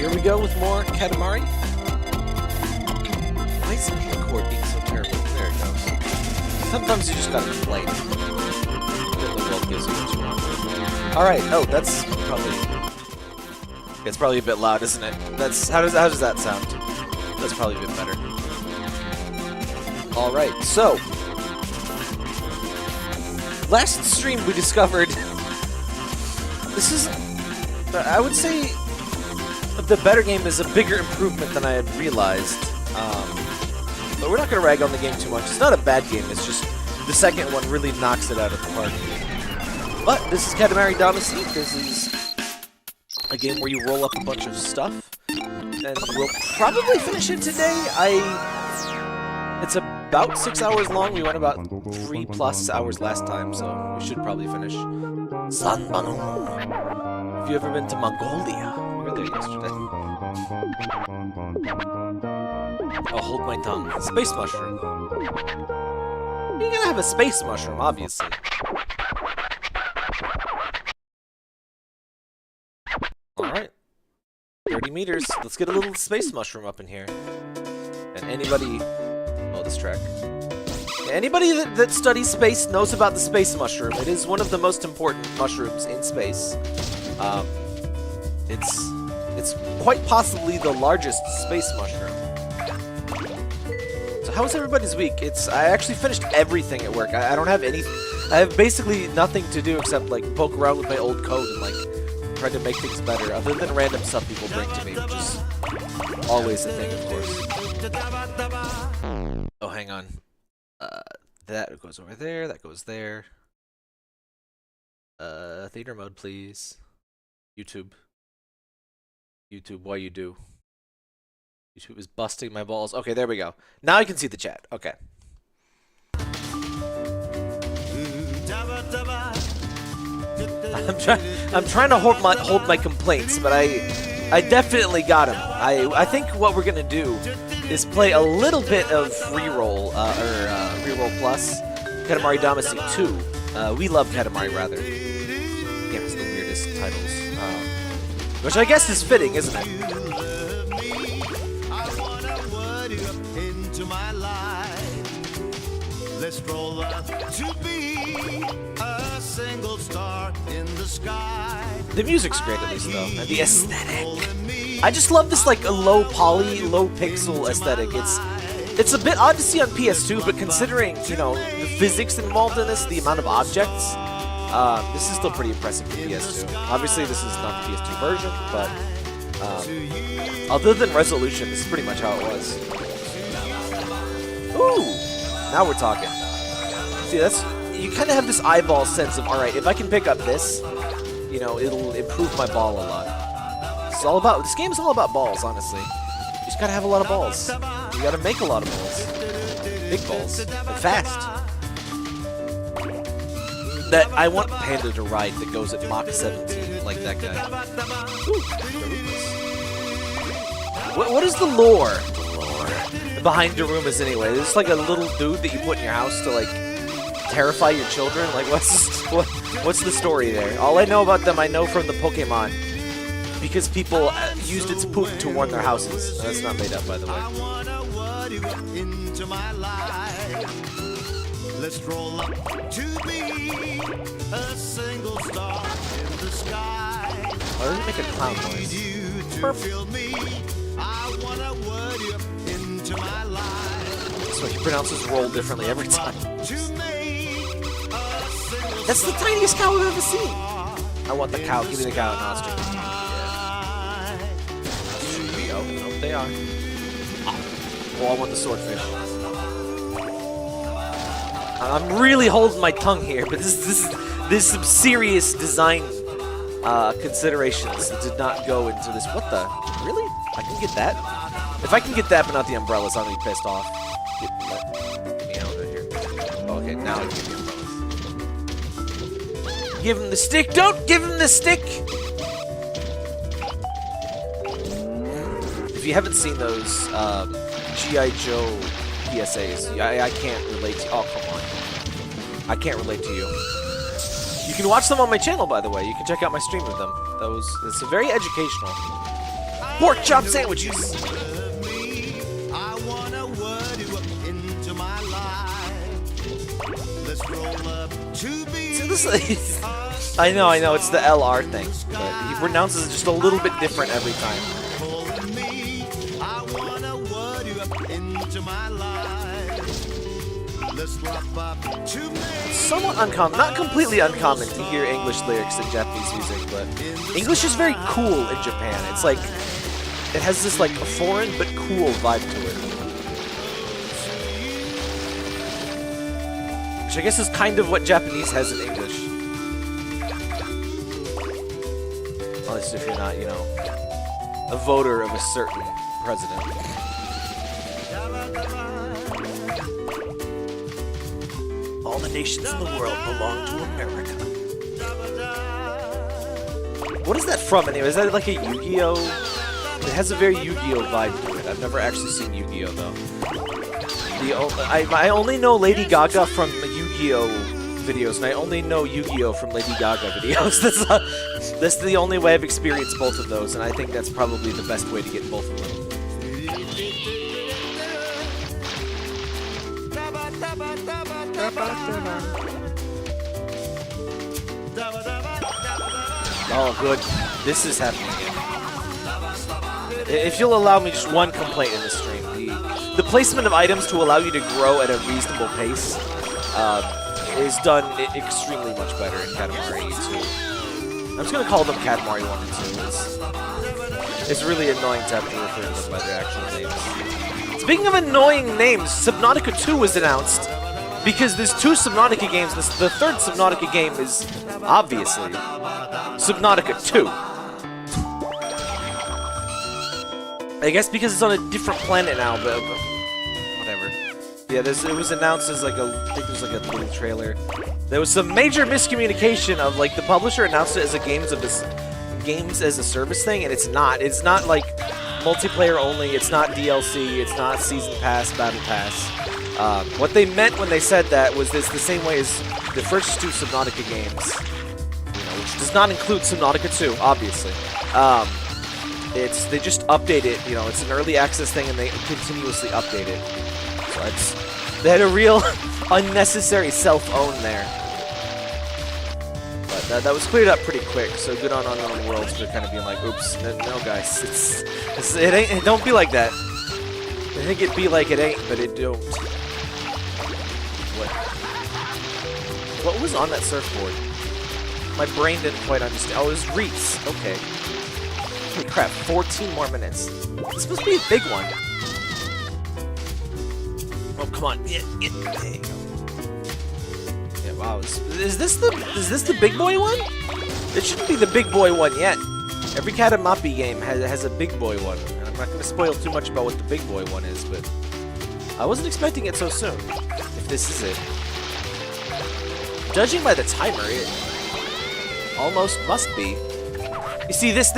here we go with more Katamari. Why is the record being so terrible? There it goes. Sometimes you just gotta complain. The world gives you what you want. Alright, oh, that's probably... It's probably a bit loud, isn't it? That's how does that sound? That's probably a bit better. Alright, so... Last stream we discovered... This is... I would say... The better game is a bigger improvement than I had realized. But we're not going to rag on the game too much. It's not a bad game, it's just the second one really knocks it out of the park. But this is Katamari Damacy. This is a game where you roll up a bunch of stuff. And we'll probably finish it today. It's about 6 hours long. We went about 3+ hours last time, so we should probably finish. Sanbanu. Have you ever been to Mongolia? We were there yesterday. I'll hold my tongue. Space mushroom. You're gonna have a space mushroom, obviously. Alright. 30 meters. Let's get a little space mushroom up in here. And anybody... Oh, this track. Anybody that studies space knows about the space mushroom. It is one of the most important mushrooms in space. It's quite possibly the largest space mushroom. So how was everybody's week? I actually finished everything at work. I don't have any... I have basically nothing to do except, like, poke around with my old code and, like, try to make things better, other than random stuff people bring to me, which is always a thing, of course. Oh, hang on. That goes over there, that goes there. Theater mode, please. YouTube. YouTube, why you do? YouTube is busting my balls. Okay, there we go. Now I can see the chat. Okay. I'm trying to hold my complaints, but I definitely got him. I think what we're gonna do is play a little bit of Reroll Reroll Plus, Katamari Damacy 2. We love Katamari rather. Yeah, it's the weirdest titles. Which I guess is fitting, isn't it? Let's roll up to be a single star in the sky. The music's great at least though, and the aesthetic. I just love this like a low poly, low pixel aesthetic. It's a bit odd to see on PS2, but considering, you know, the physics involved in this, the amount of objects, this is still pretty impressive for PS2. Obviously this is not the PS2 version, but other than resolution, this is pretty much how it was. Ooh! Now we're talking. See, you kind of have this eyeball sense of, alright, if I can pick up this, you know, it'll improve my ball a lot. This game is all about balls, honestly. You just gotta have a lot of balls. You gotta make a lot of balls. Big balls. And fast. I want Panda to ride that goes at Mach 17, like that guy. Ooh, what is the lore? Behind Darumas anyway. It's like a little dude that you put in your house to like terrify your children. Like what's the story there? All I know about them I know from the Pokemon because people used its poop to warn their houses. That's not made up, by the way. Let's roll up to be a single star in the sky. Why does it make a clown noise? So he pronounces roll differently every time. That's the tiniest cow I've ever seen. I want the cow. Give me the cow. No, it's chicken. Yeah. Oh, no, they are. Oh, I want the swordfish. I'm really holding my tongue here, but there's some serious design considerations that did not go into this. What the? Really? I can get that? If I can get that but not the umbrellas, I'm gonna be pissed off. Get me out of here. Okay, now I can get the umbrellas. Give him the stick! Don't give him the stick! If you haven't seen those G.I. Joe PSAs, I can't relate to you. Oh, come on. I can't relate to you. You can watch them on my channel, by the way. You can check out my stream of them. It's very educational. pork chop sandwiches. See, this I know, it's the LR thing, but he pronounces it just a little bit different every time. Somewhat uncommon, not completely uncommon to hear English lyrics in Japanese music, but English is very cool in Japan. It's like, it has this like foreign but cool vibe to it. Which I guess is kind of what Japanese has in English. At least if you're not, you know, a voter of a certain president. All the nations in the world belong to America. What is that from anyway? Is that like a Yu-Gi-Oh? It has a very Yu-Gi-Oh vibe to it. I've never actually seen Yu-Gi-Oh though. I only know Lady Gaga from Yu-Gi-Oh videos, and I only know Yu-Gi-Oh from Lady Gaga videos. That's the only way I've experienced both of those, and I think that's probably the best way to get both of them. Oh, good. This is happening again. If you'll allow me just one complaint in this stream, the placement of items to allow you to grow at a reasonable pace is done extremely much better in Katamari 2. I'm just going to call them Katamari 1 and 2. It's really annoying to have to refer to them by their actual names. Speaking of annoying names, Subnautica 2 was announced because there's two Subnautica games. The third Subnautica game is obviously Subnautica 2. I guess because it's on a different planet now, but whatever. Yeah, it was announced as like I think there's like a little trailer. There was some major miscommunication of like the publisher announced it as a games as a service thing, and it's not. It's not like multiplayer only. It's not DLC. It's not season pass, battle pass. What they meant when they said that was this the same way as the first two Subnautica games, you know, which does not include Subnautica 2, obviously. They just update it, you know, it's an early access thing and they continuously update it. So they had a real unnecessary self-own there. But that was cleared up pretty quick, so good on Unknown Worlds for kind of being like, oops, no guys, it don't be like that. I think it'd be like it ain't, but it don't. What was on that surfboard? My brain didn't quite understand. Oh, it was Reese. Okay. Holy crap, 14 more minutes. This must be a big one. Oh, come on. Yeah, there you go. Yeah, wow. Is this the big boy one? It shouldn't be the big boy one yet. Every Katamari game has a big boy one. And I'm not going to spoil too much about what the big boy one is, but I wasn't expecting it so soon, if this is it. Judging by the timer, it almost must be. You see, this.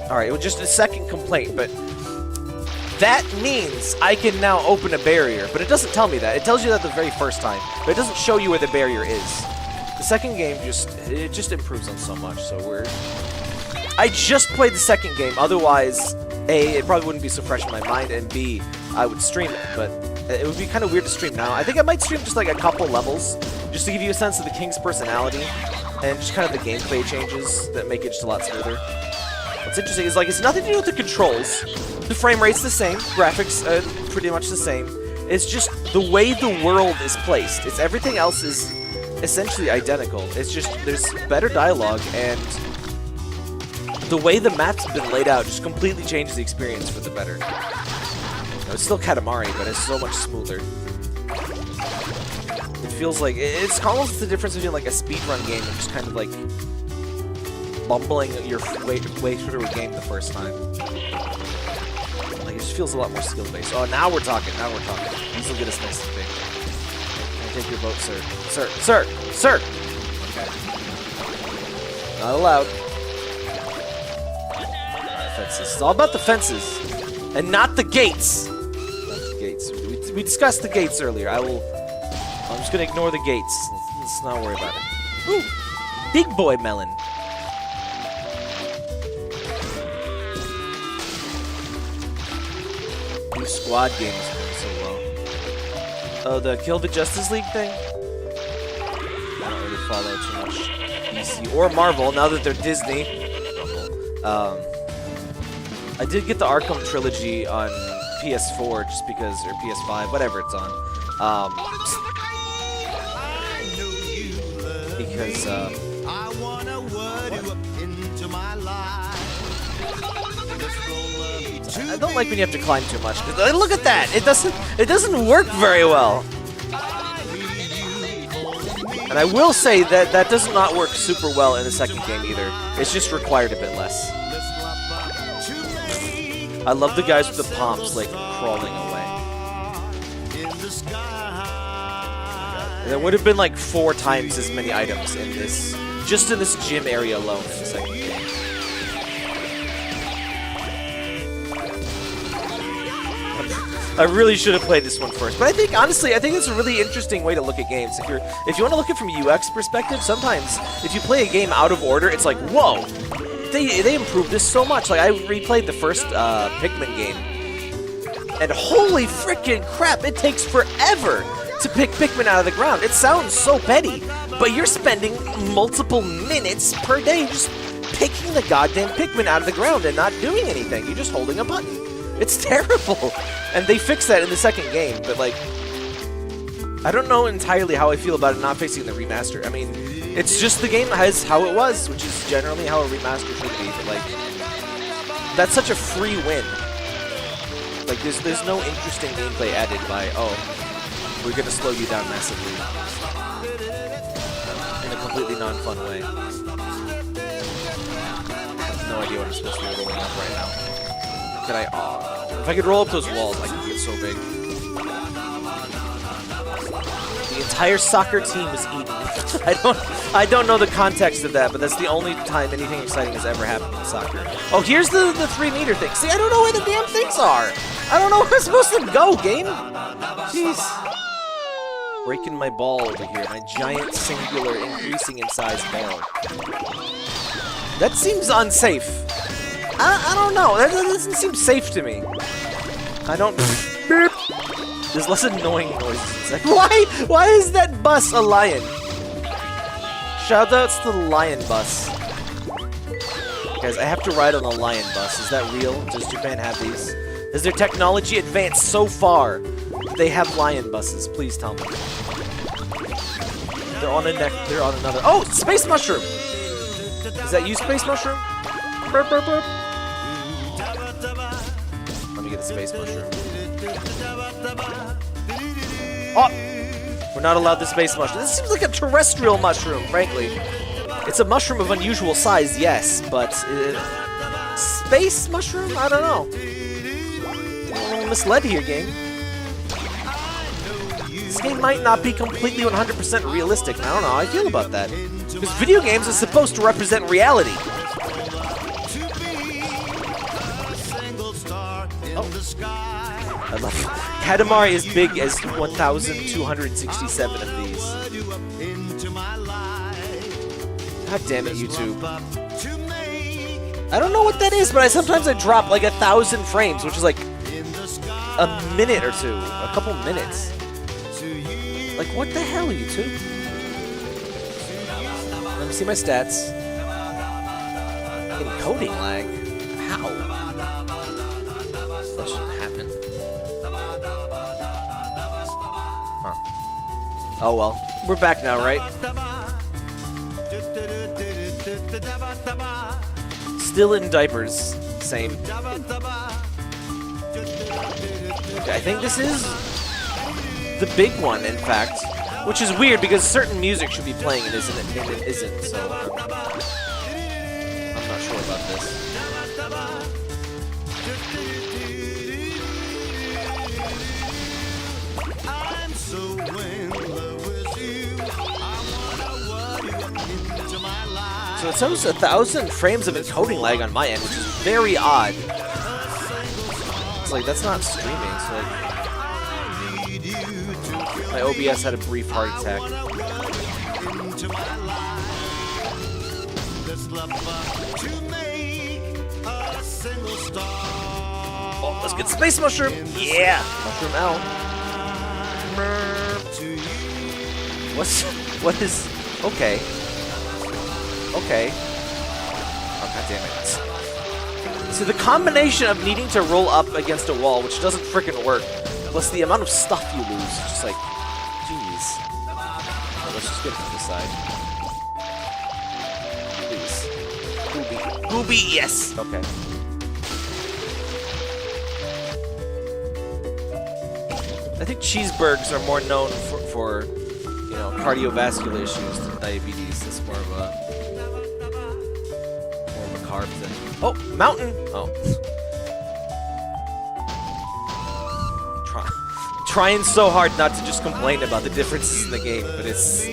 Alright, it was just a second complaint, but that means I can now open a barrier, but it doesn't tell me that. It tells you that the very first time, but it doesn't show you where the barrier is. The second game just improves on so much, so I just played the second game, otherwise, A, it probably wouldn't be so fresh in my mind, and B, I would stream it, but it would be kind of weird to stream now. I think I might stream just like a couple levels, just to give you a sense of the King's personality, and just kind of the gameplay changes that make it just a lot smoother. What's interesting is, like, it's nothing to do with the controls. The frame rate's the same, graphics pretty much the same. It's just the way the world is placed. Everything else is essentially identical. It's just there's better dialogue, and the way the map's been laid out just completely changes the experience for the better. You know, it's still Katamari, but it's so much smoother. It feels like it's almost the difference between like a speedrun game and just kind of like bumbling your way through a game the first time. Like, it just feels a lot more skill-based. Oh, now we're talking. These will get us nice and big. Can I take your vote, sir? Sir! Okay. Not allowed. Alright, fences. It's all about the fences. And not the gates! Not the gates. We discussed the gates earlier. I'm just gonna ignore the gates. Let's not worry about it. Ooh! Big boy melon. Ooh, squad games doing so well. Oh, the Kill the Justice League thing? I don't really follow too much DC or Marvel now that they're Disney. I did get the Arkham trilogy on PS4 just because, or PS5, whatever it's on. Because I don't like when you have to climb too much. Look at that! It doesn't work very well. And I will say that that does not work super well in the second game either. It's just required a bit less. I love the guys with the palms like crawling away. There would have been like 4 times as many items in this, just in this gym area alone in the second game. I really should have played this one first, but I think honestly, I think it's a really interesting way to look at games. If you want to look at it from a UX perspective, sometimes if you play a game out of order, it's like, whoa, they improved this so much. Like I replayed the first Pikmin game, and holy freaking crap, it takes forever to pick Pikmin out of the ground. It sounds so petty, but you're spending multiple minutes per day just picking the goddamn Pikmin out of the ground and not doing anything. You're just holding a button. It's terrible. And they fixed that in the second game, but like, I don't know entirely how I feel about it not fixing the remaster. I mean, it's just the game has how it was, which is generally how a remaster should be, but like, that's such a free win. Like, there's no interesting gameplay added by, oh, we're gonna slow you down massively. In a completely non-fun way. I have no idea what I'm supposed to be rolling up right now. Could I, if I could roll up those walls, I could get so big. The entire soccer team is eaten. I don't know the context of that, but that's the only time anything exciting has ever happened in soccer. Oh, here's the 3-meter thing. See, I don't know where the damn things are. I don't know where I'm supposed to go, game. Jeez. Breaking my ball over here. My giant, singular, increasing in size ball. That seems unsafe. I don't know. That doesn't seem safe to me. I don't... There's less annoying noises. Why is that bus a lion? Shoutouts to the lion bus. Guys, I have to ride on a lion bus. Is that real? Does Japan have these? Has their technology advanced so far that they have lion buses? Please tell me. They're on another... Oh! Space Mushroom! Is that you, Space Mushroom? Burp, burp, burp. Let me get the Space Mushroom. Oh! We're not allowed the Space Mushroom. This seems like a terrestrial mushroom, frankly. It's a mushroom of unusual size, yes, but... Space Mushroom? I don't know. I'm misled here, game. This game might not be completely 100% realistic, and I don't know how I feel about that. Because video games are supposed to represent reality. Oh. I love it. Katamari is big as 1,267 of these. God damn it, YouTube. I don't know what that is, but sometimes I drop like 1,000 frames, which is like a minute or two. A couple minutes. Like, what the hell, YouTube? Let me see my stats. Encoding lag? How? That shouldn't happen. Huh. Oh well. We're back now, right? Still in diapers. Same. Okay, I think this is the big one, in fact. Which is weird because certain music should be playing and it isn't, so I'm not sure about this. So it shows 1,000 frames of encoding lag on my end, which is very odd. It's like, that's not streaming, so like... My OBS had a brief heart attack. Oh, let's get Space Mushroom. Yeah. Mushroom L. What is... Okay. Okay. Oh, god damn it. So the combination of needing to roll up against a wall, which doesn't frickin' work, plus the amount of stuff you lose, it's just like... Jeez. Oh, let's just get it from this side. Please. Booby. Booby, yes! Okay. I think cheeseburgers are more known for you know, cardiovascular issues than diabetes. It's more of a carb thing. Oh, mountain! Oh. Trying so hard not to just complain about the differences in the game, but it's...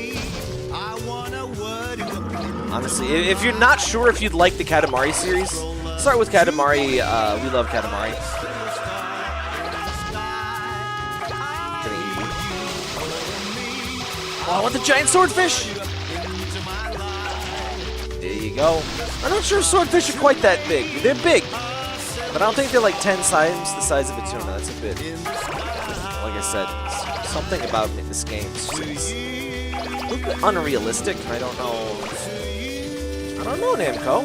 Honestly, if you're not sure if you'd like the Katamari series, start with Katamari. We love Katamari. Oh, I want the giant swordfish! There you go. I'm not sure swordfish are quite that big. They're big, but I don't think they're like 10 times the size of a tuna. That's a bit... Like I said, something about this game is just a little bit unrealistic. I don't know, Namco.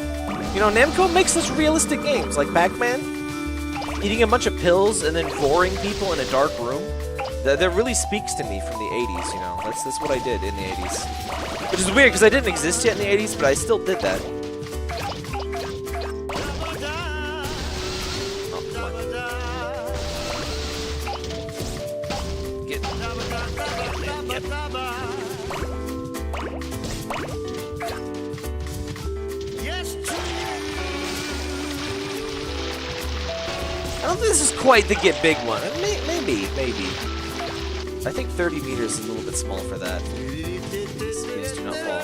You know, Namco makes such realistic games, like Pac-Man. Eating a bunch of pills and then boring people in a dark room. That really speaks to me from the 80s, you know. That's what I did in the 80s. Which is weird, because I didn't exist yet in the 80s, but I still did that. Oh, come on. Get. I don't think this is quite the get big one. Maybe. I think 30 meters is a little bit small for that. Please do not fall.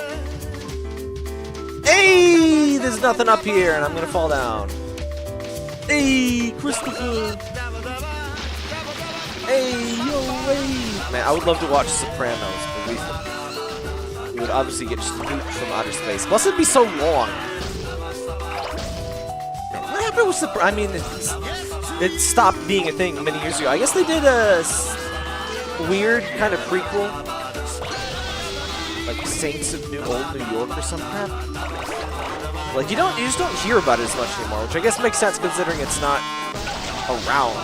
Hey! There's nothing up here, and I'm gonna fall down. Hey, Christopher! Hey, yo, hey! Man, I would love to watch Sopranos, but we would obviously get just nuked from outer space. Plus, it'd be so long. Man, what happened with Sopranos? I mean, it stopped being a thing many years ago. I guess they did a weird kind of prequel, like Saints of Old New York or some crap. Like you just don't hear about it as much anymore, which I guess makes sense considering it's not around.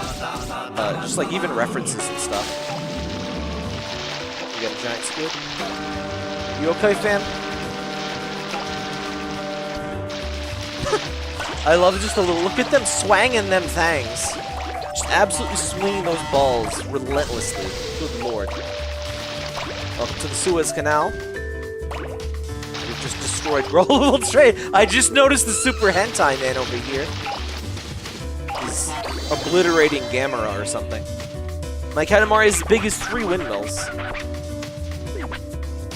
Just like even references and stuff. You got a giant squid. You okay, fam? I love just a little look at them swanging them things. Just absolutely swinging those balls relentlessly. Good lord. Welcome to the Suez Canal. We've just destroyed rollable train. I just noticed the super hentai man over here. He's obliterating Gamera or something. My Katamari is as big as 3 windmills.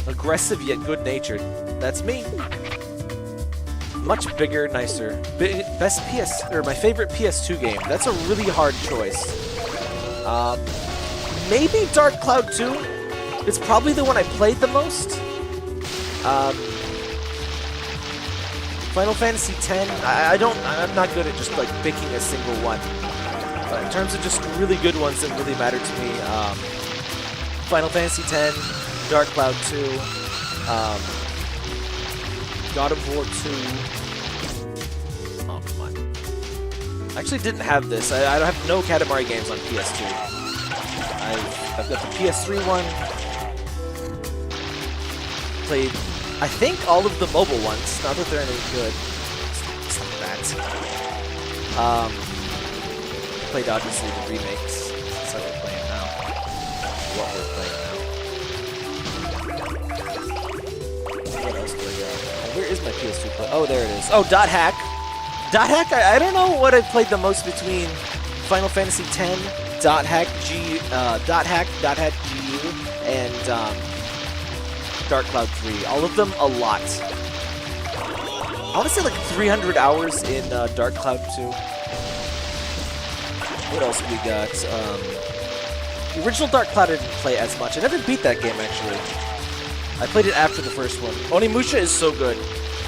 Aggressive yet good-natured. That's me. Much bigger, nicer. Best my favorite PS2 game. That's a really hard choice. Maybe Dark Cloud 2. It's probably the one I played the most. Final Fantasy X. I'm not good at just like picking a single one. But in terms of just really good ones that really matter to me, Final Fantasy X, Dark Cloud 2. God of War 2. Oh, come on. I actually didn't have this. I don't have no Katamari games on PS2. I've got the PS3 one. Played, I think, all of the mobile ones. Not that they're any good. It's like that. Played, obviously, the remakes. That's how we're playing now. What we're playing now. What else do I got? Where is my PS2 play? Oh, there it is. Oh, Dot Hack. Dot Hack, I don't know what I've played the most between Final Fantasy X, Dot Hack GU, and Dark Cloud 3. All of them a lot. I want to say like 300 hours in Dark Cloud 2. What else we got? The original Dark Cloud I didn't play as much. I never beat that game, actually. I played it after the first one. Onimusha is so good.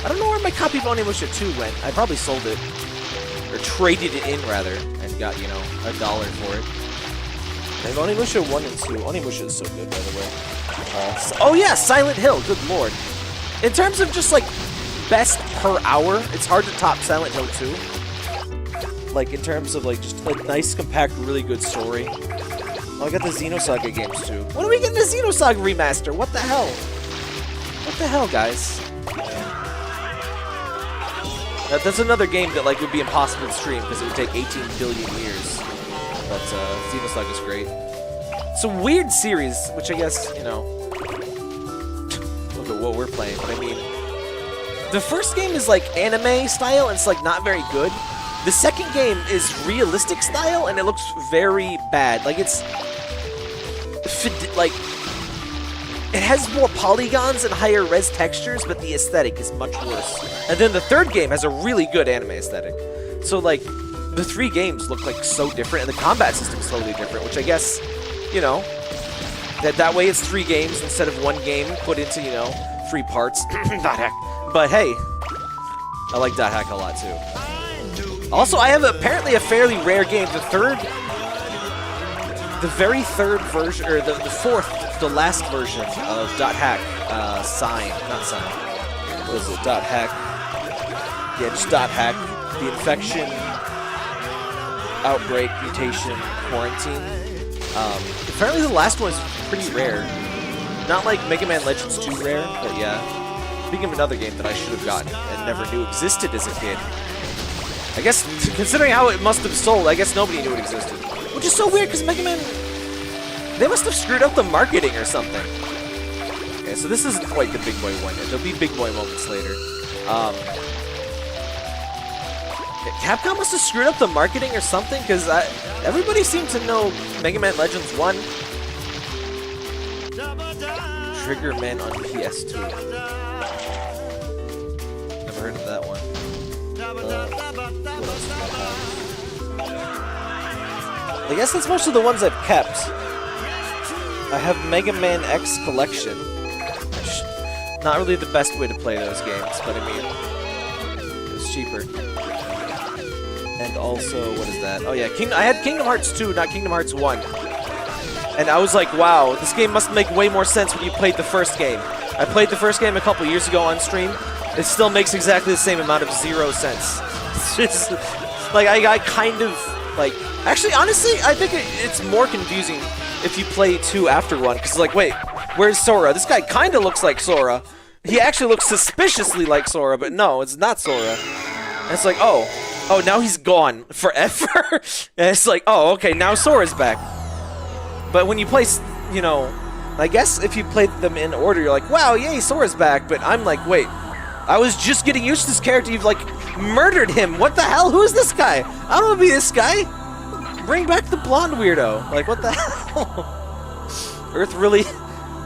I don't know where my copy of Onimusha 2 went. I probably sold it. Or or traded it in rather, and got, you know, $1 for it. And Onimusha 1 and 2. Onimusha is so good, by the way. Oh yeah, Silent Hill, good lord. In terms of just like best per hour, it's hard to top Silent Hill 2. Like in terms of like just a nice, compact, really good story. Oh, I got the Xenosaga games too. When are we getting the Xenosaga remaster? What the hell? What the hell, guys? That's another game that like would be impossible to stream because it would take 18 billion years. But Xenosaga's great. It's a weird series, which I guess, you know, look at what we're playing. But I mean, the first game is like anime style, and it's like not very good. The second game is realistic style, and it looks very bad. Like it's like it has more polygons and higher res textures, but the aesthetic is much worse. And then the third game has a really good anime aesthetic. So like the three games look like so different, and the combat system is totally different, which I guess, you know, that way it's 3 games instead of 1 game put into, you know, 3 parts. Dot hack. But hey, I like Dot Hack a lot too. Also, I have apparently a fairly rare game. The very third version, or the fourth, the last version of Dot Hack, not Sign. What is it? Dot Hack. Yeah, just Dot Hack. The Infection, Outbreak, Mutation, Quarantine. Apparently the last one is pretty rare. Not like Mega Man Legends 2 rare, but yeah. Speaking of another game that I should have gotten and never knew existed as a kid. I guess, considering how it must have sold, I guess nobody knew it existed. Which is so weird, because Mega Man... They must have screwed up the marketing or something. Okay, so this isn't quite the big boy one. There'll be big boy moments later. Capcom must have screwed up the marketing or something, because everybody seemed to know Mega Man Legends 1. Trigger Man on PS2. Never heard of that one. I guess that's most of the ones I've kept. I have Mega Man X Collection. Not really the best way to play those games, but I mean, it's cheaper. And also, what is that? Oh yeah, I had Kingdom Hearts 2, not Kingdom Hearts 1. And I was like, wow, this game must make way more sense when you played the first game. I played the first game a couple years ago on stream. It still makes exactly the same amount of 0 sense. It's just, like, I kind of, like... Actually, honestly, I think it's more confusing if you play 2 after 1. Because, like, wait, where's Sora? This guy kind of looks like Sora. He actually looks suspiciously like Sora, but no, it's not Sora. And it's like, oh, now he's gone forever? And it's like, oh, okay, now Sora's back. But when you play, you know, I guess if you played them in order, you're like, wow, yay, Sora's back. But I'm like, wait, I was just getting used to this character. You've, like, murdered him. What the hell? Who is this guy? I don't want to be this guy. Bring back the blonde weirdo. Like, what the hell? Earth really...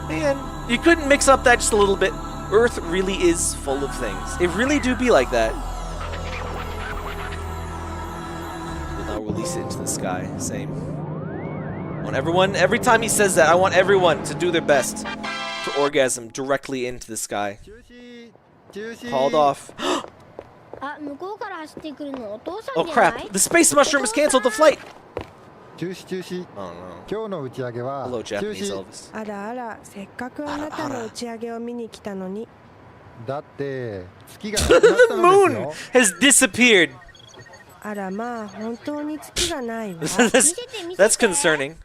Man, you couldn't mix up that just a little bit. Earth really is full of things. It really do be like that. We'll now release it into the sky. Same. I want everyone, every time he says that, I want everyone to do their best to orgasm directly into the sky. Called off. Oh crap, the space mushroom has canceled the flight! Oh no. Hello, Japanese Elvis. The moon has disappeared! That's concerning.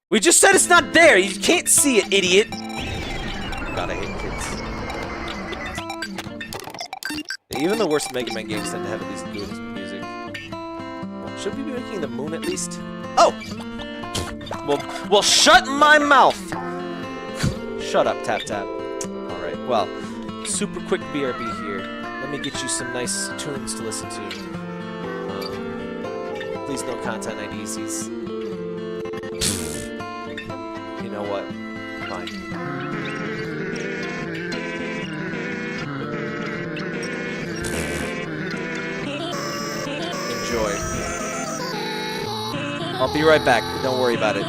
We just said it's not there! You can't see it, idiot! God, I hate kids. Even the worst Mega Man games tend to have at least good music. Well, should we be making the moon at least? Oh! Well, shut my mouth! Shut up, Tap Tap. Alright, well, super quick BRB here. Let me get you some nice tunes to listen to. Please no content IDCs. You know what? Fine. Enjoy. I'll be right back. Don't worry about it.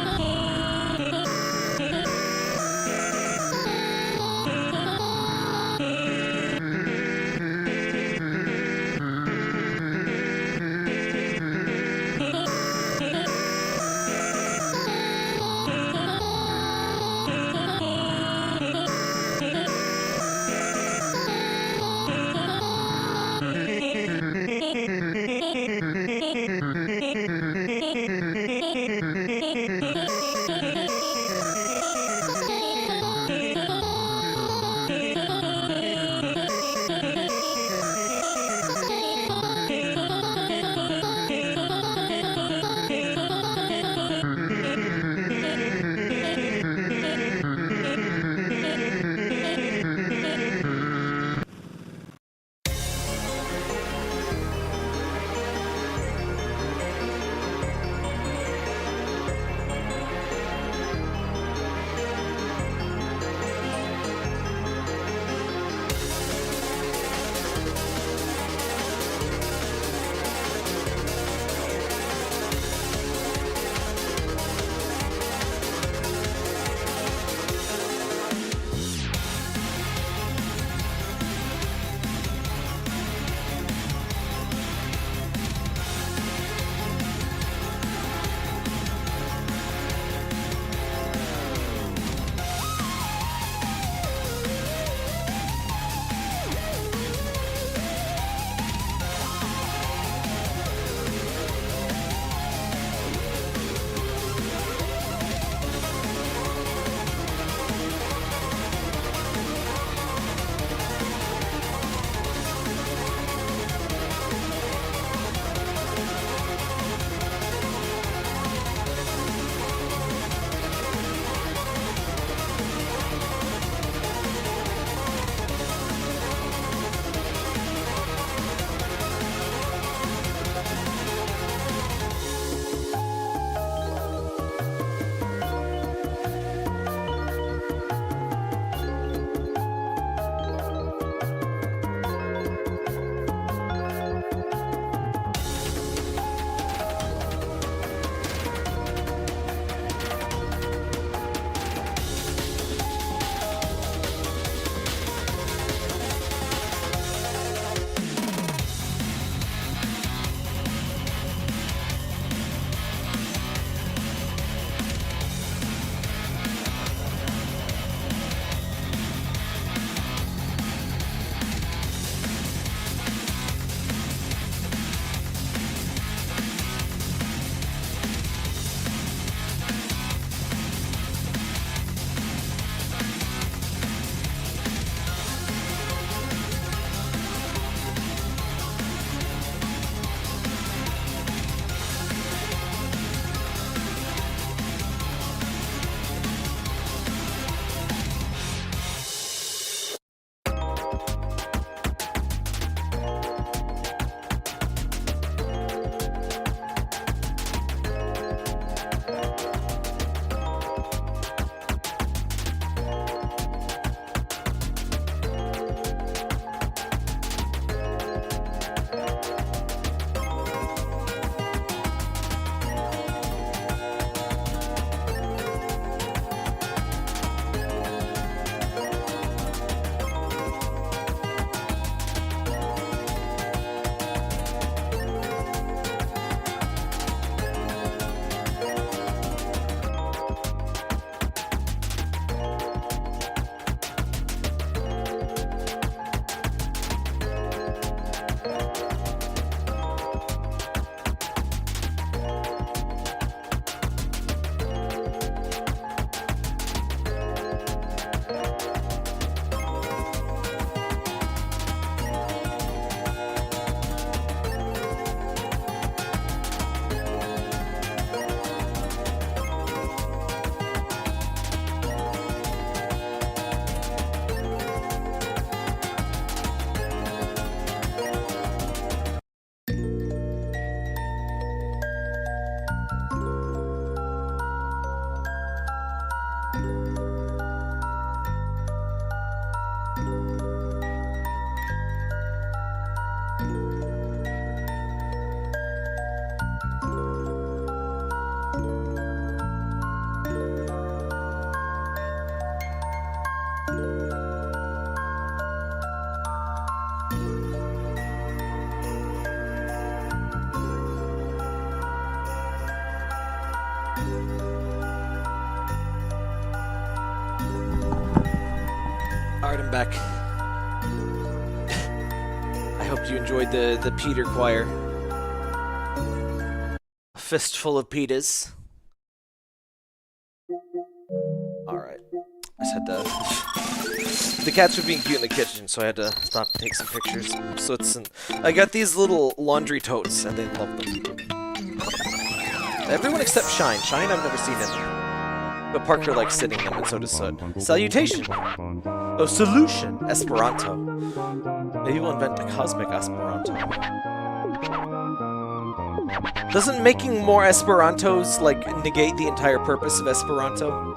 Alright, I'm back. I hope you enjoyed the Peter choir. A fistful of Peters. Alright. I just had to... The cats were being cute in the kitchen, so I had to stop and take some pictures. So I got these little laundry totes, and they love them. Everyone except Shine. Shine, I've never seen him. But Parker likes sitting them, and so does Soot. Salutation! Oh, solution! Esperanto. Maybe we'll invent a cosmic Esperanto. Doesn't making more Esperantos, like, negate the entire purpose of Esperanto?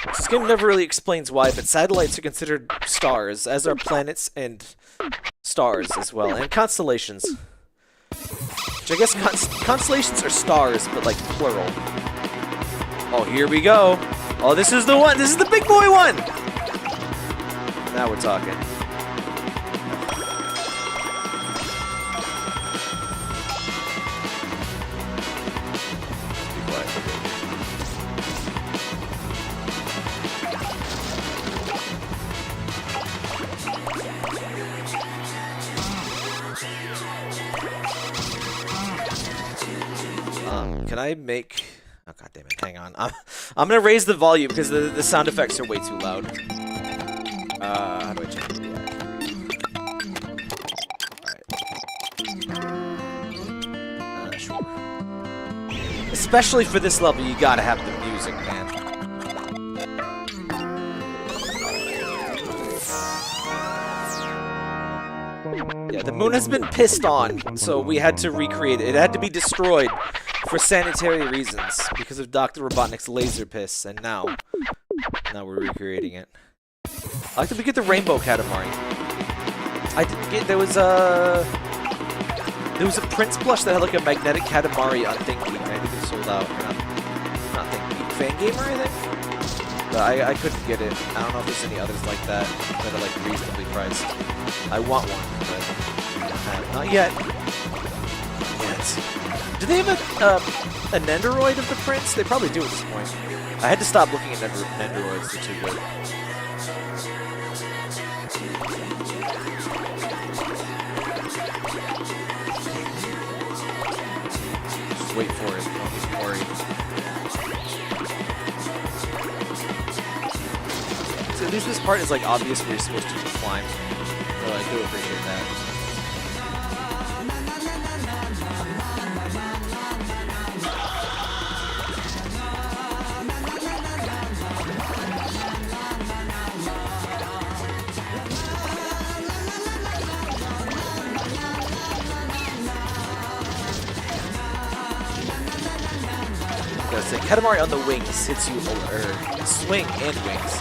This game never really explains why, but satellites are considered stars, as are planets and stars as well, and constellations. Which I guess constellations are stars, but like plural. Oh, here we go. Oh, this is the one. This is the big boy one. Now we're talking. Can I make... Oh, god damn it, hang on. I'm gonna raise the volume because the sound effects are way too loud. How do I change it? Alright. Sure. Especially for this level, you gotta have the music, man. Yeah, the moon has been pissed on, so we had to recreate it. It had to be destroyed for sanitary reasons, because of Dr. Robotnik's laser piss, and now we're recreating it. I like that we get the rainbow Katamari. I didn't get, there was a Prince plush that had like a magnetic Katamari on ThinkGeek, and I think it sold out. Not ThinkGeek, Fangamer, I think? But I couldn't get it. I don't know if there's any others like that that are like reasonably priced. I want one, but not yet. Do they have an Nendoroid of the Prince? They probably do at this point. I had to stop looking at Nendoroids, they're too good. Just wait for it, don't even worry. So at least this part is like obvious where you're supposed to climb. So I do appreciate that. Katamari on the wings hits you, or swing and wings.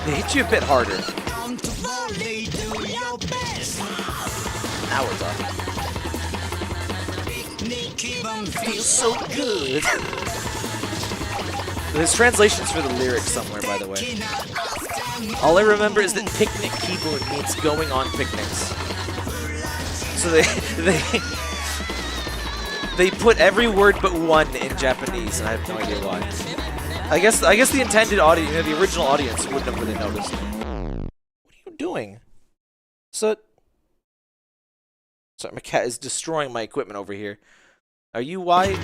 They hit you a bit harder. Now we're talking. Feels so good. There's translations for the lyrics somewhere, by the way. All I remember is that picnic keyboard means going on picnics. So they put every word but one in Japanese, and I have no idea why. I guess the intended audience, the original audience, wouldn't have really noticed. What are you doing? Sorry, my cat is destroying my equipment over here. Are you why?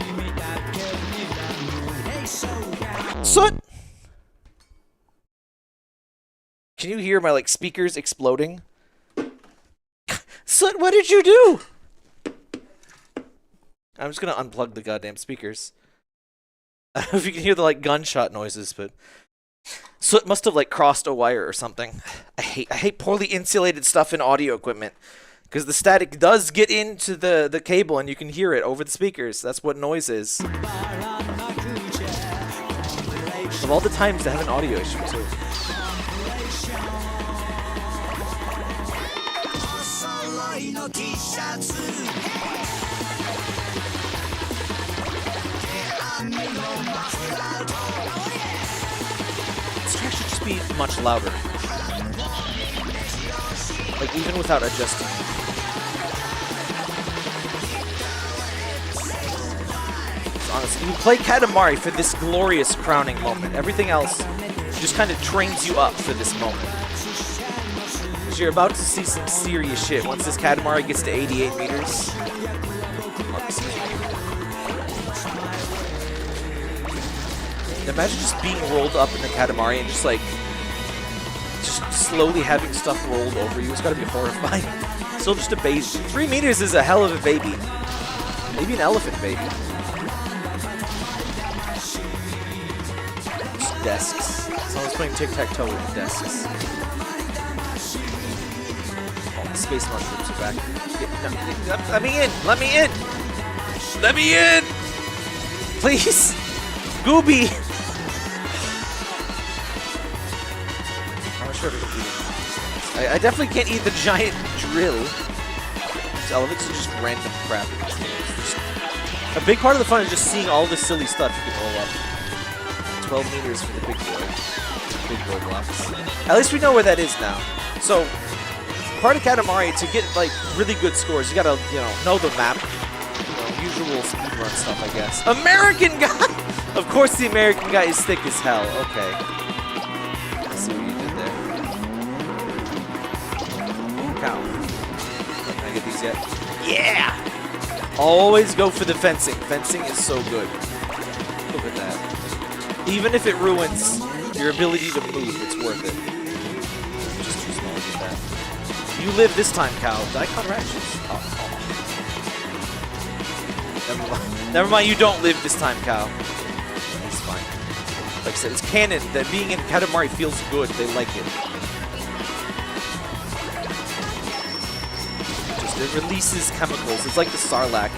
Soot! Can you hear my like speakers exploding? Soot, what did you do? I'm just gonna unplug the goddamn speakers. I don't know if you can hear the like gunshot noises, but Soot must have like crossed a wire or something. I hate poorly insulated stuff in audio equipment because the static does get into the cable and you can hear it over the speakers. That's what noise is. Of all the times to have an audio issue, too. This track should just be much louder. Like, even without adjusting. Honestly, you play Katamari for this glorious crowning moment. Everything else just kind of trains you up for this moment. Because you're about to see some serious shit once this Katamari gets to 88 meters. Imagine just being rolled up in the Katamari and just like, just slowly having stuff rolled over you. It's gotta be horrifying. Still just a baby. 3 meters is a hell of a baby. Maybe an elephant baby. Just desks. Someone's playing tic-tac-toe with desks. Oh, the space mushrooms are back. Let me in! Let me in! Let me in! Please! Gooby! Sure I definitely can't eat the giant drill. These elephants are just random crap. A big part of the fun is just seeing all the silly stuff you can roll up. 12 meters for the big boy. Big boy blocks. At least we know where that is now. So, part of Katamari, to get like really good scores, you gotta, know the map. Usual speedrun stuff, I guess. American guy! Of course the American guy is thick as hell. Okay. Let's see what you did there. Cow. Can I get these yet? Yeah! Always go for the fencing. Fencing is so good. Look at that. Even if it ruins your ability to move, it's worth it. It's just too small to get that. You live this time, Cow. Daikon Ratchets. Oh. Never mind, you don't live this time, Cow. It's fine. Like I said, it's canon that being in Katamari feels good. They like it. It releases chemicals. It's like the Sarlacc.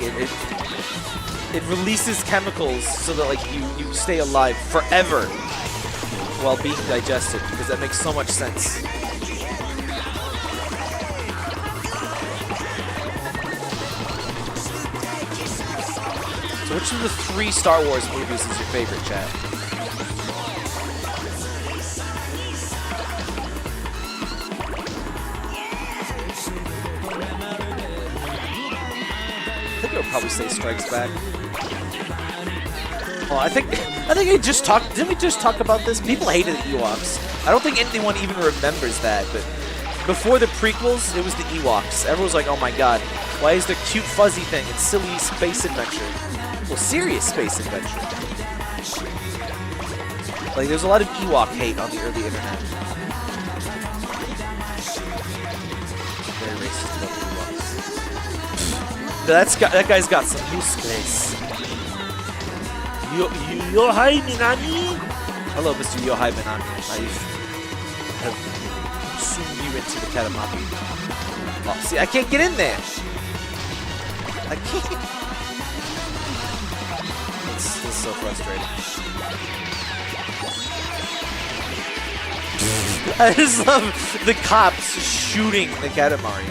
It releases chemicals so that like you stay alive forever while being digested, because that makes so much sense. So which of the 3 Star Wars movies is your favorite, chat? I think it would probably say Strikes Back. Oh, I think I just talked. Didn't we just talk about this? People hated the Ewoks. I don't think anyone even remembers that. But before the prequels, it was the Ewoks. Everyone was like, "Oh my God, why is there cute fuzzy thing? It's silly space adventure." Well, serious space adventure. Like, there's a lot of Ewok hate on the early internet. Very racist about the Ewoks. That guy's got some useless. Yohai Minami? Hello, Mr. Yohai Minami. I have consumed you into the Katamari. Oh, see, I can't get in there. I can't. This is so frustrating. I just love the cops shooting the Katamari.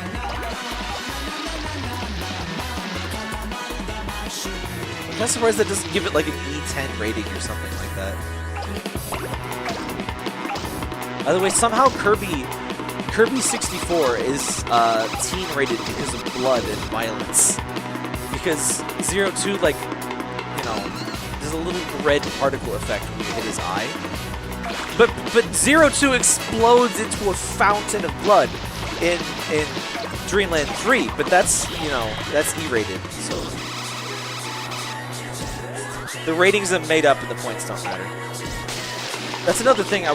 I'm kind of surprised that doesn't give it like an E10 rating or something like that. By the way, somehow Kirby 64 is teen rated because of blood and violence. Because 02, like, there's a little red particle effect when you hit his eye. But 02 explodes into a fountain of blood in Dreamland 3, but that's that's E-rated, so the ratings are made up and the points don't matter. That's another thing we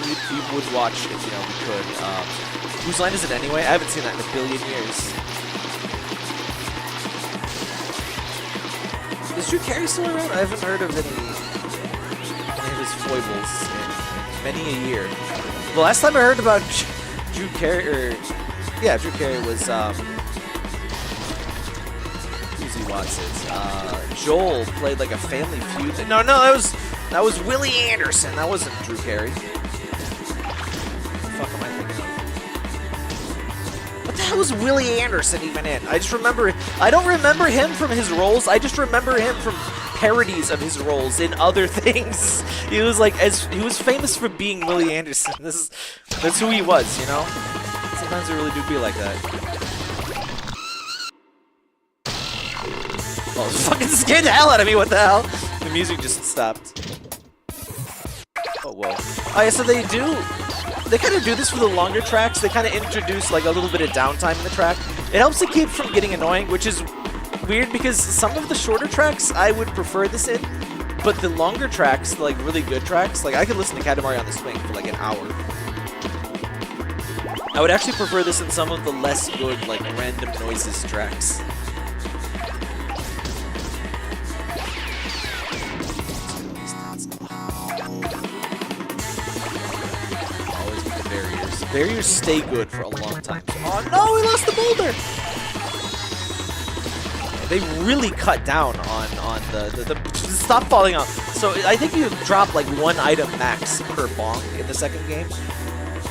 would watch if we could. Whose line is it anyway? I haven't seen that in a billion years. Is Drew Carey still around? I haven't heard of any of his foibles in many a year. The last time I heard about Drew Carey, Drew Carey was who's he Watson? Joel played like a Family Feud. No, that That was Willie Anderson. That wasn't Drew Carey. What the fuck am I thinking of? What the hell was Willie Anderson even in? I just remember... I don't remember him from his roles. I just remember him from parodies of his roles in other things. He was like... he was famous for being Willie Anderson. That's who he was, you know? Sometimes it really do be like that. Oh, it fucking scared the hell out of me. What the hell? The music just stopped. Oh, whoa. Oh, yeah, so they kind of do this for the longer tracks. They kind of introduce, like, a little bit of downtime in the track. It helps to keep from getting annoying, which is weird because some of the shorter tracks I would prefer this in, but the longer tracks, like, really good tracks, like, I could listen to Katamari on the Swing for, like, an hour. I would actually prefer this in some of the less good, like, random noises tracks. Barriers stay good for a long time. Oh no, we lost the boulder! They really cut down on the stop falling off. So I think you drop like one item max per bong in the second game.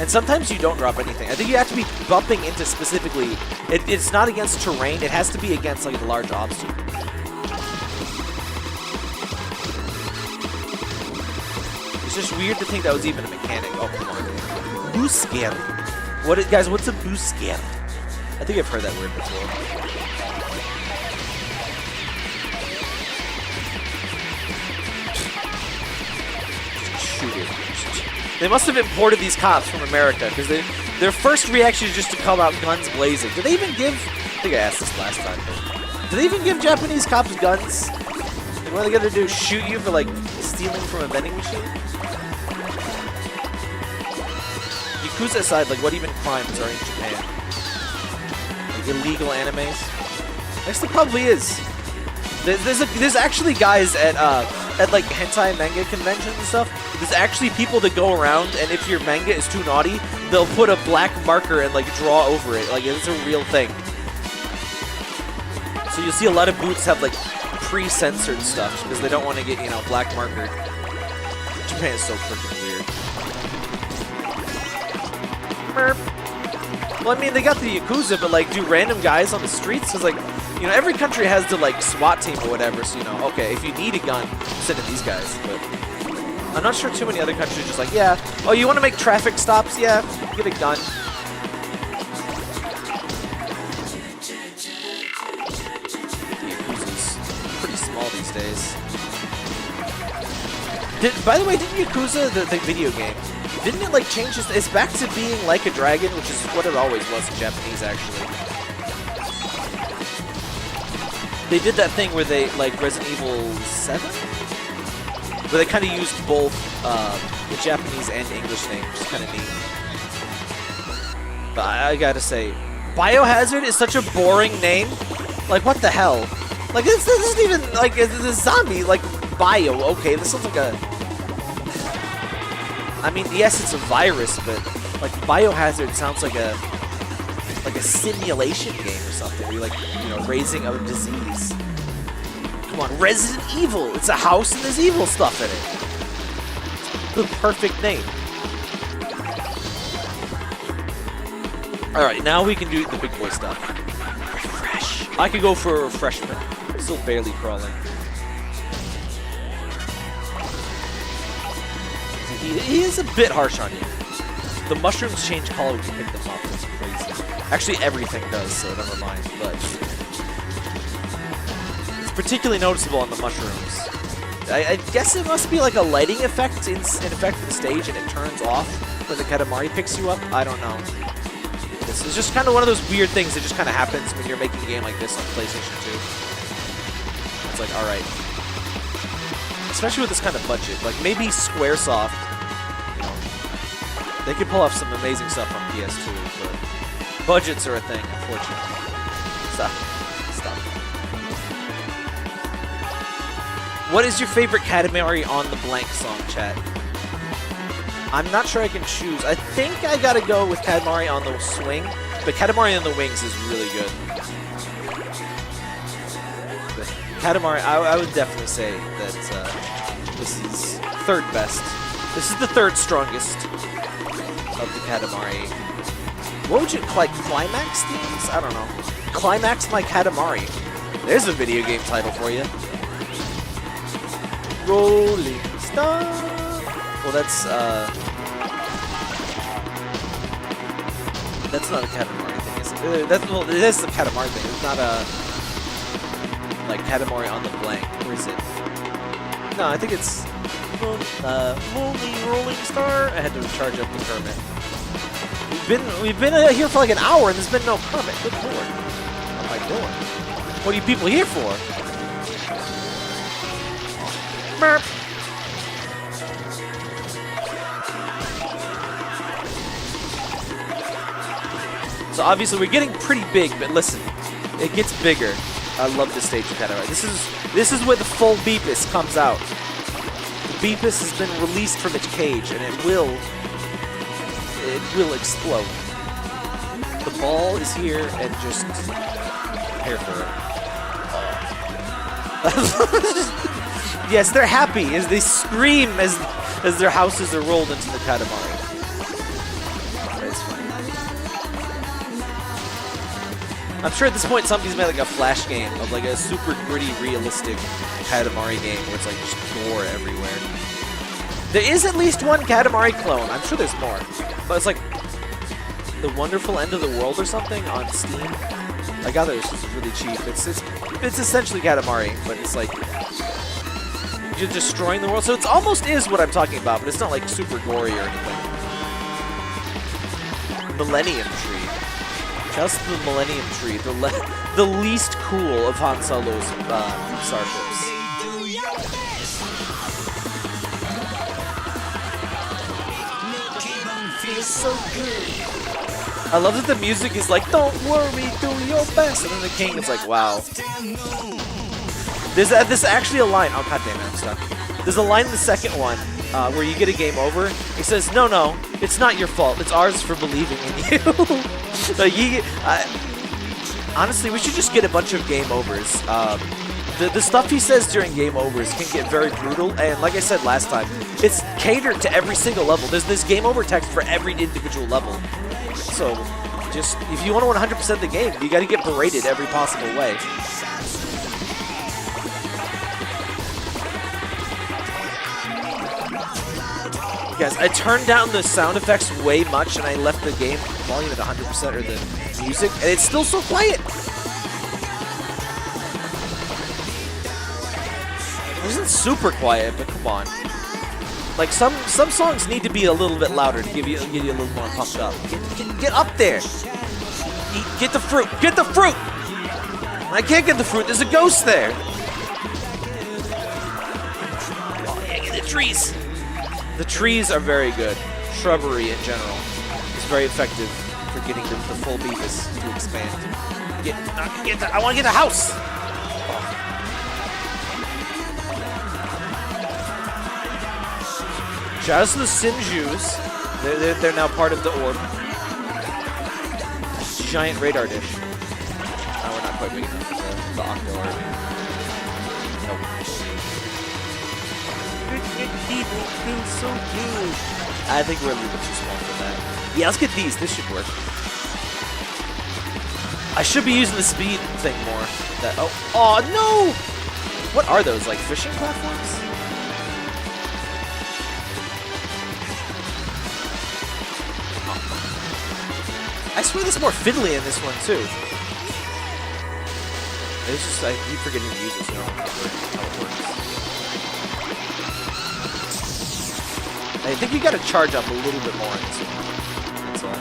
And sometimes you don't drop anything. I think you have to be bumping into specifically. It's not against terrain, it has to be against like a large obstacle. It's just weird to think that was even a mechanic. Oh, come on. Booscare. Guys, what's a booscare? I think I've heard that word before. Shoot it. They must have imported these cops from America, because their first reaction is just to come out guns blazing. Did they even give... I think I asked this last time, but... Do they even give Japanese cops guns? Like, what are they gonna do? Shoot you for, like, stealing from a vending machine? Yakuza aside, like, what even crimes are in Japan? Like, illegal animes? Actually, probably is. There's actually guys at like, hentai manga conventions and stuff. There's actually people that go around, and if your manga is too naughty, they'll put a black marker and, like, draw over it. Like, it's a real thing. So you'll see a lot of booths have, like, pre-censored stuff, because they don't want to get, you know, black markered. Japan is so freaking weird. Well, I mean, they got the Yakuza, but, like, do random guys on the streets? Because, like, you know, every country has the, like, SWAT team or whatever, so, you know, okay, if you need a gun, send it these guys, but I'm not sure too many other countries are just like, yeah, oh, you want to make traffic stops? Yeah, get a gun. The Yakuza's pretty small these days. By the way, didn't Yakuza, the video game, didn't it, like, change it's back to being like a dragon, which is what it always was in Japanese, actually. They did that thing where they, like, Resident Evil 7? Where they kind of used both the Japanese and English names, which is kind of neat. But I gotta say, Biohazard is such a boring name. Like, what the hell? Like, this isn't even, like, the zombie, like, bio, okay, this sounds like a... I mean, yes, it's a virus, but like Biohazard sounds like a simulation game or something. Where you're, like, you know, raising a disease. Come on, Resident Evil. It's a house and there's evil stuff in it. The perfect name. All right, now we can do the big boy stuff. Refresh. I could go for a refreshment. I'm still barely crawling. He is a bit harsh on you. The mushrooms change color when you pick them up. It's crazy. Actually, everything does, so never mind. But it's particularly noticeable on the mushrooms. I guess it must be like a lighting effect in effect for the stage, and it turns off when the Katamari picks you up. I don't know. This is just kind of one of those weird things that just kind of happens when you're making a game like this on PlayStation 2. It's like, all right. Especially with this kind of budget. Like, maybe Squaresoft, they could pull off some amazing stuff on PS2, but budgets are a thing, unfortunately. Stop. What is your favorite Katamari on the blank song, chat? I'm not sure I can choose. I think I gotta go with Katamari on the Swing, but Katamari on the Wings is really good. But Katamari, I would definitely say that This is third best. This is the third strongest of the Katamari. What would you, like, climax themes? I don't know. Climax my Katamari. There's a video game title for you. Rolling Star. Well, that's not a Katamari thing, is it? Well, it is the Katamari thing. It's not a, like, Katamari on the blank. Where is it? No, I think it's Rolling Star. I had to charge up the permit. We've been here for like an hour and there's been no permit. Good lord. What am I doing? What are you people here for? Merp. So obviously we're getting pretty big, but listen, it gets bigger. I love this stage of Katamari. This is where the full Beepus comes out. The Beepus has been released from its cage, and it will explode. The ball is here, and just prepare for it. Yes, they're happy as they scream as their houses are rolled into the Katamari. That's funny. I'm sure at this point somebody's made like a flash game of like a super gritty, realistic Katamari game where it's like just gore everywhere. There is at least one Katamari clone. I'm sure there's more. But it's like The Wonderful End of the World or something on Steam. I got it. It's just really cheap. It's essentially Katamari, but it's like you're destroying the world. So it almost is what I'm talking about, but it's not like super gory or anything. Millennium Tree. Just the Millennium Tree, the least cool of Han Solo's starships. Feels so good. I love that the music is like, don't worry, do your best, and then the king is like, wow. There's actually a line. Oh god damn it, I'm stuck. There's a line in the second one where you get a game over. He says, no, it's not your fault. It's ours for believing in you. So honestly, we should just get a bunch of game overs. The stuff he says during game overs can get very brutal, and like I said last time, it's catered to every single level. There's this game over text for every individual level. So, just, if you want to 100% the game, you gotta get berated every possible way. Guys, I turned down the sound effects way much, and I left the game volume at 100%, or the music, and it's still so quiet! It wasn't super quiet, but come on. Like, some songs need to be a little bit louder to give you a little more pumped up. Get up there! Get the fruit! Get the fruit! I can't get the fruit, there's a ghost there! Oh yeah, get the trees! The trees are very good. Shrubbery in general is very effective for getting the full Beavis to expand. I want to get the house! Shout out to the Sinjus. They're now part of the orb. Giant radar dish. No, we're not quite big enough for the Octo orb. Nope. Feels so good. I think we're a little bit too small for that. Yeah, let's get these. This should work. I should be using the speed thing more. Oh no! What are those? Like fishing platforms? I swear there's more fiddly in this one too. It's just I keep forgetting to use this. I don't remember how it works. I think we gotta charge up a little bit more in this one. That's all.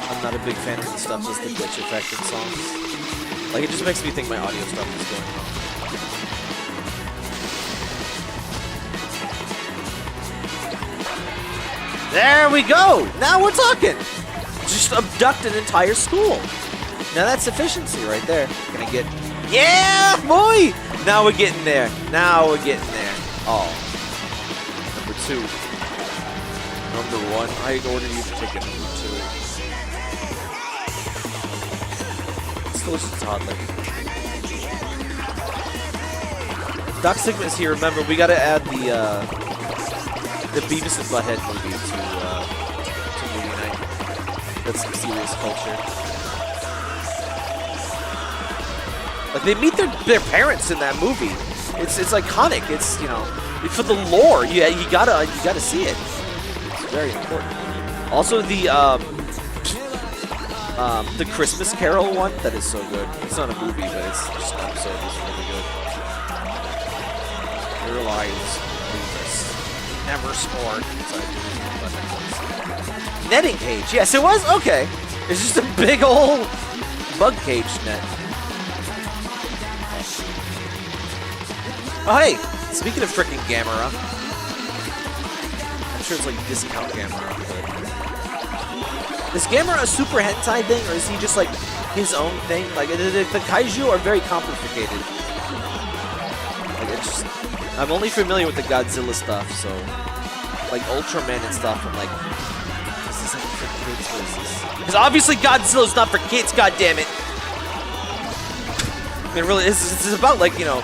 I'm not a big fan of the stuff with the glitch effect in songs. Like, it just makes me think my audio stuff is going wrong. There we go! Now we're talking! Just abduct an entire school. Now that's efficiency right there. Gonna get... Yeah, boy! Now we're getting there. Now we're getting there. Oh. Number 2. Number 1, I order you to take it number 2. It's delicious toddler. Doc Sigma is here. Remember, we gotta add the Beavis and Butthead movie to movie night. That's some serious culture. Like, they meet their parents in that movie. It's iconic. It's, you know, for the lore. You gotta see it. It's very important. Also the Christmas Carol one, that is so good. It's not a movie, but it's just an episode. It's really good. Your lives, Lucas. Never scored. Netting cage. Yes, it was. Okay. It's just a big old bug cage net. Oh, hey! Speaking of frickin' Gamera, I'm sure it's like discount Gamera, but... Is Gamera a super hentai thing, or is he just like his own thing? Like, the kaiju are very complicated. Like, it's just... I'm only familiar with the Godzilla stuff, so... Like, Ultraman and stuff, I'm like... Is this like for kids, or is this... Because obviously Godzilla's not for kids, goddammit! I mean, really, it's about, like, you know...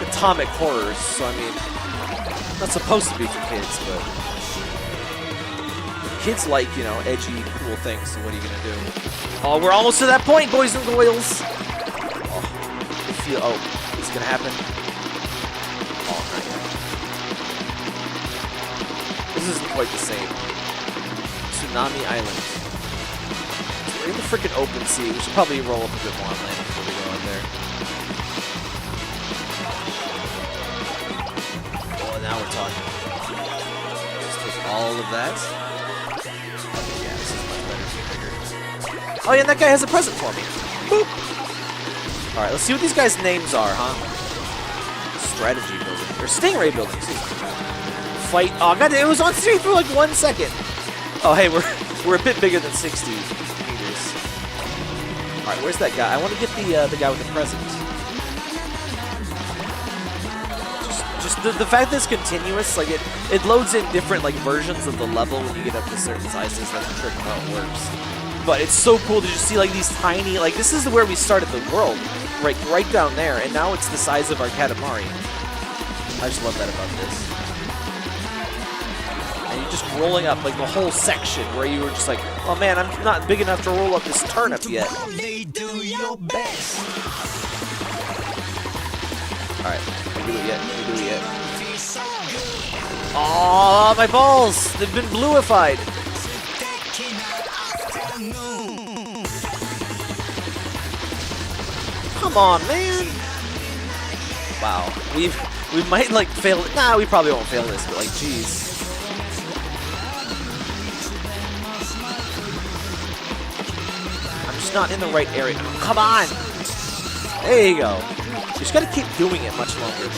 atomic horrors, so I mean, not supposed to be for kids, but kids like, you know, edgy, cool things, so what are you gonna do? Oh, we're almost to that point, boys and girls! Oh, it's gonna happen. Oh, not yet. This isn't quite the same. Tsunami Island. We're in the freaking open sea. We should probably roll up a bit more on land before we go out there. Now we're talking. Just take all of that. Okay, yeah, this is much better. Oh yeah, and that guy has a present for me. Boop. Alright, let's see what these guys' names are, huh? Strategy building. Or Stingray building, excuse me. Fight. Oh god, it was on stream for like 1 second. Oh hey, we're a bit bigger than 60 meters. Alright, where's that guy? I want to get the guy with the present. The fact that it's continuous, like it loads in different like versions of the level when you get up to certain sizes. That's a trick of how it works. But it's so cool to just see like these tiny, like this is where we started the world, right down there, and now it's the size of our Katamari. I just love that about this. And you're just rolling up like the whole section where you were just like, oh man, I'm not big enough to roll up this turnip yet. Alright, we do it yet. Oh, my balls! They've been bluified! Come on, man! Wow, we might like fail it. Nah, we probably won't fail this, but like, jeez. I'm just not in the right area. Oh, come on! There you go. You just gotta keep doing it much longer.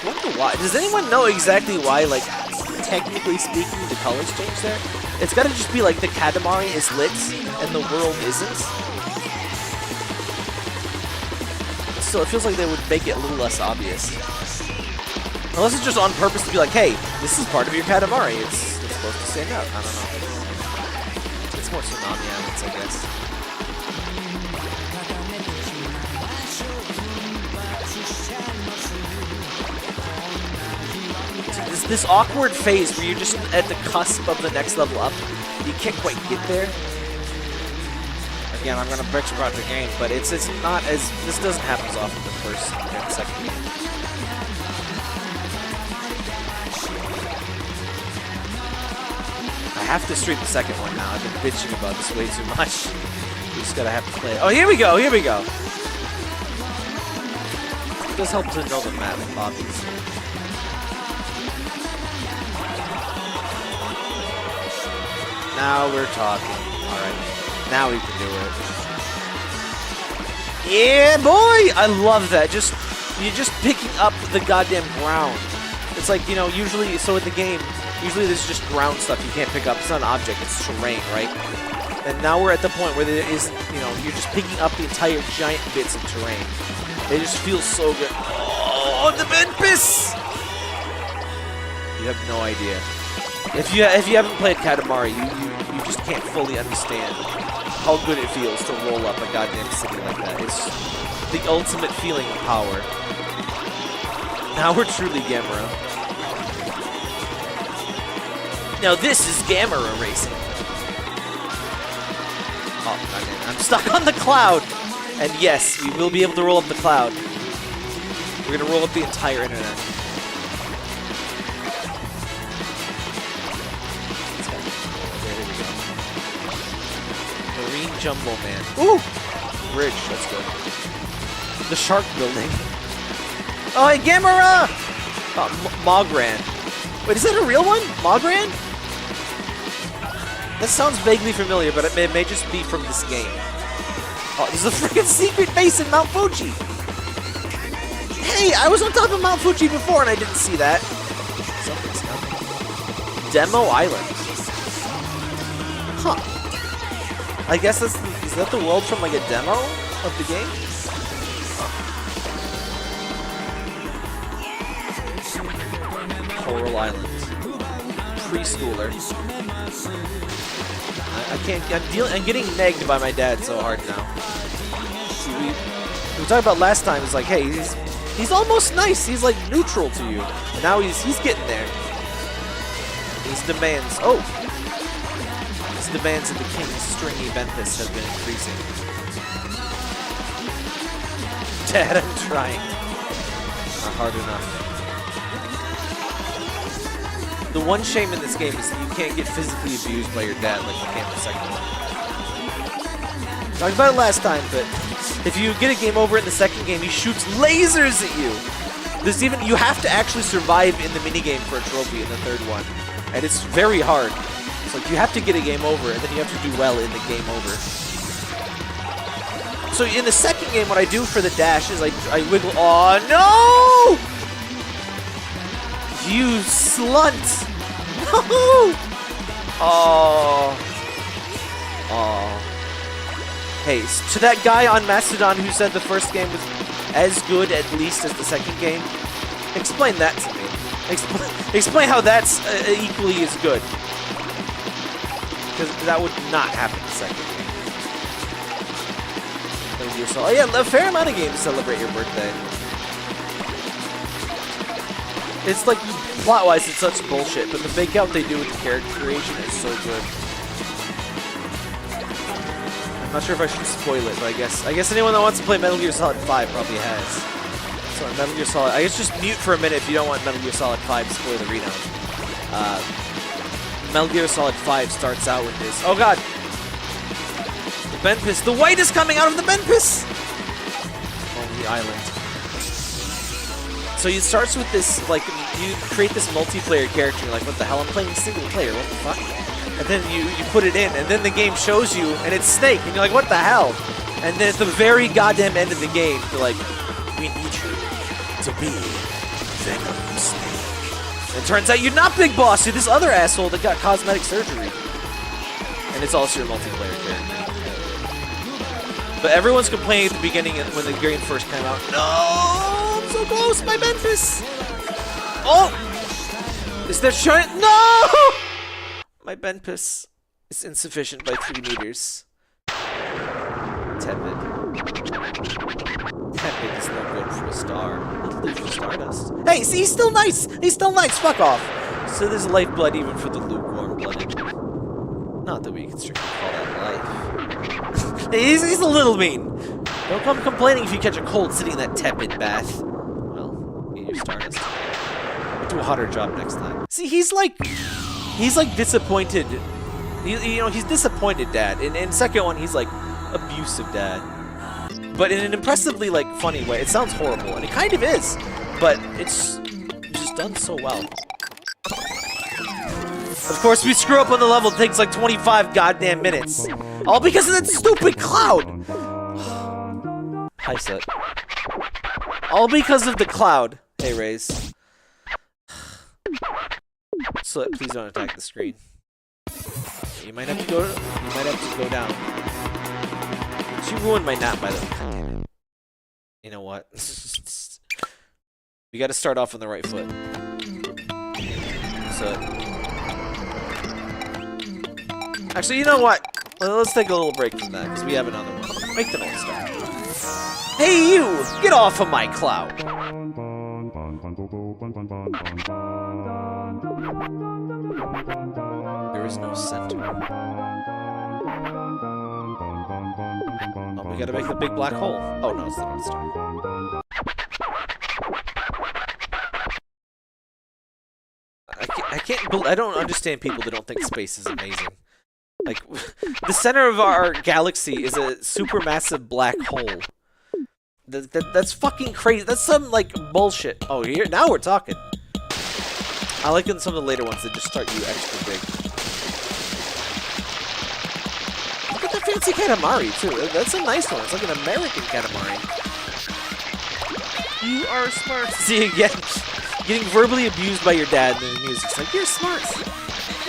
I wonder why. Does anyone know exactly why, like, technically speaking, the colors change there? It's gotta just be like the Katamari is lit and the world isn't. So it feels like they would make it a little less obvious. Unless it's just on purpose to be like, hey, this is part of your Katamari. It's supposed to stand out. I don't know. It's more Tsunami Islands, I guess. This awkward phase where you're just at the cusp of the next level up. You can't quite get there. Again, I'm gonna bitch about the game, but it's not as this doesn't happen as often the first and second game. I have to stream the second one now. I've been bitching about this way too much. We just gotta have to play it. Oh, here we go, here we go. It does help to know the map and lobbies. Now we're talking. Alright. Now we can do it. Yeah, boy! I love that. You're just picking up the goddamn ground. It's like, you know, usually, so in the game, usually there's just ground stuff you can't pick up. It's not an object, it's terrain, right? And now we're at the point where there is, you know, you're just picking up the entire giant bits of terrain. They just feel so good. Oh. Oh, the Venpis! You have no idea. If you haven't played Katamari, you just can't fully understand how good it feels to roll up a goddamn city like that. It's the ultimate feeling of power. Now we're truly Gamera. Now this is Gamera racing. Oh, man, I'm stuck on the cloud! And yes, we will be able to roll up the cloud. We're gonna roll up the entire internet. There we go. Marine Jumbo Man. Ooh! Bridge, that's good. The shark building. Oh, hey, Gamera! Mogran. Wait, is that a real one? Mogran? That sounds vaguely familiar, but it may just be from this game. Oh, there's a freaking secret base in Mount Fuji! Hey, I was on top of Mount Fuji before and I didn't see that. Something's coming. Demo Island. Huh. I guess is that the world from like a demo of the game? Huh. Coral Island. Preschooler. I can't. I'm getting negged by my dad so hard now. See, we talked about last time. It's like, hey, he's almost nice. He's like neutral to you. And now he's getting there. His demands. Oh, his demands of the king's stringy Ventus have been increasing. Dad, I'm trying. Not hard enough. The one shame in this game is that you can't get physically abused by your dad like you can in the second one. Talked about it last time, but if you get a game over in the second game, he shoots lasers at you. You have to actually survive in the minigame for a trophy in the third one. And it's very hard. It's like you have to get a game over, and then you have to do well in the game over. So in the second game, what I do for the dash is I wiggle. Oh no! You slunt! No! Oh. Oh. Hey, to that guy on Mastodon who said the first game was as good at least as the second game, explain that to me. Explain how that's equally as good. Because that would not happen in the second game. Oh yeah, a fair amount of games celebrate your birthday. It's like, plot-wise, it's such bullshit, but the fake out they do with the character creation is so good. I'm not sure if I should spoil it, but I guess anyone that wants to play Metal Gear Solid 5 probably has. So Metal Gear Solid, I guess just mute for a minute if you don't want Metal Gear Solid 5 to spoil the readout. Metal Gear Solid 5 starts out with this. Oh god! The Venpis. The white is coming out of the Venpis! On the island. So it starts with this, like, you create this multiplayer character, you're like, what the hell, I'm playing single player, what the fuck? And then you put it in, and then the game shows you, and it's Snake, and you're like, what the hell? And then at the very goddamn end of the game, they're like, we need you to be Venom Snake. And it turns out you're not Big Boss, you're this other asshole that got cosmetic surgery. And it's also your multiplayer character. But everyone's complaining at the beginning when the game first came out, no! So close, my Ventus! Oh! Is there giant? No! My Ventus is insufficient by 3 meters. Tepid. Tepid is no good for a star. It'll do for Stardust. Hey, see, he's still nice! He's still nice, fuck off! So there's lifeblood even for the lukewarm-blooded. Not that we can strictly call that life. he's a little mean. Don't come complaining if you catch a cold sitting in that tepid bath. Your Stardust. Do a hotter job next time. See, he's like disappointed. He's disappointed dad. In second one, he's like abusive dad. But in an impressively like funny way. It sounds horrible, and it kind of is. But it's just done so well. Of course, we screw up on the level. It takes like 25 goddamn minutes. All because of that stupid cloud. Hi, set. All because of the cloud. Hey, Raze. So please don't attack the screen. You might have to go. You might have to go down. She ruined my nap, by the way. You know what? We got to start off on the right foot. So, actually, you know what? Let's take a little break from that because we have another one. Make the next start. Hey, you! Get off of my cloud! There is no center. Oh, we gotta make the big black hole. Oh no, it's the North Star. I don't understand people that don't think space is amazing. Like, the center of our galaxy is a supermassive black hole. That's fucking crazy. That's some, like, bullshit. Oh, here, now we're talking. I like in some of the later ones that just start you extra big. Look at the fancy Katamari, too. That's a nice one. It's like an American Katamari. You are smart. See, again, getting verbally abused by your dad in the music's like, you're smart.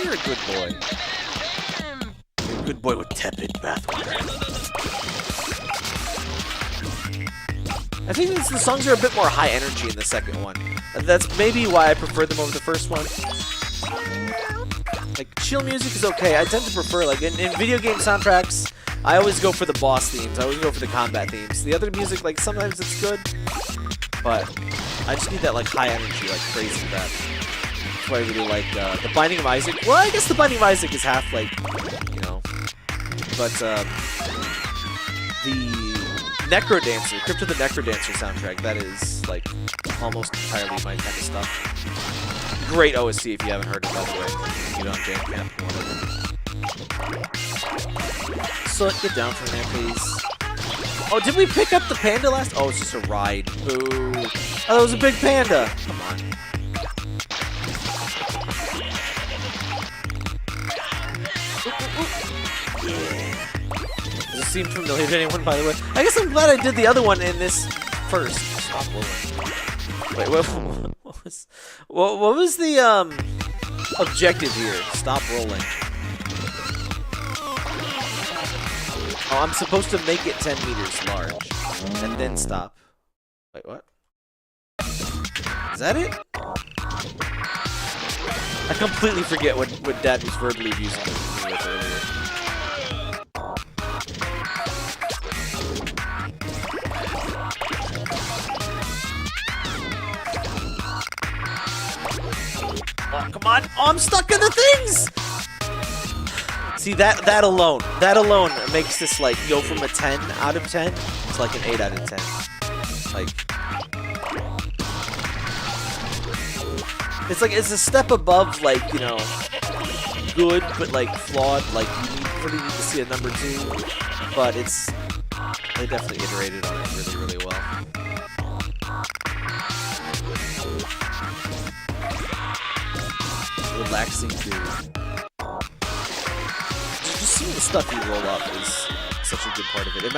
You're a good boy. You're a good boy with tepid bathwater. I think the songs are a bit more high energy in the second one. That's maybe why I prefer them over the first one. Like, chill music is okay. I tend to prefer, like, in video game soundtracks, I always go for the boss themes. I always go for the combat themes. The other music, like, sometimes it's good, but I just need that, like, high energy, like, crazy rap. That's why I really like The Binding of Isaac. Well, I guess The Binding of Isaac is half, like, you know, but, the Necrodancer, Crypt of the Necrodancer soundtrack, that is, like, almost entirely my kind of stuff. Great OST if you haven't heard it, by the way. Get on Bandcamp, whatever. So, get down from there, please. Oh, did we pick up the panda last? Oh, it's just a ride. Boo. Oh, that was a big panda. Come on. Yeah. Does it seem familiar to anyone, by the way? I guess I'm glad I did the other one in this first. Stop rolling. Wait, what was the objective here? Stop rolling. Oh, I'm supposed to make it 10 meters large and then stop. Wait, what? Is that it? I completely forget what Dad was verbally abusing me with earlier. Oh, come on! Oh, I'm stuck in the things! See, that alone makes this, like, go from a 10 out of 10 to, like, an 8 out of 10. Like, it's a step above, like, you know, good, but, like, flawed. Like, you really need to see a number 2, but they definitely iterated on it really, really well. Relaxing too. Just seeing the stuff you roll up is such a good part of it.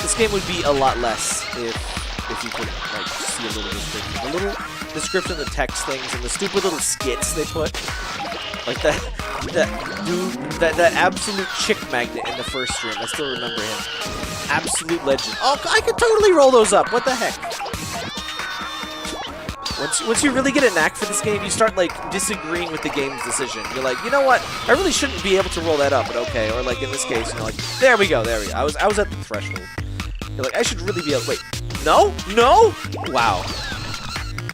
This game would be a lot less if you could, like, see a little description. A little description of the text things and the stupid little skits they put. Like that absolute chick magnet in the first stream. I still remember him. Absolute legend. Oh, I could totally roll those up. What the heck? Once you really get a knack for this game, you start, like, disagreeing with the game's decision. You're like, you know what? I really shouldn't be able to roll that up, but okay. Or, like, in this case, you know, like, there we go. I was at the threshold. You're like, I should really be able. Wait, no, no. Wow.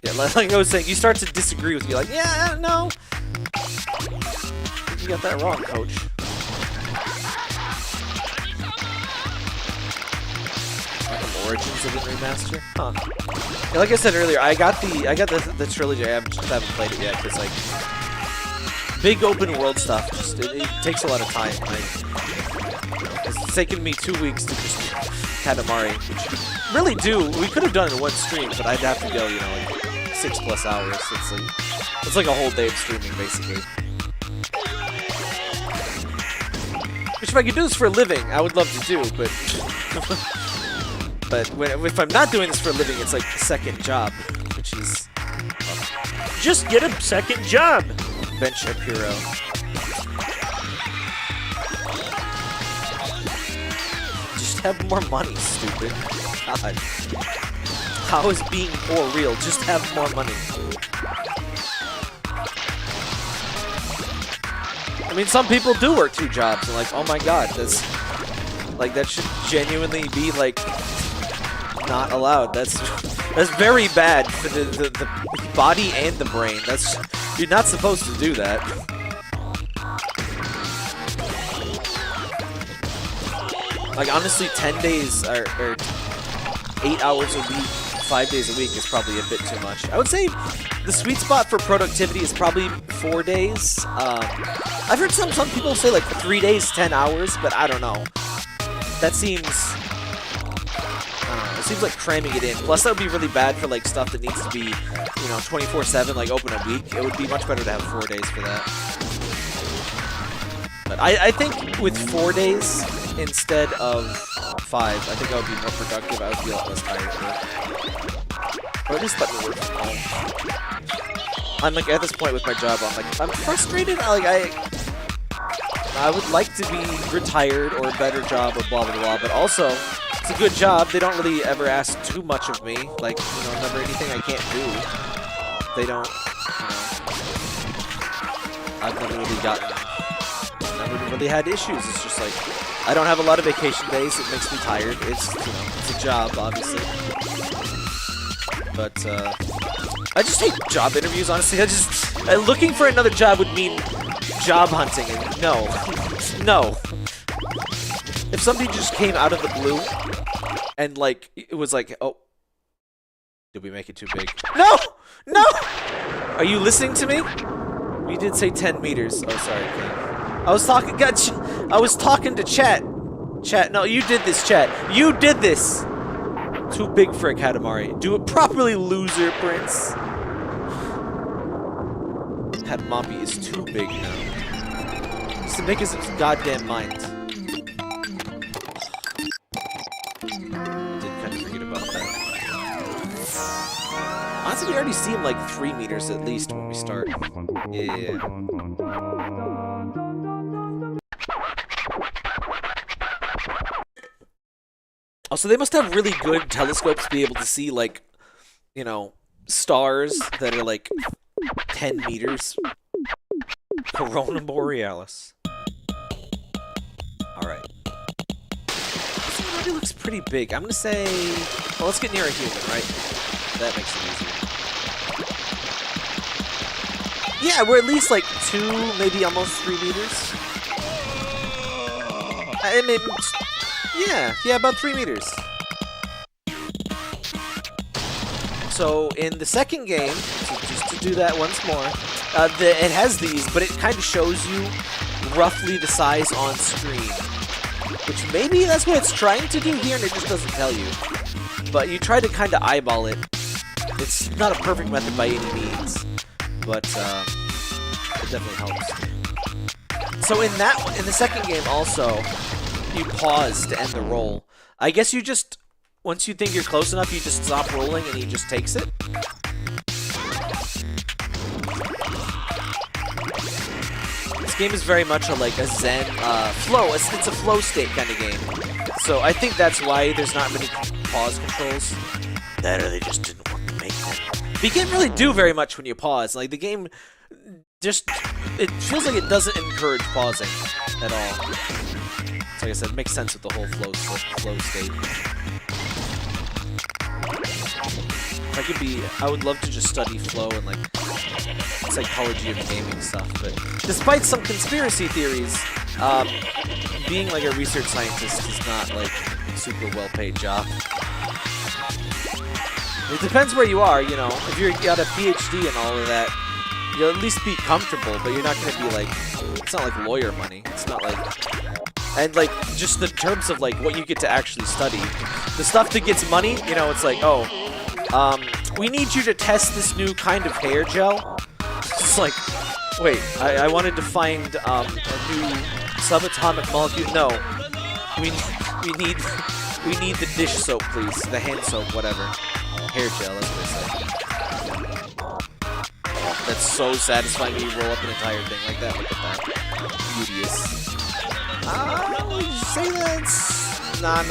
Yeah, like I was saying, you start to disagree with me. Like, yeah, no. You got that wrong, coach. Origins of the remaster? Huh. Yeah, like I said earlier, I got the trilogy. I just haven't played it yet because, like, big open world stuff. Just it takes a lot of time. It's taken me 2 weeks to just Katamari, which really we could have done it in one stream, but I'd have to go, you know, like 6+ hours. It's like a whole day of streaming basically. Which, if I could do this for a living, I would love to do, but. But if I'm not doing this for a living, it's like a second job, which is... Just get a second job! Ben Shapiro. Just have more money, stupid. God. How is being poor real? Just have more money. I mean, some people do work 2 jobs, and like, oh my god, that's like that should genuinely be like not allowed. That's very bad for the body and the brain. You're not supposed to do that. Like honestly, 10 days or 8 hours a week, 5 days a week is probably a bit too much. I would say the sweet spot for productivity is probably 4 days. I've heard some people say like 3 days, 10 hours, but I don't know. That seems, I don't know, it seems like cramming it in. Plus that would be really bad for like stuff that needs to be, you know, 24/7, like open a week. It would be much better to have 4 days for that. But I think with 4 days instead of 5, I think I would be more productive. I would be a lot less tired for it. Or at least let me work from home. I'm like at this point with my job, I'm frustrated. I would like to be retired or a better job or blah blah blah, but also it's a good job. They don't really ever ask too much of me. Like, you know, never anything I can't do. They don't, you know. I've never really had issues. It's just like I don't have a lot of vacation days. It makes me tired. It's, you know, it's a job, obviously. But I just hate job interviews, honestly. Looking for another job would mean job hunting, and no. If somebody just came out of the blue and like it was like, oh, did we make it too big? No! Are you listening to me? You did say 10 meters. Oh, sorry, okay. I was talking to chat. Chat, no, you did this, chat. You did this. Too big for a Katamari. Do it properly, loser, Prince. Katamari is too big now. He's to make his goddamn mind. I did kind of forget about that. Honestly, we already see him like 3 meters at least when we start. Yeah. Also, they must have really good telescopes to be able to see, like, you know, stars that are, like, 10 meters. Corona Borealis. Alright. This thing already looks pretty big. I'm gonna say... Well, let's get near a human, right? That makes it easier. Yeah, we're at least, like, 2, maybe almost 3 meters. I mean... Yeah, about 3 meters. So in the second game, just to do that once more, it has these, but it kind of shows you roughly the size on screen. Which maybe that's what it's trying to do here, and it just doesn't tell you. But you try to kind of eyeball it. It's not a perfect method by any means, but it definitely helps. So in the second game also, you pause to end the roll. I guess you just, once you think you're close enough, you just stop rolling and he just takes it. This game is very much like a zen flow. It's a flow state kind of game. So I think that's why there's not many pause controls. That or they just didn't want to make them. But you can't really do very much when you pause. Like the game just, it feels like it doesn't encourage pausing at all. Like I said, it makes sense with the whole flow state. I would love to just study flow and like psychology of gaming stuff, but despite some conspiracy theories, being like a research scientist is not like a super well-paid job. It depends where you are, you know. If you got a PhD and all of that, you'll at least be comfortable, but you're not going to be like, it's not like lawyer money. It's not like... And, like, just in terms of, like, what you get to actually study. The stuff that gets money, you know, it's like, oh, we need you to test this new kind of hair gel. It's like, wait, I wanted to find, a new subatomic molecule. No. We need the dish soap, please. The hand soap, whatever. Hair gel, that's what I said. That's so satisfying when you roll up an entire thing like that. Look at that. Beauteous. Would you say that's... Nah.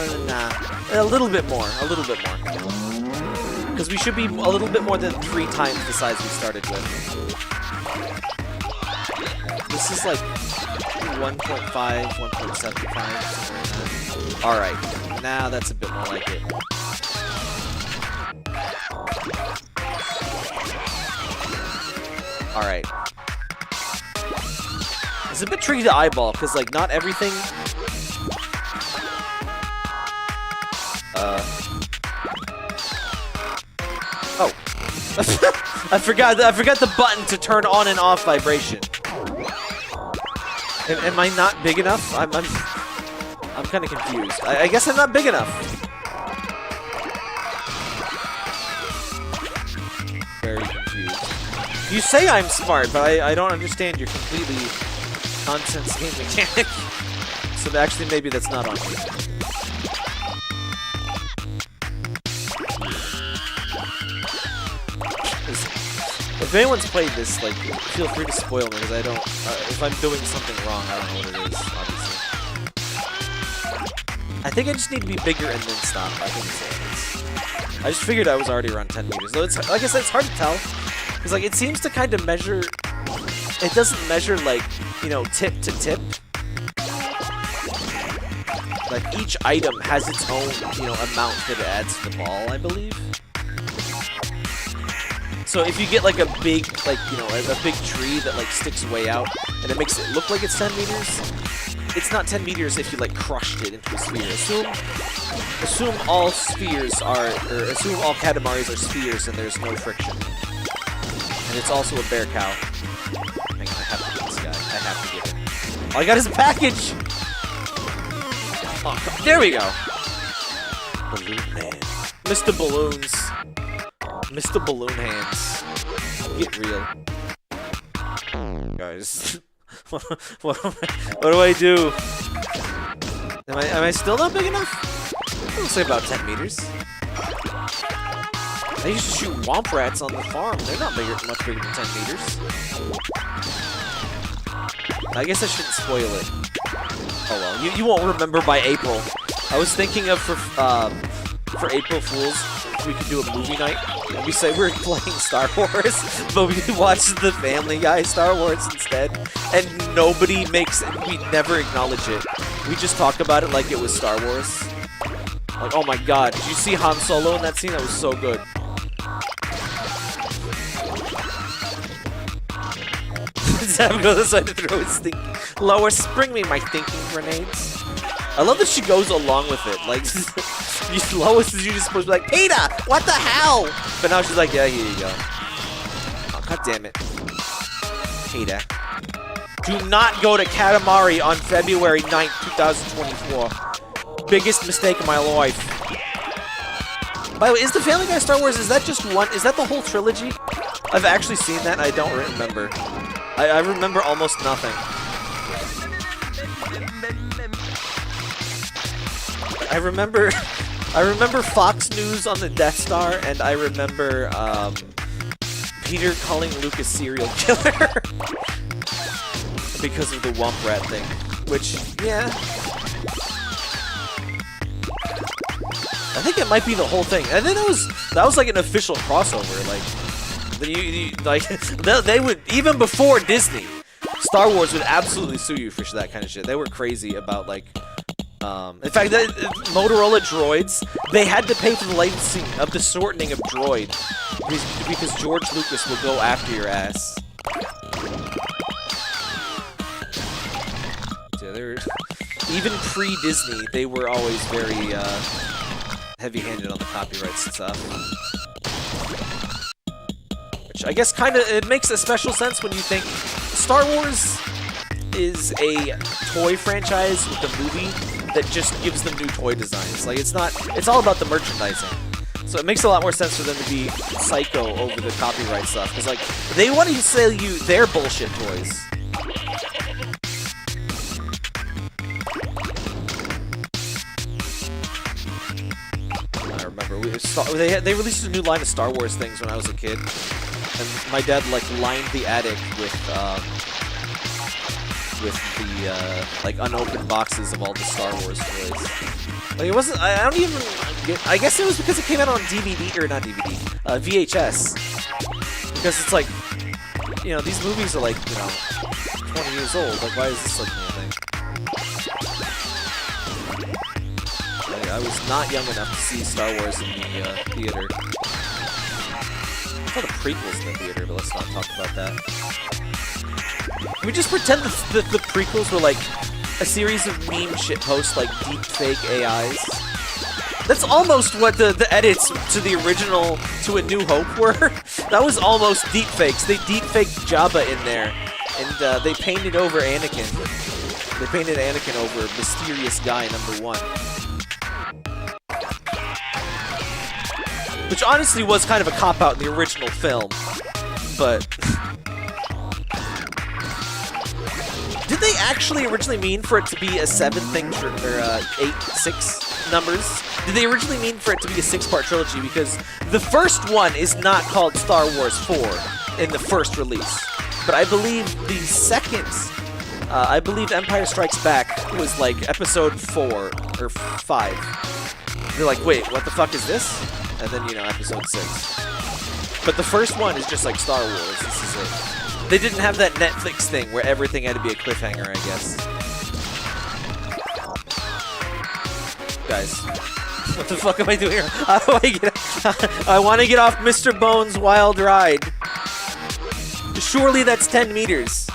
A little bit more. Because Because we should be a little bit more than 3 times the size we started with. This is like 1.5, 1.75, somewhere in that. Alright, now that's a bit more like it. Alright. It's a bit tricky to eyeball, because, like, not everything... Oh. I forgot the button to turn on and off vibration. Am I not big enough? I'm kind of confused. I guess I'm not big enough. Very confused. You say I'm smart, but I don't understand your completely nonsense game mechanic. So actually, maybe that's not on me. If anyone's played this, like, feel free to spoil me, because I don't... if I'm doing something wrong, I don't know what it is, obviously. I think I just need to be bigger and then stop. I think that's what it is. I just figured I was already around 10 meters. Though, it's, like I said, it's hard to tell. Because, like, it seems to kind of measure... It doesn't measure, like, you know, tip to tip. Like, each item has its own, you know, amount that it adds to the ball, I believe. So if you get like a big, like, you know, a big tree that like sticks way out and it makes it look like it's 10 meters, it's not 10 meters if you like crushed it into a sphere. Assume all spheres are, or assume all Katamaris are spheres and there's no friction. And it's also a bear cow. Hang on, I have to get this guy. I have to get him. All I got is a package! Oh, God. There we go! Balloon Man. Mr. Balloons. Mr. Balloon Hands. Get real. Guys. what do I do? Am I still not big enough? I would say about 10 meters. I used to shoot womp rats on the farm. They're not much bigger than 10 meters. I guess I shouldn't spoil it. Oh well, you won't remember by April. I was thinking of for April Fools, we could do a movie night. And we say we're playing Star Wars, but we watch the Family Guy Star Wars instead. And nobody makes it. We never acknowledge it. We just talk about it like it was Star Wars. Like, oh my god, did you see Han Solo in that scene? That was so good. Sam goes aside to throw his thinking. Lois, bring me my thinking grenades. I love that she goes along with it. Like, Lois is usually supposed to be like, Peter, what the hell? But now she's like, yeah, here you go. Oh, god damn it. Peter. Do not go to Katamari on February 9th, 2024. Biggest mistake of my life. By the way, is the Family Guy Star Wars, is that just one? Is that the whole trilogy? I've actually seen that and I don't remember. I remember almost nothing. I remember Fox News on the Death Star, and I remember Peter calling Luke a serial killer because of the Womp Rat thing. Which, yeah, I think it might be the whole thing. And then that was like an official crossover. Like, they would, even before Disney, Star Wars would absolutely sue you for that kind of shit. They were crazy about, like, in fact, Motorola droids, they had to pay for the licensing of the shortening of droid because George Lucas will go after your ass. So even pre-Disney, they were always very heavy-handed on the copyrights and stuff. Which I guess kind of, it makes a special sense when you think Star Wars is a toy franchise with a movie that just gives them new toy designs. Like, it's all about the merchandising. So it makes a lot more sense for them to be psycho over the copyright stuff, because, like, they want to sell you their bullshit toys. I remember, they released a new line of Star Wars things when I was a kid, and my dad, like, lined the attic with, with the like unopened boxes of all the Star Wars toys. Like it wasn't. I don't even. I guess it was because it came out on DVD or not DVD, VHS. Because it's like, you know, these movies are like, you know, 20 years old. Like, why is this like a thing? Like, I was not young enough to see Star Wars in the theater. I saw the prequels in the theater, but let's not talk about that. Can we just pretend that the prequels were like a series of meme shitposts, like deep fake AIs? That's almost what the edits to the original To A New Hope were. That was almost deep fakes. They deep faked Jabba in there, and they painted over Anakin. They painted Anakin over Mysterious Guy #1. Which honestly was kind of a cop-out in the original film, but... Did they actually originally mean for it to be a 7-thing, or 8-6 numbers? Did they originally mean for it to be a 6-part trilogy? Because the first one is not called Star Wars 4 in the first release. But I believe the second, I believe Empire Strikes Back was like episode 4 or 5. They're like, wait, what the fuck is this? And then, you know, episode 6. But the first one is just like Star Wars. This is it. They didn't have that Netflix thing where everything had to be a cliffhanger, I guess. Guys, what the fuck am I doing here? How do I get... I want to get off Mr. Bones' wild ride. Surely that's 10 meters.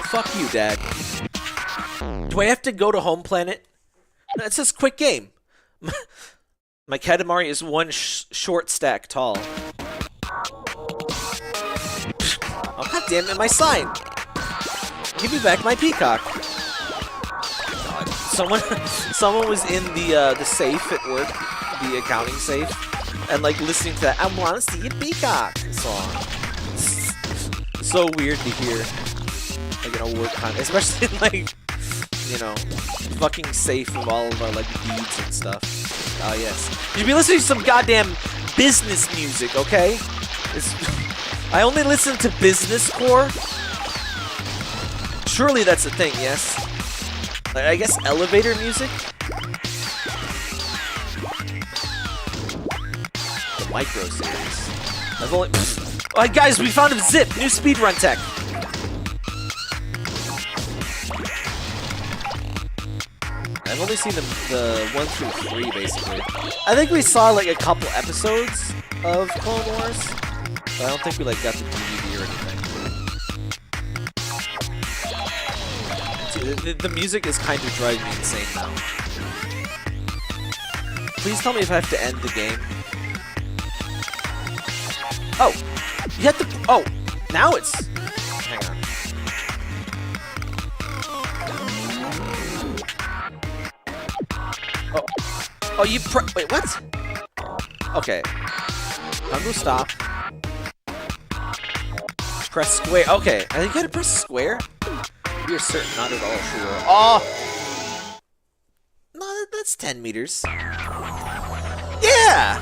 Fuck you, Dad. Do I have to go to home planet? That's just quick game. My Katamari is one short stack tall. Oh, god damn it, my sign! Give me back my peacock. God. Someone was in the safe at work, the accounting safe, and like listening to that "I want to see a peacock" song. So weird to hear, like in a work context, especially in, like, you know, fucking safe of all of our like deeds and stuff. Oh yes, you should be listening to some goddamn business music, okay? I only listen to business core. Surely that's a thing, yes. Like, I guess elevator music. The Micro series. I've only. Oh, guys, we found a zip. New speedrun tech. I've only seen the 1 through 3, basically. I think we saw, like, a couple episodes of Clone Wars, but I don't think we, like, got the DVD or anything. See, the music is kind of driving me insane now. Please tell me if I have to end the game. Oh! You have to... Oh! Now it's... Hang on. Oh, oh, you wait, what? Okay. I'm gonna stop. Press square. Okay, I think you gotta press square. You're certain, not at all sure. Oh! No, that's 10 meters. Yeah!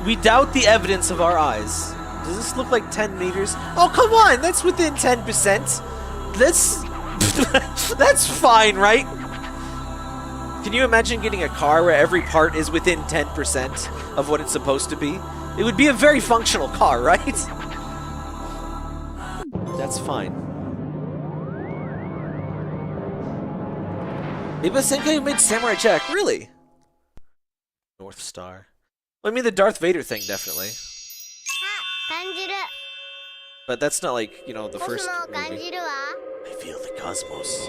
We doubt the evidence of our eyes. Does this look like 10 meters? Oh, come on! That's within 10%. That's... that's fine, right? Can you imagine getting a car where every part is within 10% of what it's supposed to be? It would be a very functional car, right? That's fine. Maybe the same guy who made Samurai Jack, really? North Star. Well, I mean, the Darth Vader thing, definitely. But that's not like, you know, the first movie. I feel the cosmos.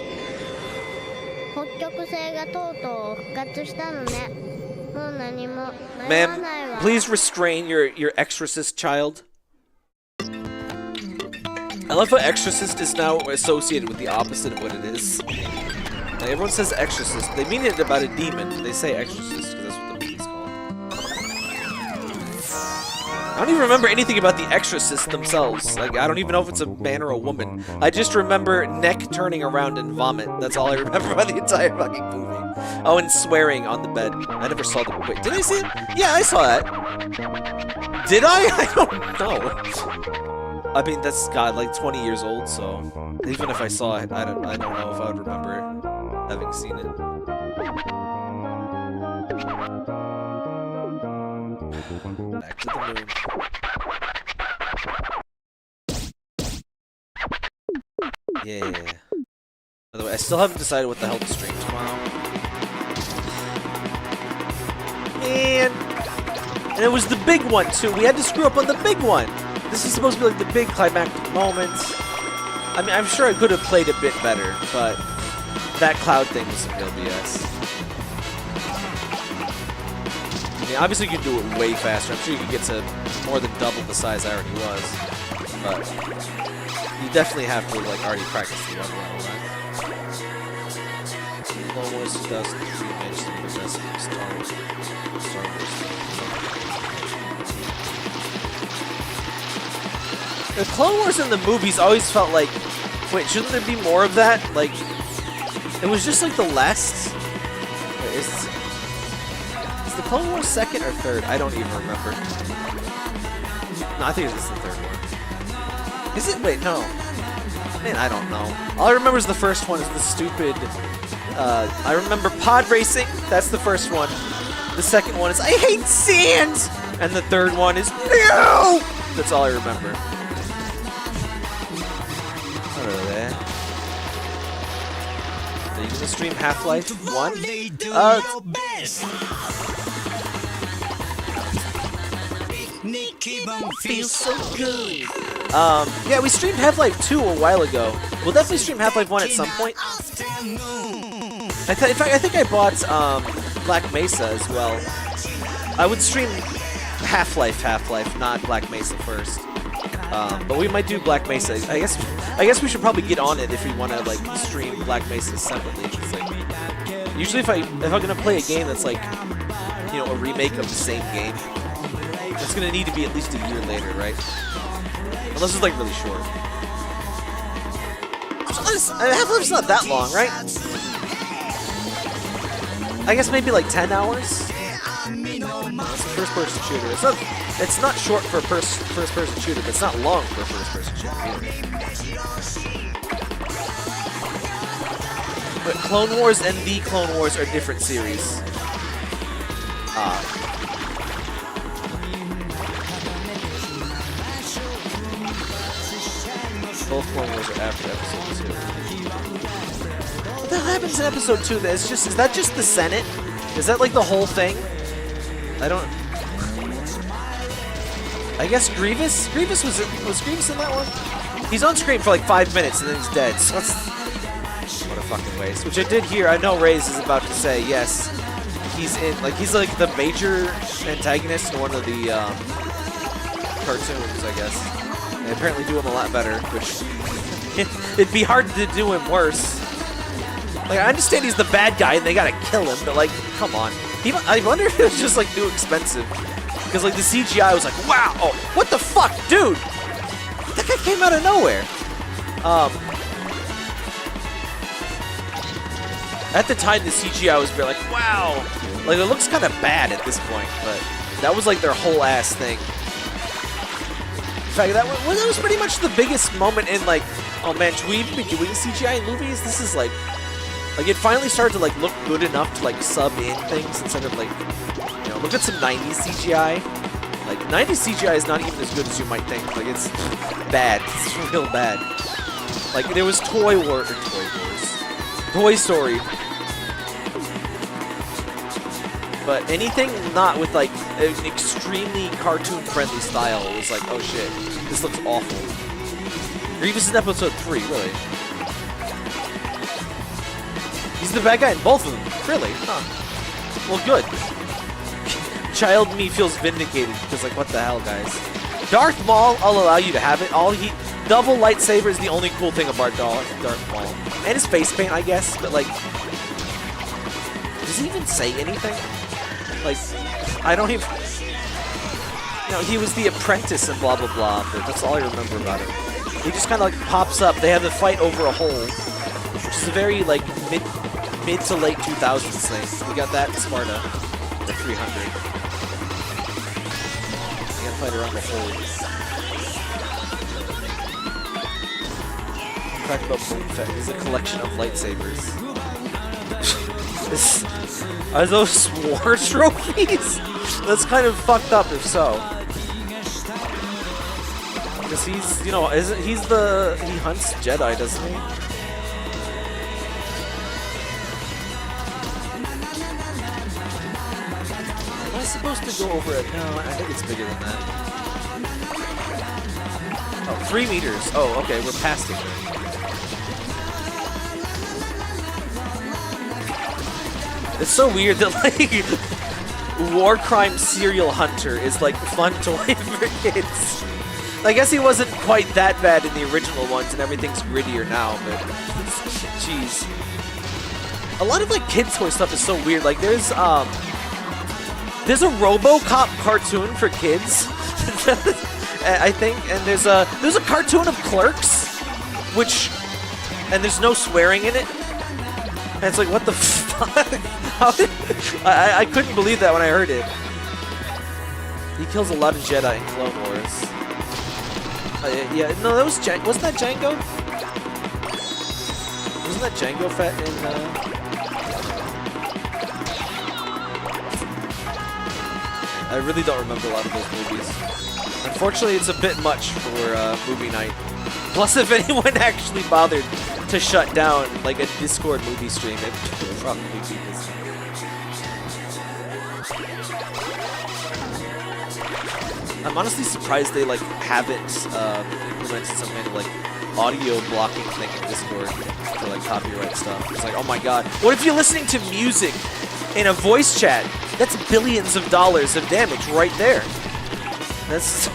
Ma'am, please restrain your exorcist child. I love how exorcist is now associated with the opposite of what it is. Like, everyone says exorcist. They mean it about a demon. They say exorcist because that's what the movie's called. I don't even remember anything about the exorcists themselves. Like, I don't even know if it's a man or a woman. I just remember neck turning around and vomit. That's all I remember about the entire fucking movie. Oh, and swearing on the bed. I never saw the... Wait, did I see it? Yeah, I saw that. Did I? I don't know. I mean, that's God, like 20 years old, so even if I saw it, I don't know if I would remember having seen it. Back to the moon. Yeah. By the way, I still haven't decided what the hell to stream tomorrow. And it was the big one too. We had to screw up on the big one. This is supposed to be like the big climactic moment. I mean, I'm sure I could have played a bit better, but that cloud thing was some real BS. I mean, obviously you can do it way faster. I'm sure you can get to more than double the size I already was, but you definitely have to like already practice the level, right? Clone Wars 2003 managed to be the best Star Wars. The Clone Wars in the movies always felt like, wait, shouldn't there be more of that? Like, it was just like the last. Wait, is the Clone Wars second or third? I don't even remember. No, I think it's the third one. Is it? Wait, no. Man, I don't know. All I remember is the first one is the stupid. I remember pod racing. That's the first one. The second one is I hate sand, and the third one is no. That's all I remember. Are you gonna stream Half-Life 1? Feels so good. Yeah, we streamed Half-Life 2 a while ago. We'll definitely stream Half-Life 1 at some point. In fact, I think I bought Black Mesa as well. I would stream Half-Life, not Black Mesa first. But we might do Black Mesa. I guess we should probably get on it if we want to like stream Black Mesa separately. It's like, usually if I'm gonna play a game that's like, you know, a remake of the same game, it's gonna need to be at least a year later, right? Unless it's like really short. Half-Life's not that long, right? I guess maybe like 10 hours. It's a first-person shooter. It's not short for a first-person shooter, but it's not long for a first-person shooter either. But Clone Wars and The Clone Wars are different series. Both Clone Wars are after episode 2. What the hell happens in episode 2? Is that just the Senate? Is that like the whole thing? I don't. I guess Grievous? Was Grievous in that one? He's on screen for like 5 minutes and then he's dead. So what a fucking waste. Which I did hear. I know Ray's is about to say yes. He's like the major antagonist in one of the cartoons, I guess. They apparently do him a lot better, which it'd be hard to do him worse. Like, I understand he's the bad guy and they gotta kill him, but like, come on. I wonder if it was just like too expensive. Because like the CGI was like, wow, oh, what the fuck, dude? That guy came out of nowhere. At the time, the CGI was very like, wow. Like, it looks kind of bad at this point, but that was like their whole ass thing. In fact, that was pretty much the biggest moment in like, oh man, should we even be doing CGI in movies? This is like it finally started to like look good enough to like sub in things instead of like, you know, look at some 90s CGI. Like 90s CGI is not even as good as you might think. Like it's bad. It's real bad. Like there was Toy Story. But anything not with like an extremely cartoon-friendly style was like, oh shit, this looks awful. Grievous is in episode 3, really. He's the bad guy in both of them, really? Huh. Well, good. Child me feels vindicated because, like, what the hell, guys? Darth Maul, I'll allow you to have it. Double lightsaber is the only cool thing about Darth Maul, and his face paint, I guess. But like, does he even say anything? Like, I don't even. You know, he was the apprentice and blah blah blah. But that's all I remember about him. He just kind of like pops up. They have the fight over a hole, which is a very like mid to late 2000s thing. We got that in Sparta, the 300. You gotta fight around the hole. fact about Boba Fett. He's a collection of lightsabers. Are those war trophies? That's kind of fucked up if so. Because he's, you know, he hunts Jedi, doesn't he? Am I supposed to go over it? No, I think it's bigger than that. Oh, 3 meters. Oh, okay, we're past it. It's so weird that, like, war crime serial hunter is, like, fun toy for kids. I guess he wasn't quite that bad in the original ones, and everything's grittier now, but jeez. A lot of, like, kids toy stuff is so weird. Like, there's a RoboCop cartoon for kids, I think, and there's a cartoon of Clerks, and there's no swearing in it. And it's like, what the fuck? I couldn't believe that when I heard it. He kills a lot of Jedi in Clone Wars. Yeah, no, that was wasn't that Django? Wasn't that Django Fett in? I really don't remember a lot of those movies. Unfortunately, it's a bit much for movie night. Plus, if anyone actually bothered to shut down like a Discord movie stream, it would probably be this. I'm honestly surprised they like haven't implemented some kind of like audio blocking thing in Discord for like copyright stuff. It's like, oh my god, what if you're listening to music in a voice chat? That's billions of dollars of damage right there. That's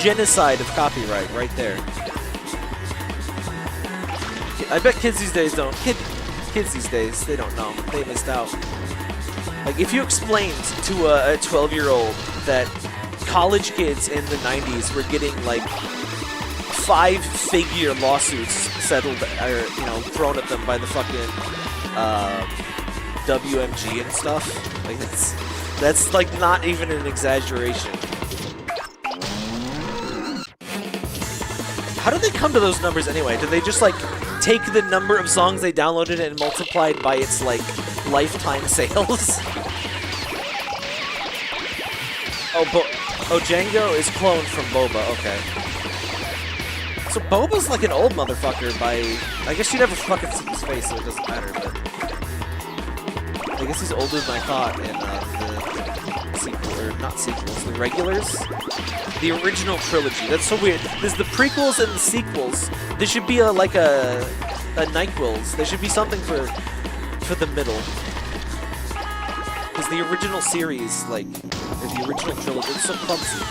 genocide of copyright right there. I bet kids these days don't. Kids these days, they don't know. They missed out. Like, if you explained to a 12-year-old that college kids in the 90s were getting, like, 5-figure lawsuits settled, or, you know, thrown at them by the fucking WMG and stuff, like, that's like, not even an exaggeration. How did they come to those numbers anyway? Did they just, like, take the number of songs they downloaded and multiply it by its, like, lifetime sales? Oh, Django is cloned from Boba, okay. So Boba's like an old motherfucker by... I guess you never fucking see his face, so it doesn't matter, but... I guess he's older than I thought in the sequel, or not sequels, the regulars? The original trilogy. That's so weird. There's the prequels and the sequels. There should be a NyQuils. There should be something for the middle. Because the original series, like, or the original trilogy, it's so clumsy.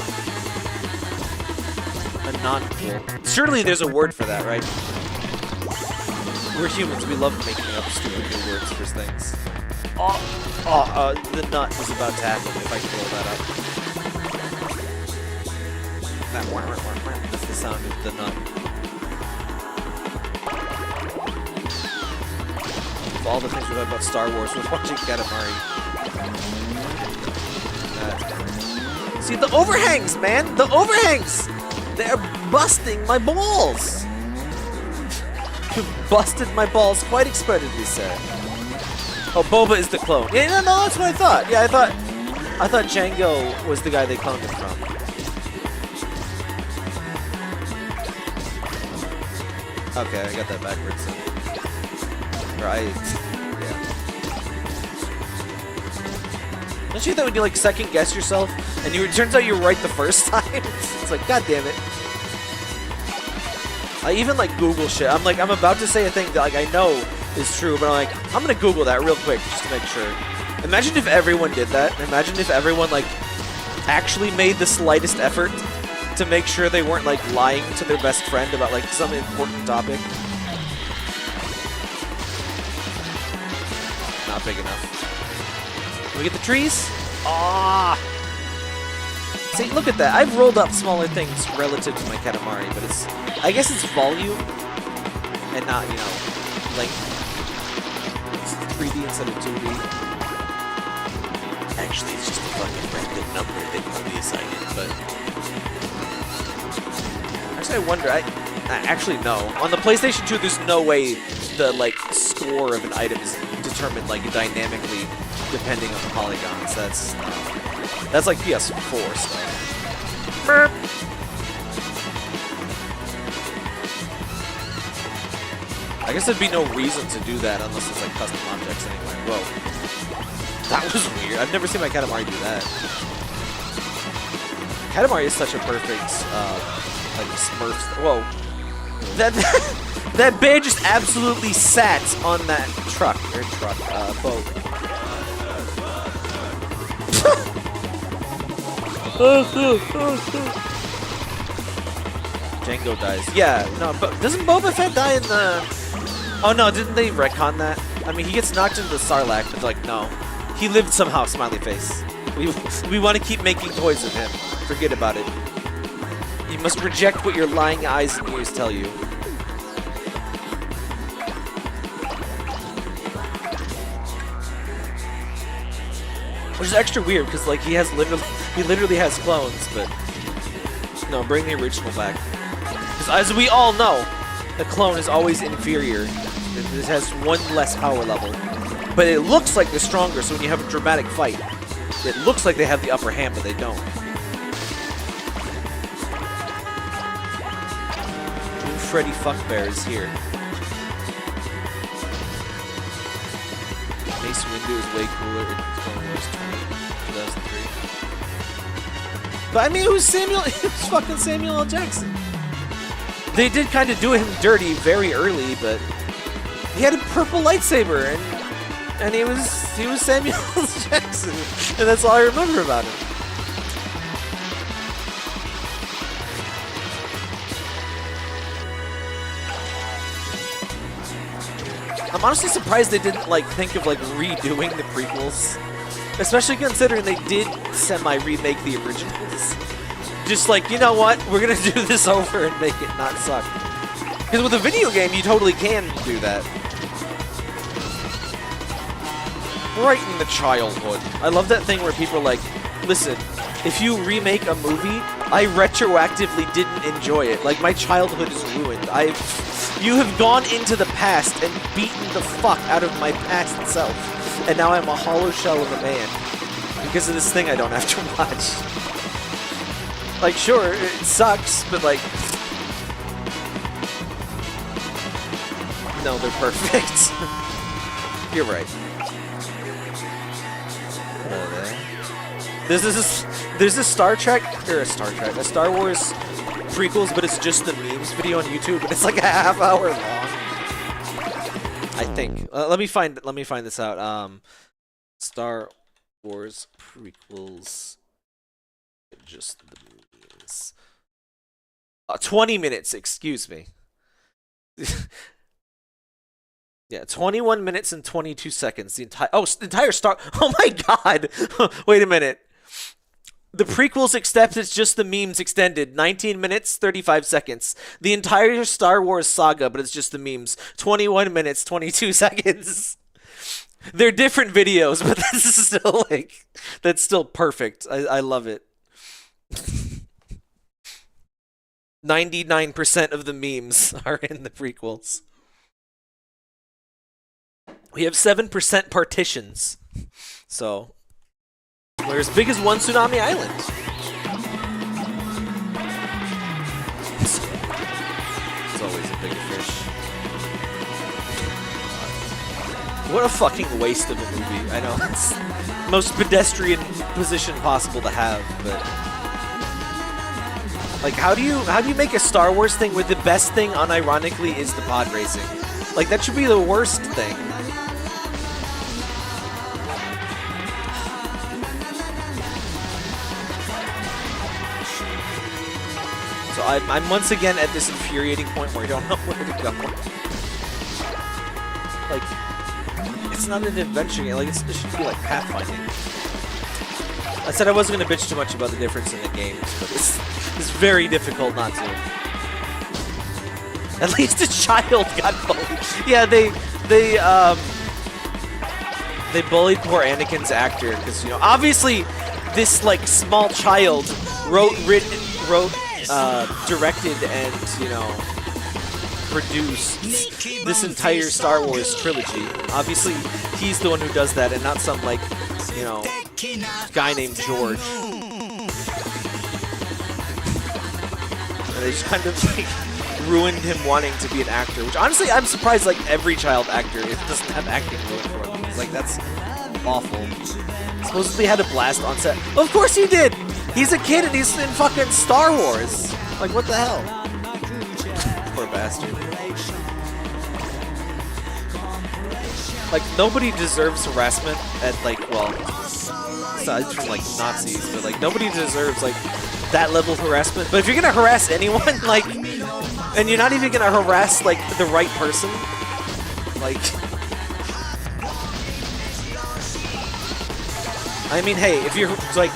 A non-quill. Surely there's a word for that, right? We're humans. We love making up stupid new words for things. The nut was about to happen if I could roll that up. That's the sound of the nut. Of all the things we learned about Star Wars, we're watching Katamari. See, the overhangs, man! The overhangs! They're busting my balls! You busted my balls quite expertly, sir. Oh, Boba is the clone. Yeah, no, that's what I thought. Yeah, I thought Django was the guy they cloned him from. Okay, I got that backwards. Right. Yeah. Don't you think when you like second guess yourself and it turns out you're right the first time? It's like, god damn it. I even like Google shit. I'm about to say a thing that like I know is true, but I'm like, I'm gonna Google that real quick just to make sure. Imagine if everyone did that. Imagine if everyone like actually made the slightest effort to make sure they weren't like lying to their best friend about like some important topic. Not big enough. Can we get the trees? Ah! See, look at that. I've rolled up smaller things relative to my Katamari, but I guess it's volume and not, you know, like 3D instead of 2D. Actually, it's just a fucking random number they probably assigned it, but... Actually, I wonder, Actually, no. On the PlayStation 2, there's no way the like score of an item is determined like dynamically depending on the polygons. That's like PS4 stuff. Burp. I guess there'd be no reason to do that unless it's like custom objects anyway. Whoa. That was weird. I've never seen my Katamari do that. Katamari is such a perfect, like, Smurfs. Whoa. That bear just absolutely sat on that boat. Django dies. Yeah, no, but doesn't Boba Fett die in the... Oh no, didn't they retcon that? I mean, he gets knocked into the Sarlacc, but like, no. He lived somehow, smiley face. We want to keep making toys of him. Forget about it. You must reject what your lying eyes and ears tell you. Which is extra weird, because like he literally has clones, but no, bring the original back. Because as we all know, the clone is always inferior. It has one less power level. But it looks like they're stronger, so when you have a dramatic fight, it looks like they have the upper hand, but they don't. New Freddy Fuckbear is here. Mace Windu is way cooler in Clone Wars 2003. But I mean, it was fucking Samuel L. Jackson. They did kind of do him dirty very early, but he had a purple lightsaber, and he was Samuel L. Jackson, and that's all I remember about him. I'm honestly surprised they didn't like think of like redoing the prequels, especially considering they did semi-remake the originals. Just like, you know what, we're gonna do this over and make it not suck. Because with a video game, you totally can do that. Right in the childhood. I love that thing where people are like, listen, if you remake a movie, I retroactively didn't enjoy it. Like, my childhood is ruined. You have gone into the past and beaten the fuck out of my past self. And now I'm a hollow shell of a man. Because of this thing I don't have to watch. Like, sure, it sucks, but like... No, they're perfect. You're right. There's a Star Wars prequels, but it's just the memes video on YouTube, and it's like a half hour long. I think. Let me find this out. Star Wars prequels, just the memes. 20 minutes. Excuse me. Yeah, 21 minutes and 22 seconds. The entire Star... Oh my god! Wait a minute. The prequels, except it's just the memes extended. 19 minutes, 35 seconds. The entire Star Wars saga, but it's just the memes. 21 minutes, 22 seconds. They're different videos, but this is still like... That's still perfect. I love it. 99% of the memes are in the prequels. We have 7% partitions, so we're as big as one Tsunami Island. It's always a big fish. What a fucking waste of a movie. I know, it's the most pedestrian position possible to have, but like, how do you make a Star Wars thing where the best thing unironically is the pod racing? Like, that should be the worst thing. So I'm once again at this infuriating point where I don't know where to go. Like, it's not an adventure game. Like, it should be like pathfinding. I said I wasn't going to bitch too much about the difference in the games, but it's very difficult not to. At least a child got bullied. Yeah, they bullied poor Anakin's actor because, you know, obviously this like small child wrote, directed, and, you know, produced this entire Star Wars trilogy. Obviously, he's the one who does that, and not some, like, you know, guy named George. And they just kind of, like, ruined him wanting to be an actor, which honestly, I'm surprised, like, every child actor doesn't have acting ruined for him. Like, that's awful. Supposedly had a blast on set. Of course he did! He's a kid and he's in fucking Star Wars! Like, what the hell? Poor bastard. Like, nobody deserves harassment at, like, well, aside from, like, Nazis, but, like, nobody deserves, like, that level of harassment. But if you're gonna harass anyone, like, and you're not even gonna harass, like, the right person, like... I mean, hey, if you're, like,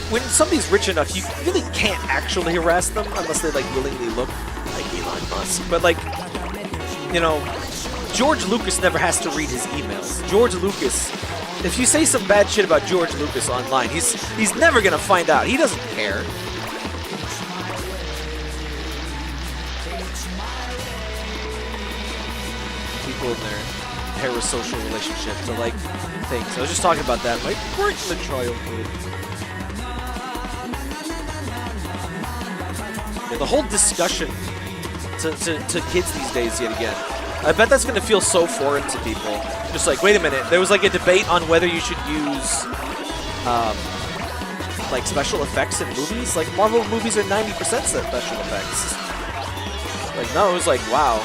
when somebody's rich enough, you really can't actually harass them unless they, like, willingly look like Elon Musk. But, like, you know, George Lucas never has to read his emails. George Lucas, if you say some bad shit about George Lucas online, he's never gonna find out. He doesn't care. People in their parasocial relationships are like things. I was just talking about that. Like, we're in the childhood. Yeah, the whole discussion to kids these days, yet again. I bet that's going to feel so foreign to people. Just like, wait a minute, there was like a debate on whether you should use like special effects in movies. Like, Marvel movies are 90% special effects. Like, no, it was like, wow.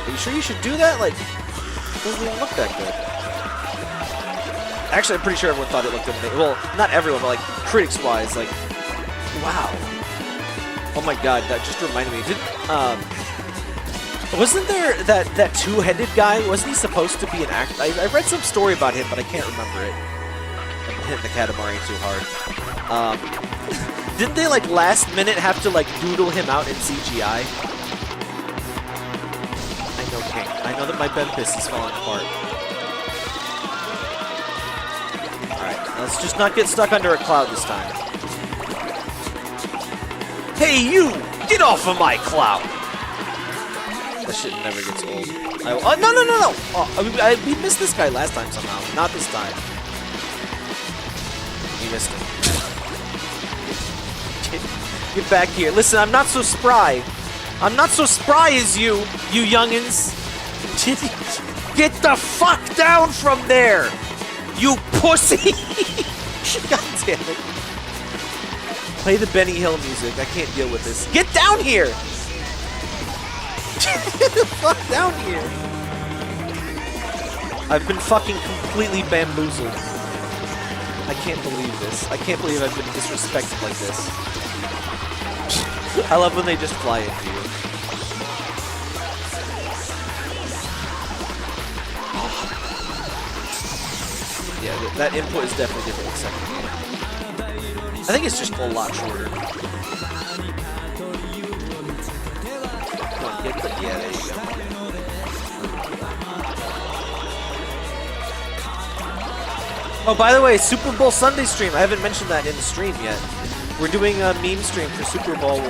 Are you sure you should do that? Like, it doesn't even look that good. Actually, I'm pretty sure everyone thought it looked amazing. Well, not everyone, but like critics-wise, like, wow. Oh my god, that just reminded me. Wasn't there that two-headed guy? Wasn't he supposed to be an actor? I read some story about him, but I can't remember it. I'm hitting the Katamari too hard. Didn't they, like, last minute have to, like, doodle him out in CGI? I know, King. I know that my Bempis is falling apart. Alright, let's just not get stuck under a cloud this time. Hey, you! Get off of my cloud! That shit never gets old. No! Oh, we missed this guy last time somehow. Not this time. We missed him. Get back here. Listen, I'm not so spry. I'm not so spry as you youngins. Get the fuck down from there, you pussy! God damn it. Play the Benny Hill music. I can't deal with this. Get down here! Get the fuck down here! I've been fucking completely bamboozled. I can't believe this. I can't believe I've been disrespected like this. I love when they just fly into you. Yeah, that input is definitely different in the second game. I think it's just a lot shorter. Come on, get the... Yeah, there you go. Oh, by the way, Super Bowl Sunday stream. I haven't mentioned that in the stream yet. We're doing a meme stream for Super Bowl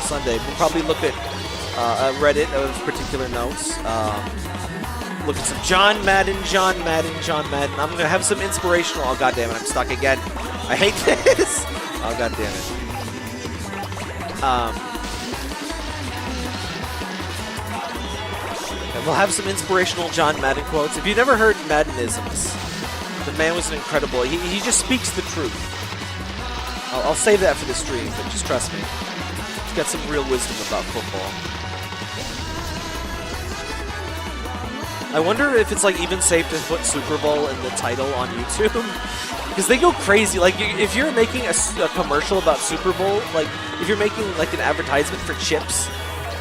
Sunday. We'll probably look at Reddit of particular notes. Look at some John Madden. I'm going to have some inspirational... Oh, goddammit, I'm stuck again. I hate this. Oh, goddammit. We'll have some inspirational John Madden quotes. If you've never heard Maddenisms, the man was an incredible... He just speaks the truth. I'll save that for the stream, but just trust me. He's got some real wisdom about football. I wonder if it's, like, even safe to put Super Bowl in the title on YouTube. Because they go crazy. Like, if you're making a commercial about Super Bowl, like, if you're making, like, an advertisement for chips,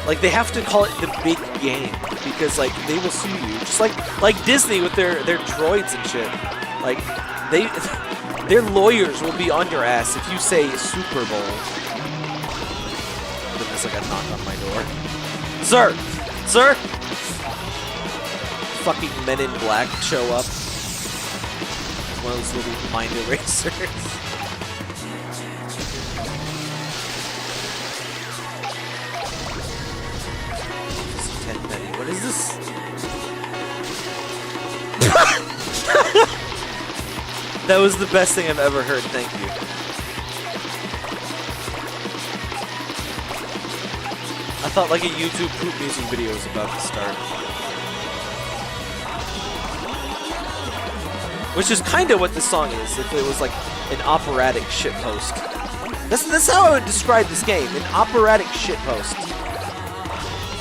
like, they have to call it the big game. Because, like, they will sue you. Just like Disney with their droids and shit. Like, their lawyers will be on your ass if you say Super Bowl. There's like a knock on my door. Sir! Sir! Fucking Men in Black show up. One of those little mind erasers. is this? That was the best thing I've ever heard. Thank you. I thought like a YouTube poop music video was about to start. Which is kind of what this song is, if it was like an operatic shitpost. That's how I would describe this game, an operatic shitpost.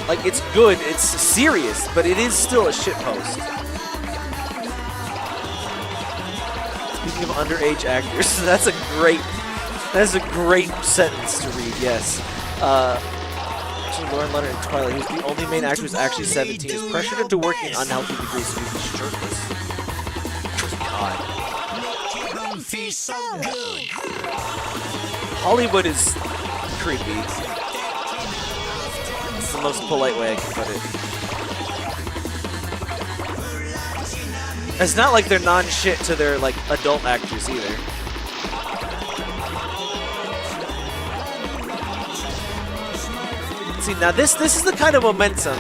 Like, it's good, it's serious, but it is still a shitpost. Speaking of underage actors, that's a great sentence to read, yes. Lauren Leonard in Twilight, who's the only main actor who's actually 17, is pressured into working unhealthy degrees to be shirtless. God. Hollywood is creepy. It's the most polite way I can put it. It's not like they're non-shit to their like adult actors either. See, now this is the kind of momentum.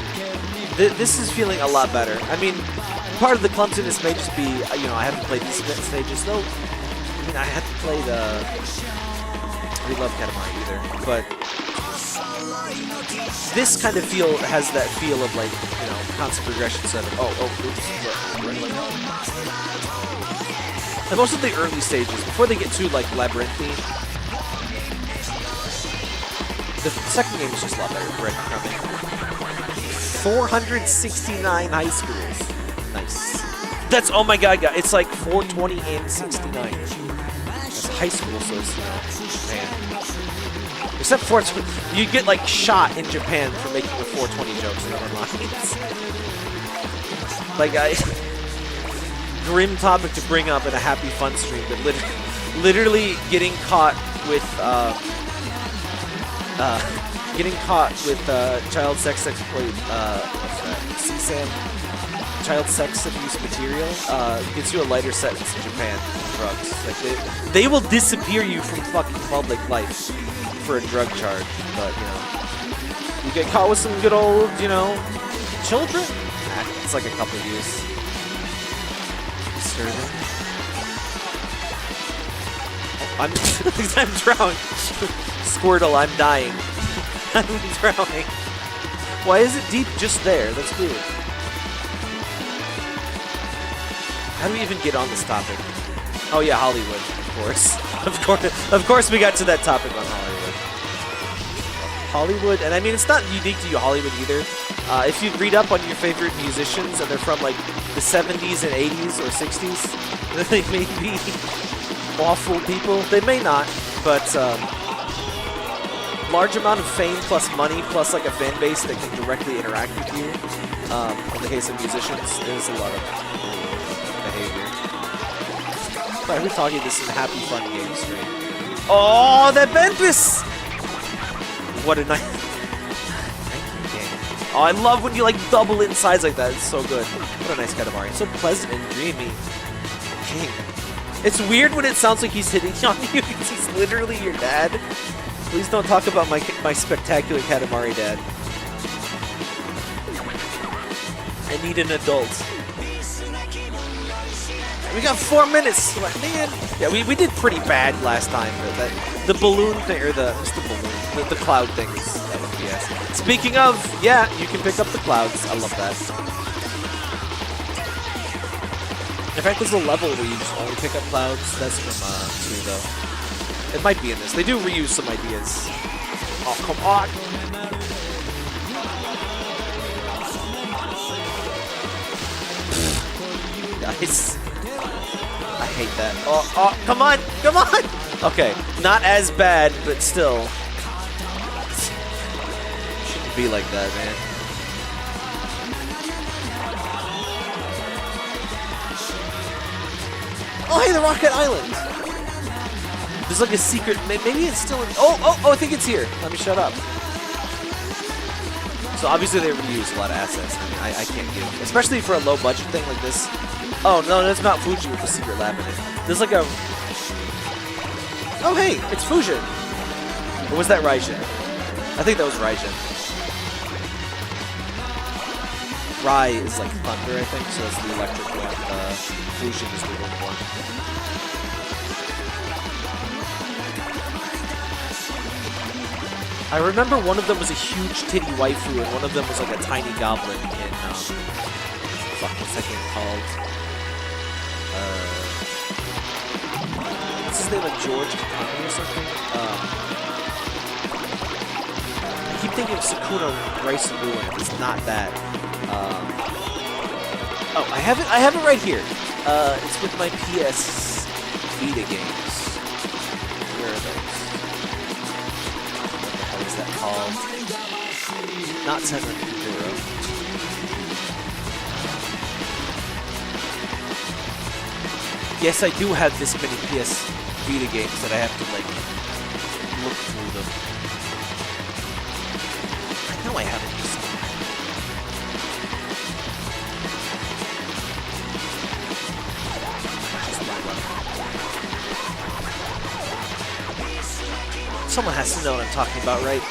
This is feeling a lot better. I mean, part of the clumsiness may just be, you know, I haven't played these stages though. I mean, I haven't played we love Katamari either, but this kind of has that feel of like, you know, constant progression instead of oops. And most of the early stages, before they get too like labyrinthy, the second game is just a lot better. Breadcrumbing. 469 high schools. Nice. That's, oh my god, it's like 420 and 69. That's high school, so it's, you know, man. Except for you get like shot in Japan for making the 420 jokes in other lines. Like, grim topic to bring up in a happy fun stream, but literally getting caught with child sex exploit, what's that? CSAM, child sex abuse material, gets you a lighter sentence in Japan for drugs. Like they will disappear you from fucking public life for a drug charge, but you know, you get caught with some good old, you know, children. It's like a couple of years. Disturbing. Oh, I'm drowning. Squirtle, I'm dying. I'm drowning. Why is it deep just there? That's weird. How do we even get on this topic? Oh yeah, Hollywood, of course. Of course we got to that topic on Hollywood. Hollywood, and I mean, it's not unique to you, Hollywood, either. If you read up on your favorite musicians, and they're from like the 70s and 80s or 60s, they may be awful people. They may not, but large amount of fame plus money plus like a fan base that can directly interact with you. In the case of musicians, there's a lot of behavior. Right, we're talking this in a happy fun game stream. Oh, that Ventus! What a nice game. Oh, I love when you like double it in size like that. It's so good. What a nice Katamari. So pleasant and dreamy. King. It's weird when it sounds like he's hitting on you because he's literally your dad. Please don't talk about my spectacular Katamari dad. I need an adult. We got 4 minutes. Man. Yeah, we did pretty bad last time. The balloon thing, or the cloud things. Yes. Speaking of, yeah, you can pick up the clouds. I love that. In fact, there's a level where you just only pick up clouds. That's from 2, though. It might be in this. They do reuse some ideas. Oh, come on! Guys. I hate that. Oh, come on! Come on! Okay, not as bad, but still. Shouldn't be like that, man. Oh, hey, the Rocket Island! There's like a secret, maybe it's still in, oh, I think it's here. Let me shut up. So obviously they reuse a lot of assets. I mean, I can't give, especially for a low budget thing like this. Oh, no, that's Mount Fuji with the secret lab in it. There's like a, oh, hey, it's Fusion. Or was that Raijin? I think that was Raijin. Rai is like thunder, I think, so it's the electric one. Fushin is the wind one. I remember one of them was a huge titty waifu, and one of them was like a tiny goblin in, fuck, what's that game called? What's his name, like George Katamari or something? I keep thinking of Sakuna Rice and Ruin. It's not that. Oh, I have it right here. It's with my PS Vita games. Where are those? What is that called? Not Senran Kagura. Yes, I do have this many PS Vita games that I have to like look through them. I know I have it somewhere. Someone has to know what I'm talking about, right?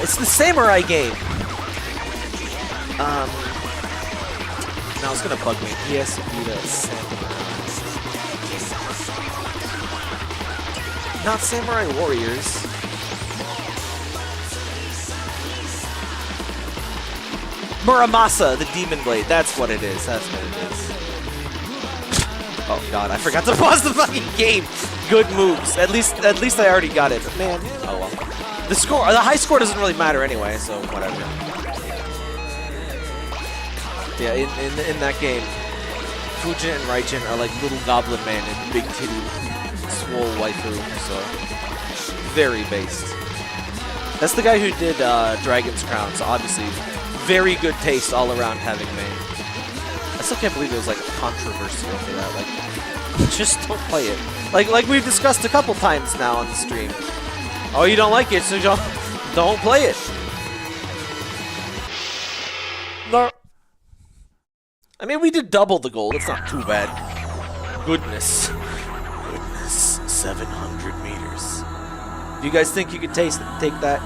It's the samurai game. Now it's gonna bug me. PS Vita Samurai. Not Samurai Warriors. Muramasa, the Demon Blade. That's what it is. That's what it is. Oh god, I forgot to pause the fucking game. Good moves. At least I already got it. But man, oh well. The high score doesn't really matter anyway, so whatever. Yeah, in that game, Fujin and Raijin are like little goblin man and big titty swole waifu, so very based. That's the guy who did Dragon's Crown, so obviously very good taste all around having made. I still can't believe there was like controversy over that. Like, just don't play it. Like we've discussed a couple times now on the stream. Oh, you don't like it, so don't play it. No. I mean, we did double the goal. It's not too bad. Goodness. Goodness. 700 meters. Do you guys think you could take that?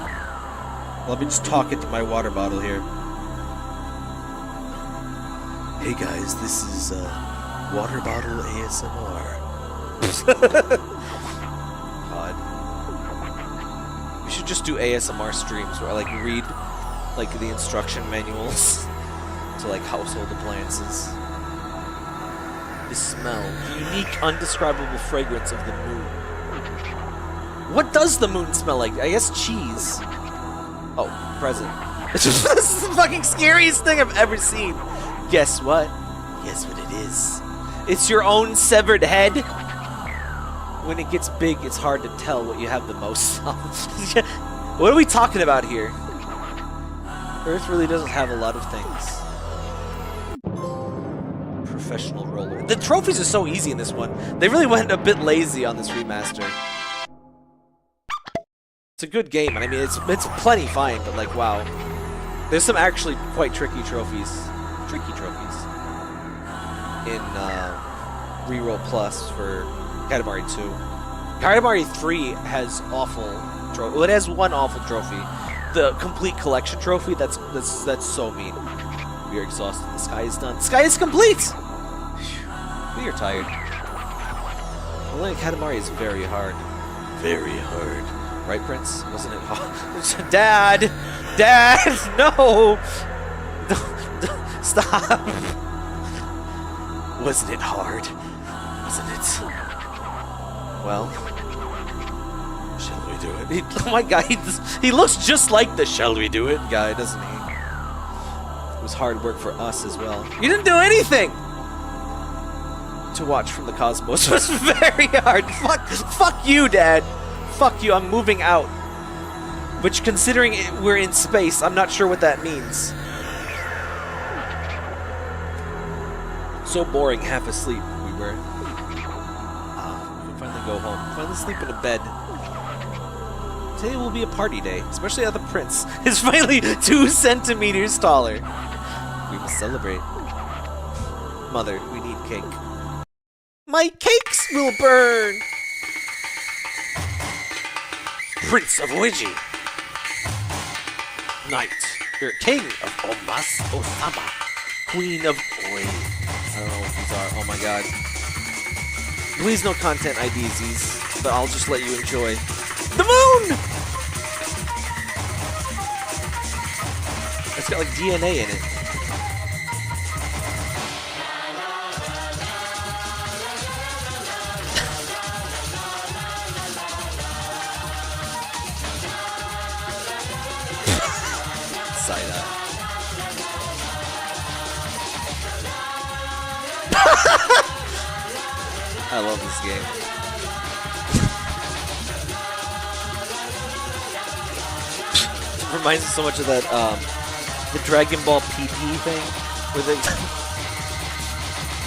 Let me just talk into my water bottle here. Hey guys, this is water bottle ASMR. God. We should just do ASMR streams where I like read like the instruction manuals to like household appliances. The smell, the unique, undescribable fragrance of the moon. What does the moon smell like? I guess cheese. Oh, present. This is the fucking scariest thing I've ever seen. Guess what? Guess what it is? It's your own severed head. When it gets big, it's hard to tell what you have the most of. What are we talking about here? Earth really doesn't have a lot of things. Professional roller. The trophies are so easy in this one. They really went a bit lazy on this remaster. It's a good game, and I mean, it's plenty fine, but like, wow. There's some actually quite tricky trophies. In Reroll Plus for Katamari 2. Katamari 3 has awful trophy. Well, it has one awful trophy. The complete collection trophy, that's so mean. We are exhausted. The sky is done. The sky is complete! We are tired. Playing Katamari is very hard. Very hard. Right, Prince? Wasn't it hard? Dad! Dad! No! Stop! Wasn't it hard? Wasn't it? Well, shall we do it? Oh my god, he looks just like the "shall we do it" guy, doesn't he? It was hard work for us as well. You didn't do anything! To watch from the cosmos was very hard. Fuck you, Dad. Fuck you, I'm moving out. Which, considering we're in space, I'm not sure what that means. So boring, half asleep we were. We can finally go home. Finally sleep in a bed. Today will be a party day, especially now the prince is finally 2 centimeters taller. We must celebrate. Mother, we need cake. My cakes will burn! Prince of Ouija. Night. King of Osama. Queen of Oi. I don't know what these are. Oh my god. Please no content IDs these, but I'll just let you enjoy. The moon! It's got like DNA in it. I love this game. It reminds me so much of that, the Dragon Ball PP thing, where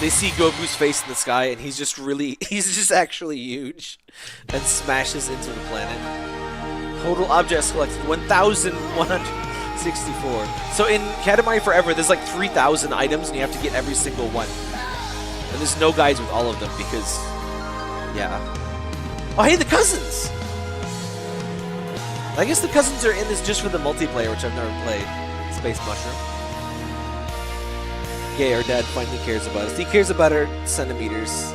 they see Goku's face in the sky and he's just actually huge and smashes into the planet. Total objects collected, 1,164. So in Katamari Forever, there's like 3,000 items and you have to get every single one. And there's no guides with all of them because, yeah. Oh, hey, the cousins! I guess the cousins are in this just for the multiplayer, which I've never played. Space Mushroom. Yay, our dad finally cares about us. He cares about our centimeters.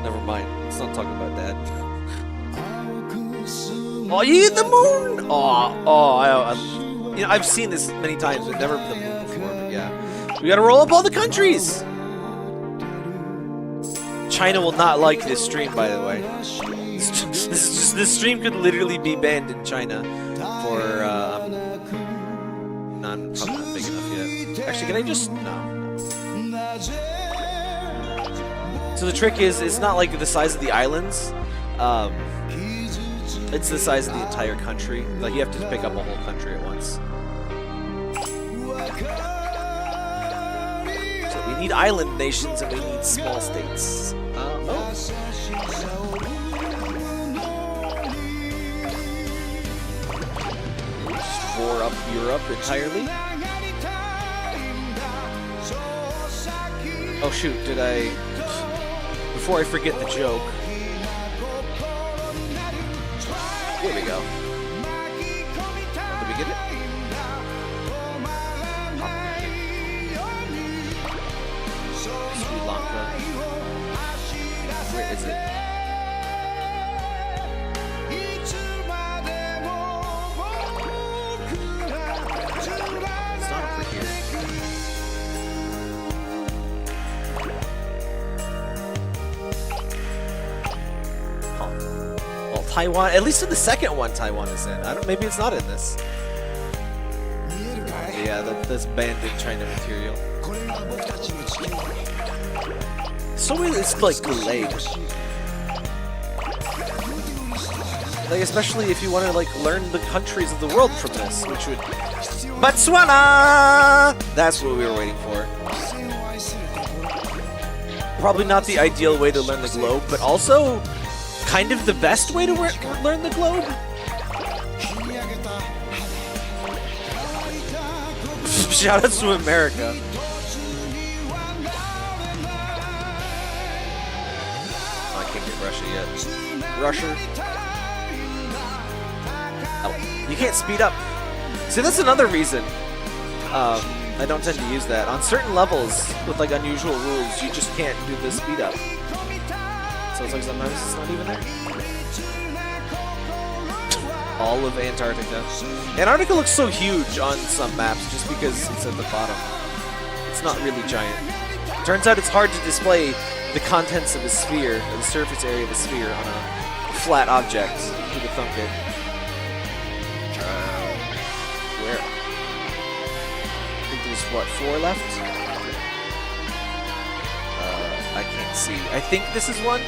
Never mind. Let's not talk about that. Oh, you hit the moon! You know, I've seen this many times, but never the moon before, but yeah. We gotta roll up all the countries! China will not like this stream, by the way. This stream could literally be banned in China for probably not big enough yet. Actually, can I just no. So the trick is, it's not like the size of the islands. It's the size of the entire country. Like you have to pick up a whole country at once. So we need island nations and we need small states. Roar up Europe entirely. Oh shoot, did I... Before I forget the joke. Here we go. Did we get it? Sri Lanka. Where is it? It's not over here. Huh. Well, Taiwan, at least in the second one, Taiwan is in. Maybe it's not in this. Yeah, that's banned in China material. So it's like delayed. Like especially if you want to like learn the countries of the world from this, which would Botswana. That's what we were waiting for. Probably not the ideal way to learn the globe, but also kind of the best way to learn the globe. Shout outs to America. Oh, I can't get Russia yet. Russia. Oh, you can't speed up. See, that's another reason I don't tend to use that. On certain levels with like unusual rules, you just can't do the speed up. So it's like sometimes it's not even there. All of Antarctica. Antarctica looks so huge on some maps just because it's at the bottom. It's not really giant. Turns out it's hard to display the contents of a sphere, or the surface area of a sphere, on a flat object with a thumb hit. Where? I think there's, what, 4 left? I can't see. I think this is one?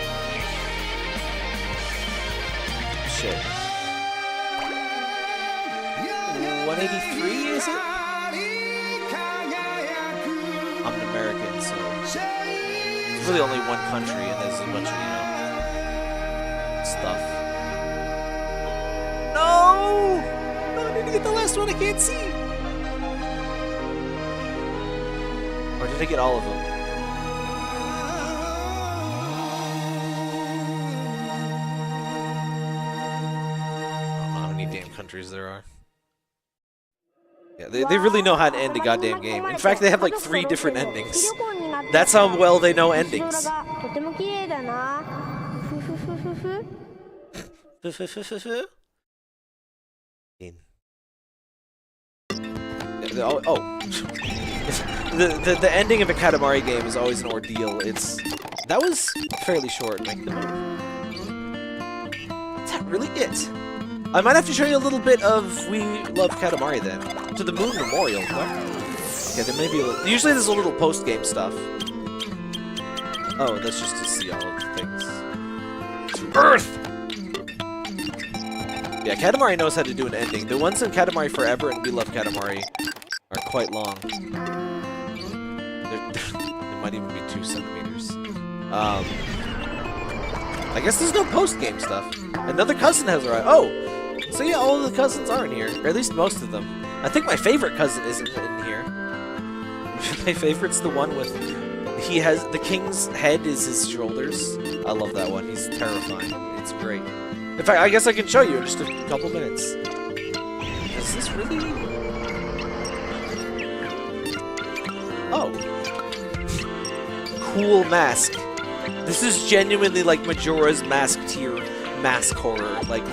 Shit. 183, is it? I'm an American, so it's really only one country, and there's a bunch of, you know, stuff. No! No, I need to get the last one I can't see! Or did I get all of them? I don't know how many damn countries there are. Yeah, Yeah, they really know how to end a goddamn game. In fact, they have like 3 different endings. That's how well they know endings. Oh. the ending of a Katamari game is always an ordeal. That was fairly short. Make the move. Is that really it? I might have to show you a little bit of We Love Katamari then. To the Moon Memorial. What? Yeah, there may be a little. Usually there's a little post-game stuff. Oh, that's just to see all of the things. To Earth! Yeah, Katamari knows how to do an ending. The ones in Katamari Forever and We Love Katamari are quite long. They might even be 2 centimeters. I guess there's no post-game stuff. Another cousin has arrived. Oh! So yeah, all of the cousins are in here. Or at least most of them. I think my favorite cousin isn't in here. My favorite's the one with... He has... The king's head is his shoulders. I love that one. He's terrifying. It's great. In fact, I guess I can show you in just a couple minutes. Is this really... Oh. Cool mask. This is genuinely like Majora's Mask tier mask horror. Like,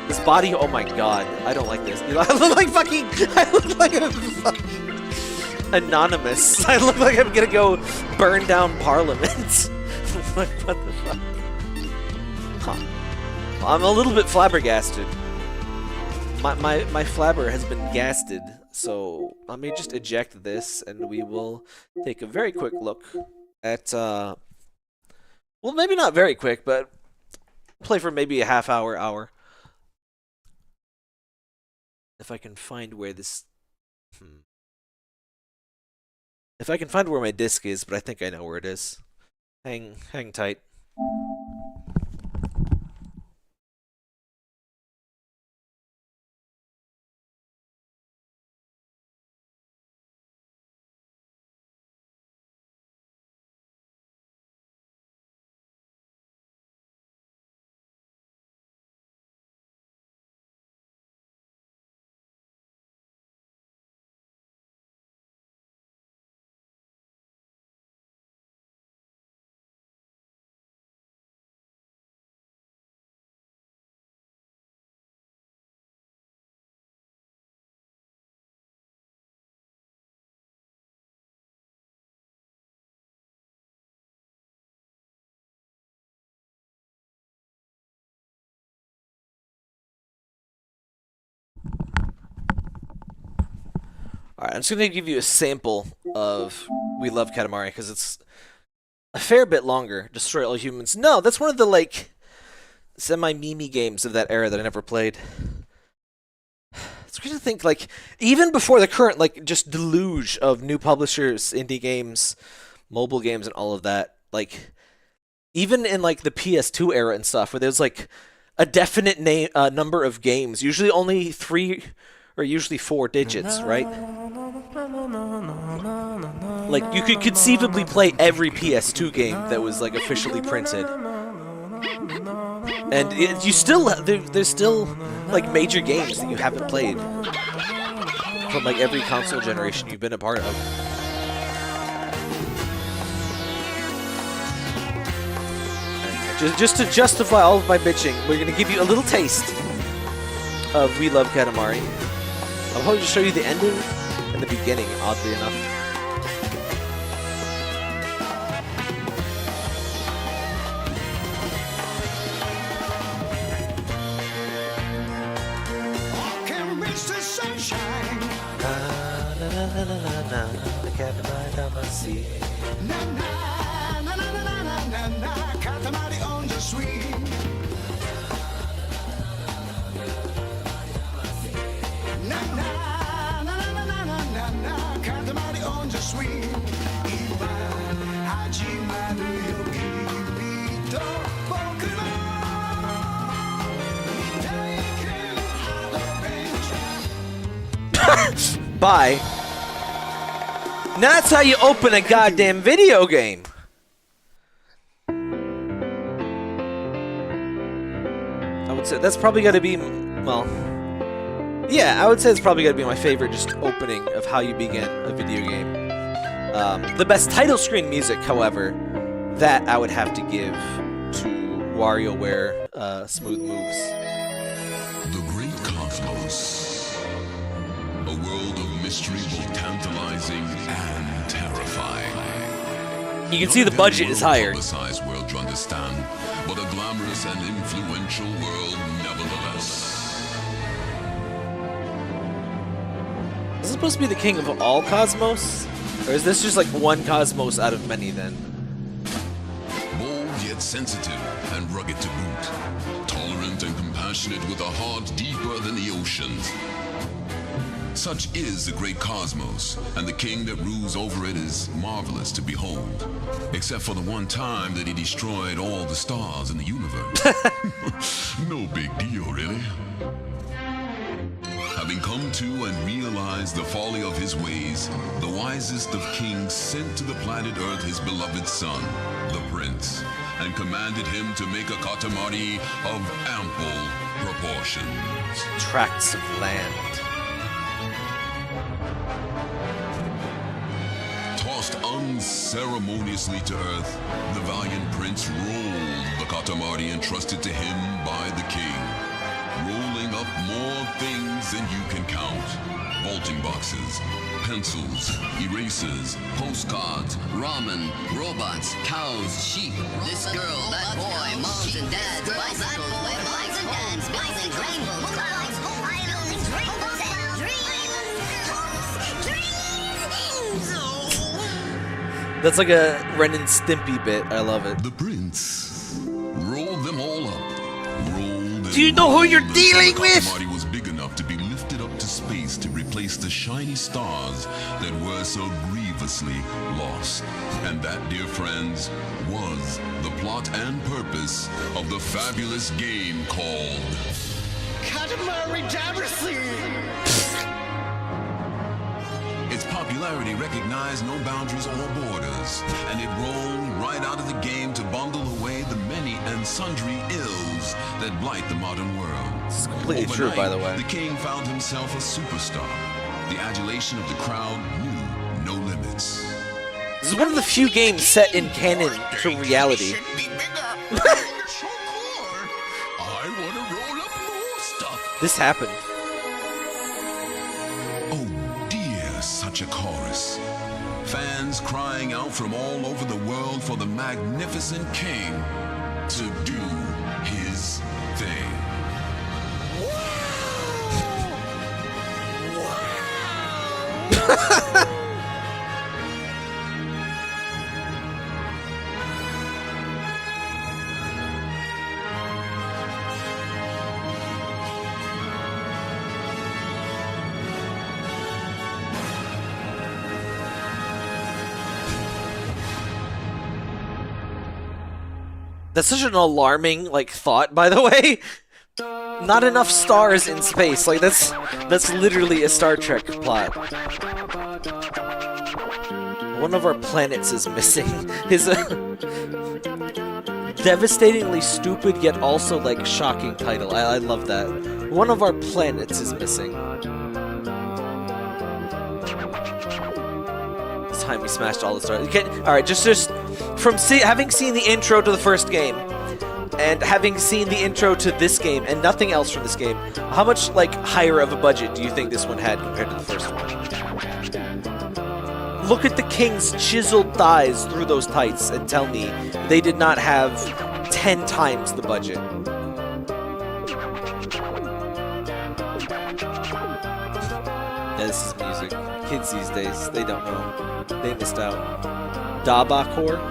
this body... Oh my god. I don't like this. I look like fucking... I look like a fucking... Anonymous. I look like I'm gonna go burn down Parliament. Like, what the fuck? Huh. I'm a little bit flabbergasted. My flabber has been gasted, so let me just eject this, and we will take a very quick look at, well, maybe not very quick, but play for maybe a half hour. If I can find where this... If I can find where my disc is, but I think I know where it is. Hang tight. Alright, I'm just going to give you a sample of We Love Katamari, because it's a fair bit longer. Destroy All Humans. No, that's one of the, like, semi-meme games of that era that I never played. It's crazy to think, like, even before the current, like, just deluge of new publishers, indie games, mobile games, and all of that, like, even in, like, the PS2 era and stuff, where there's, like, a definite number of games, usually only 3... or usually 4 digits, right? Like, you could conceivably play every PS2 game that was, like, officially printed. And you still, there's still, like, major games that you haven't played from, like, every console generation you've been a part of. Just to justify all of my bitching, we're gonna give you a little taste of We Love Katamari. I'll probably just show you the ending and the beginning, oddly enough. Katamari Damacy. Katamari on the sweet. Katamari on the sweet. Bye. Now that's how you open a goddamn video game. I would say that's probably got to be, well, Yeah, I would say it's probably gonna be my favorite just opening of how you begin a video game. The best title screen music, however, that I would have to give to WarioWare Smooth Moves. The great cosmos. A world of mystery, both tantalizing and terrifying. You can see the budget is higher. Not a publicized world to understand, but a glamorous and influential world nevertheless. Is this supposed to be the king of all cosmos? Or is this just like one cosmos out of many then? Bold yet sensitive and rugged to boot. Tolerant and compassionate with a heart deeper than the oceans. Such is the great cosmos, and the king that rules over it is marvelous to behold. Except for the one time that he destroyed all the stars in the universe. No big deal, really. Having come to and realized the folly of his ways, the wisest of kings sent to the planet Earth his beloved son, the prince, and commanded him to make a Katamari of ample proportions. Tracts of land. Tossed unceremoniously to earth, the valiant prince rolled the Katamari entrusted to him by the king, rolling up more things than you can count. Vaulting boxes, pencils, erasers, Postcards, ramen, robots, cows, sheep. This girl, that boy, moms and dads, bicycles, moms and dads, bicycles, rainbows, clouds, islands, dreams. That's like a Ren and Stimpy bit. I love it. the prince rolled them all up. Rolled. Do you know who you're dealing with? The Katamari was big enough to be lifted up to space to replace the shiny stars that were so grievously lost. And that, dear friends, was the plot and purpose of the fabulous game called Katamari Damacy! Its popularity recognized no boundaries or borders, and it rolled right out of the game to bundle away the many and sundry ills that blight the modern world. This is completely true, by the way. The king found himself a superstar. The adulation of the crowd knew no limits. This is one of the few games set in canon to reality. I want to roll up more stuff. This happened. Oh dear, such a chorus. Fans crying out from all over the world for the magnificent king to do his thing. That's such an alarming, like, thought, by the way. Not enough stars in space. Like, that's literally a Star Trek plot. One of our planets is missing. His devastatingly stupid yet also, like, shocking title. I love that. One of our planets is missing. This time we smashed all the stars. Alright, just from having seen the intro to the first game, and having seen the intro to this game, and nothing else from this game, how much, like, higher of a budget do you think this one had compared to the first one? Look at the king's chiseled thighs through those tights and tell me they did not have 10 times the budget. Yeah, this is music. Kids these days, they don't know. They missed out. Dabakor?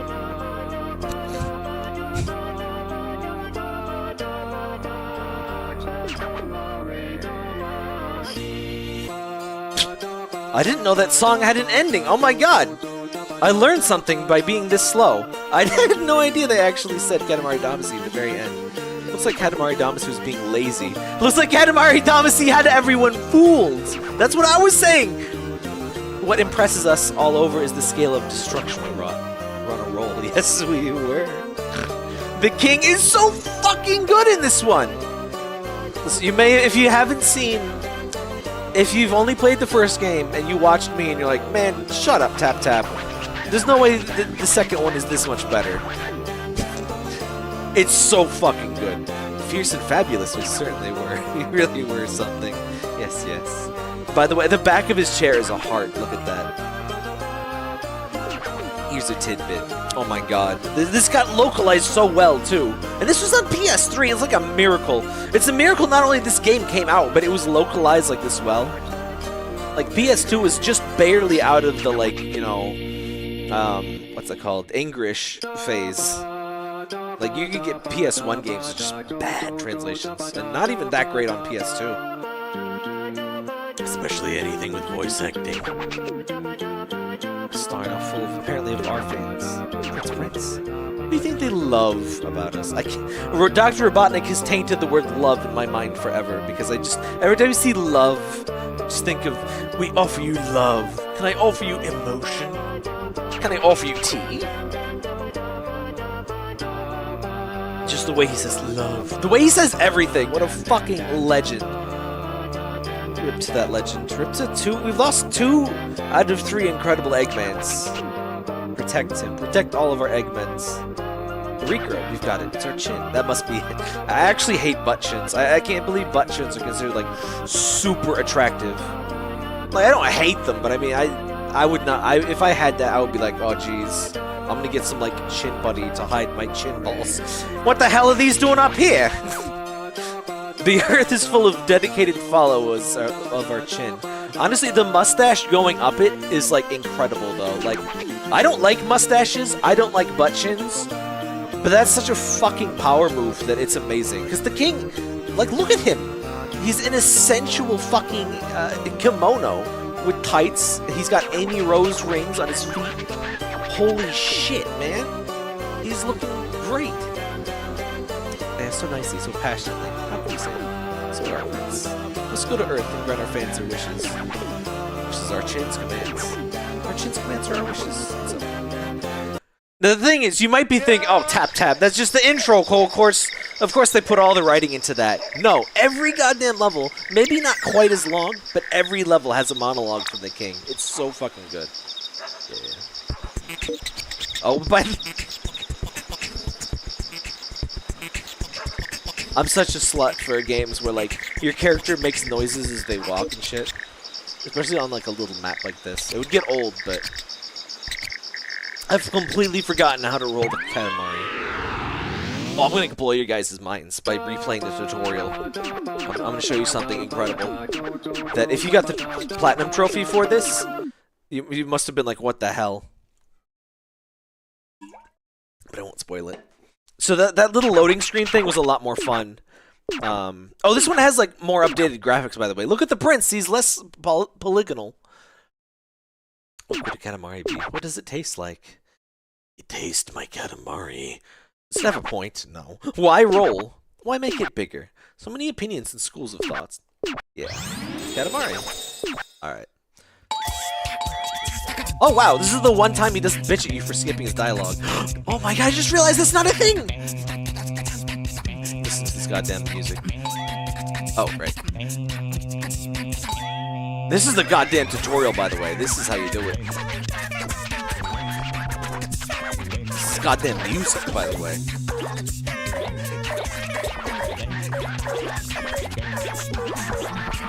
I didn't know that song had an ending. Oh my god! I learned something by being this slow. I had no idea they actually said Katamari Damacy at the very end. Looks like Katamari Damacy was being lazy. Looks like Katamari Damacy had everyone fooled! That's what I was saying! What impresses us all over is the scale of destruction we wrought. We're on a roll. Yes, we were. The king is so fucking good in this one! Listen, you may, if you haven't seen if you've only played the first game and you watched me and you're like, man, shut up, Tap Tap. There's no way the second one is this much better. It's so fucking good. Fierce and Fabulous we certainly were. We really were something. Yes, yes. By the way, the back of his chair is a heart. Look at that. Here's a tidbit. Oh my god. This got localized so well, too. And this was on PS3. It's like a miracle. It's a miracle not only this game came out, but it was localized like this well. Like, PS2 was just barely out of the, like, you know, what's that called? English phase. Like, you could get PS1 games with just bad translations, and not even that great on PS2. Especially anything with voice acting. Starting off full of, apparently, of our fans. Prince. What do you think they love about us? Dr. Robotnik has tainted the word love in my mind forever, because I just, every time you see love, just think of, we offer you love. Can I offer you emotion? Can I offer you tea? Just the way he says love. The way he says everything. What a fucking legend. Rip to that legend. Rip to 2. We've lost 2 out of 3 incredible Eggmans. Protect him. Protect all of our Eggmans. Regrow. We've got it. It's our chin. That must be it. I actually hate butt chins. I can't believe butt chins are considered, like, super attractive. Like, I don't hate them, but I mean, I would not. If I had that, I would be like, oh, jeez. I'm gonna get some, like, chin buddy to hide my chin balls. What the hell are these doing up here? The earth is full of dedicated followers of our chin. Honestly, the mustache going up it is, like, incredible, though. Like, I don't like mustaches. I don't like butt chins. But that's such a fucking power move that it's amazing. Because the king, like, look at him. He's in a sensual fucking kimono with tights. He's got Amy Rose rings on his feet. Holy shit, man. He's looking great. And so nicely, so passionately. How can you say it? So our Prince. Let's go to Earth and grant our fans their wishes. Wishes our chin's commands. Our chin's commands are our wishes. So. Now, the thing is, you might be thinking, oh, Tap Tap, that's just the intro, of course they put all the writing into that. No, every goddamn level, maybe not quite as long, but every level has a monologue from the king. It's so fucking good. Yeah. Oh, but I'm such a slut for games where, like, your character makes noises as they walk and shit. Especially on, like, a little map like this. It would get old, but I've completely forgotten how to roll the Katamari. Oh, I'm going to blow your guys' minds by replaying the tutorial. I'm going to show you something incredible. That if you got the Platinum Trophy for this, you must have been like, what the hell? But I won't spoil it. So that little loading screen thing was a lot more fun. Oh, this one has, like, more updated graphics, by the way. Look at the prince. He's less polygonal. What could a Katamari be? What does it taste like? You taste my Katamari. Does it have a point? No. Why roll? Why make it bigger? So many opinions and schools of thoughts. Yeah. Katamari. Alright. Oh, wow. This is the one time he doesn't bitch at you for skipping his dialogue. Oh my god, I just realized that's not a thing! Listen to this goddamn music. Oh, right. This is the goddamn tutorial, by the way. This is how you do it. This is goddamn music, by the way.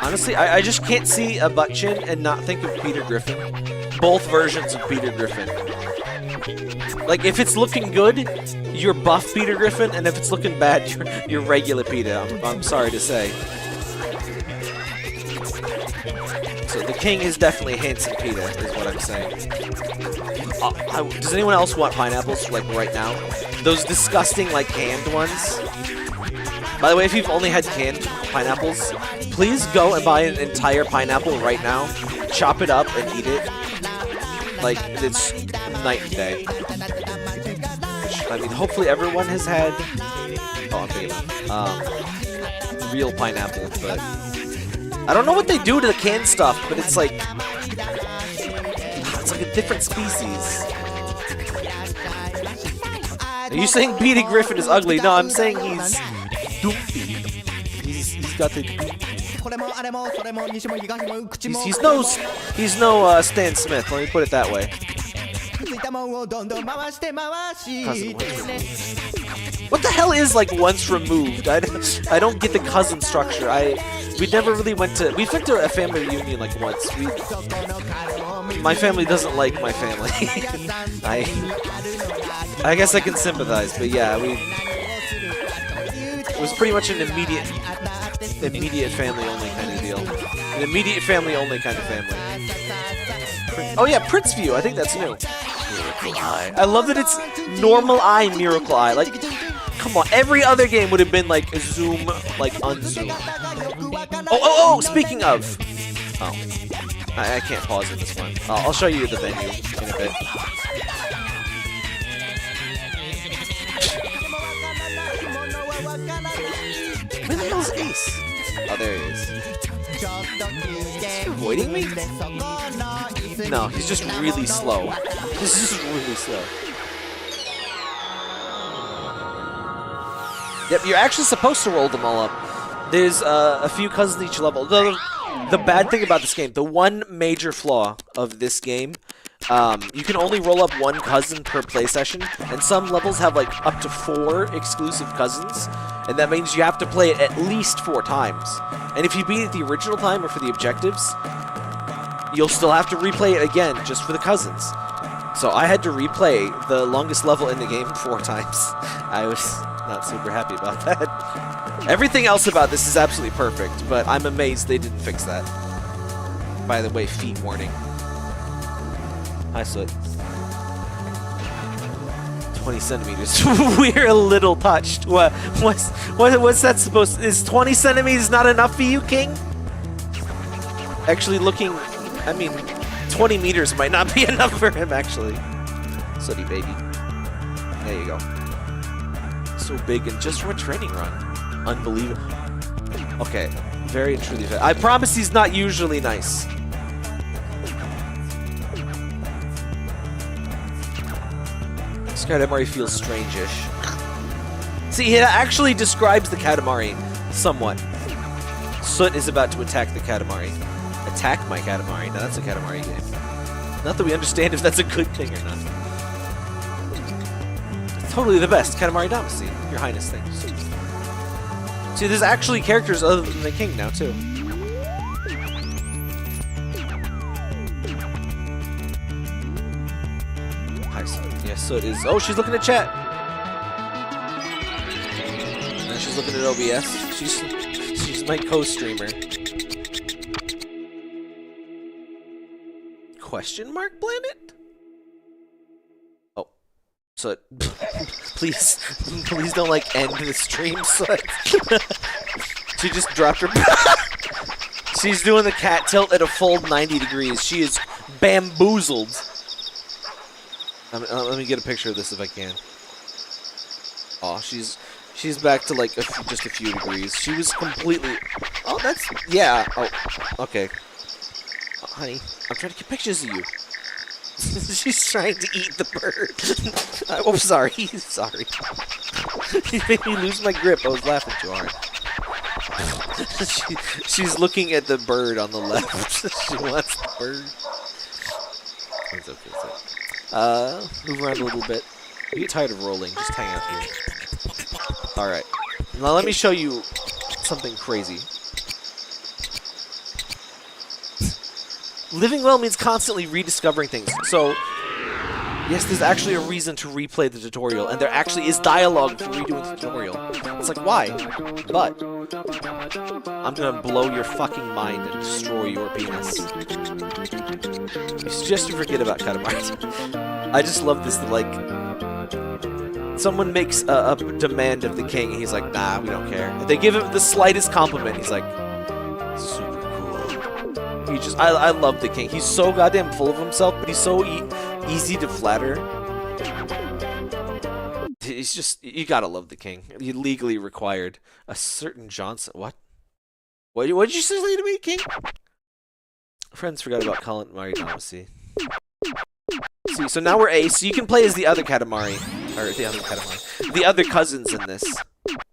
Honestly, I just can't see a butt chin and not think of Peter Griffin. Both versions of Peter Griffin. Like, if it's looking good, you're buff Peter Griffin, and if it's looking bad, you're regular Peter. I'm sorry to say. So the king is definitely handsome Peter, is what I'm saying. Does anyone else want pineapples, like, right now? Those disgusting, like, canned ones? By the way, if you've only had canned pineapples, please go and buy an entire pineapple right now, chop it up, and eat it. Like, it's night and day. I mean, hopefully everyone has had... Oh, I'm thinking about real pineapple, but... I don't know what they do to the canned stuff, but it's like... It's like a different species. Are you saying Peter Griffin is ugly? No, I'm saying he's... Doofy. He's got the He's no Stan Smith. Let me put it that way. What the hell is like once removed? I don't get the cousin structure. We never really went to. We went to a family reunion like once. My family doesn't like my family. I guess I can sympathize, but yeah, it was pretty much an immediate family only kind of deal. An immediate family only kind of family. Oh yeah, Prince View. I think that's new. Miracle Eye. I love that it's normal eye, Miracle Eye. Like, come on, every other game would have been like zoom, like unzoom. Oh! Speaking of, I can't pause in this one. I'll show you the venue in a bit. Where the hell's Ace? Oh, there he is. Is he avoiding me? No, he's just really slow. He's just really slow. Yep, you're actually supposed to roll them all up. There's a few cousins each level. The bad thing about this game, the one major flaw of this game, you can only roll up one cousin per play session, and some levels have like up to 4 exclusive cousins, and that means you have to play it at least 4 times. And if you beat it the original time or for the objectives, you'll still have to replay it again just for the cousins. So I had to replay the longest level in the game 4 times. I was not super happy about that. Everything else about this is absolutely perfect, but I'm amazed they didn't fix that. By the way, feet warning. Hi, Soot. 20 centimeters. We're a little touched. What's that supposed to... Is 20 centimeters not enough for you, King? Actually looking... I mean, 20 meters might not be enough for him, actually. Sooty baby. There you go. So big and just from a training run. Unbelievable. Okay. Very and truly. I promise he's not usually nice. This Katamari feels strange-ish. See, it actually describes the Katamari somewhat. Soot is about to attack the Katamari. Attack my Katamari. Now that's a Katamari game. Not that we understand if that's a good thing or not. It's totally the best. Katamari Damacy. Your Highness thing. See, there's actually characters other than the king now, too. Hi, Soot. Yes, Soot is... Oh, she's looking at chat! And then she's looking at OBS. She's my co-streamer. Question mark planet? Oh. Soot. Please don't, like, end the stream, Soot. She just dropped her... She's doing the cat tilt at a full 90 degrees. She is bamboozled. Let me get a picture of this if I can. Oh, she's back to like just a few degrees. She was completely... Oh, that's... Yeah. Oh, okay. Oh, honey, I'm trying to get pictures of you. She's trying to eat the bird. Oh, sorry. Sorry. You made me lose my grip. I was laughing too hard. She's looking at the bird on the left. She wants the bird. It's okay, it's okay. Move around a little bit. You get tired of rolling. Just hang out here. Alright. Now let me show you something crazy. Living well means constantly rediscovering things. So, yes, there's actually a reason to replay the tutorial, and there actually is dialogue for redoing the tutorial. It's like, why? But I'm gonna blow your fucking mind and destroy your penis. You suggest you forget about Katamari. I just love this, like... Someone makes a demand of the king, and he's like, nah, we don't care. If they give him the slightest compliment, he's like, super cool. He just... I love the king. He's so goddamn full of himself, but he's so easy to flatter. He's just... You gotta love the king. He legally required a certain Johnson... What? What did you say to me, king? Friends forgot about Katamari Damacy. See, so now we're Ace, so you can play as the other Katamari. Or the other Katamari. The other cousins in this.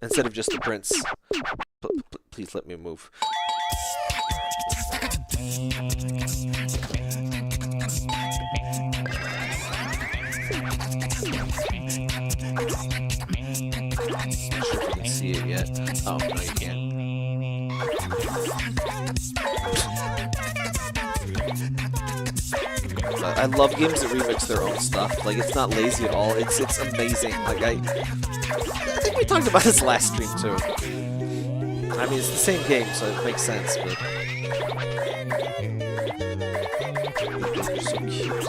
Instead of just the prince. Please let me move. Not sure if you can see it yet. Oh, no, you can't. I love games that remix their own stuff. Like, it's not lazy at all. It's amazing. Like, I think we talked about this last stream too. I mean, it's the same game, so it makes sense. But they're so cute.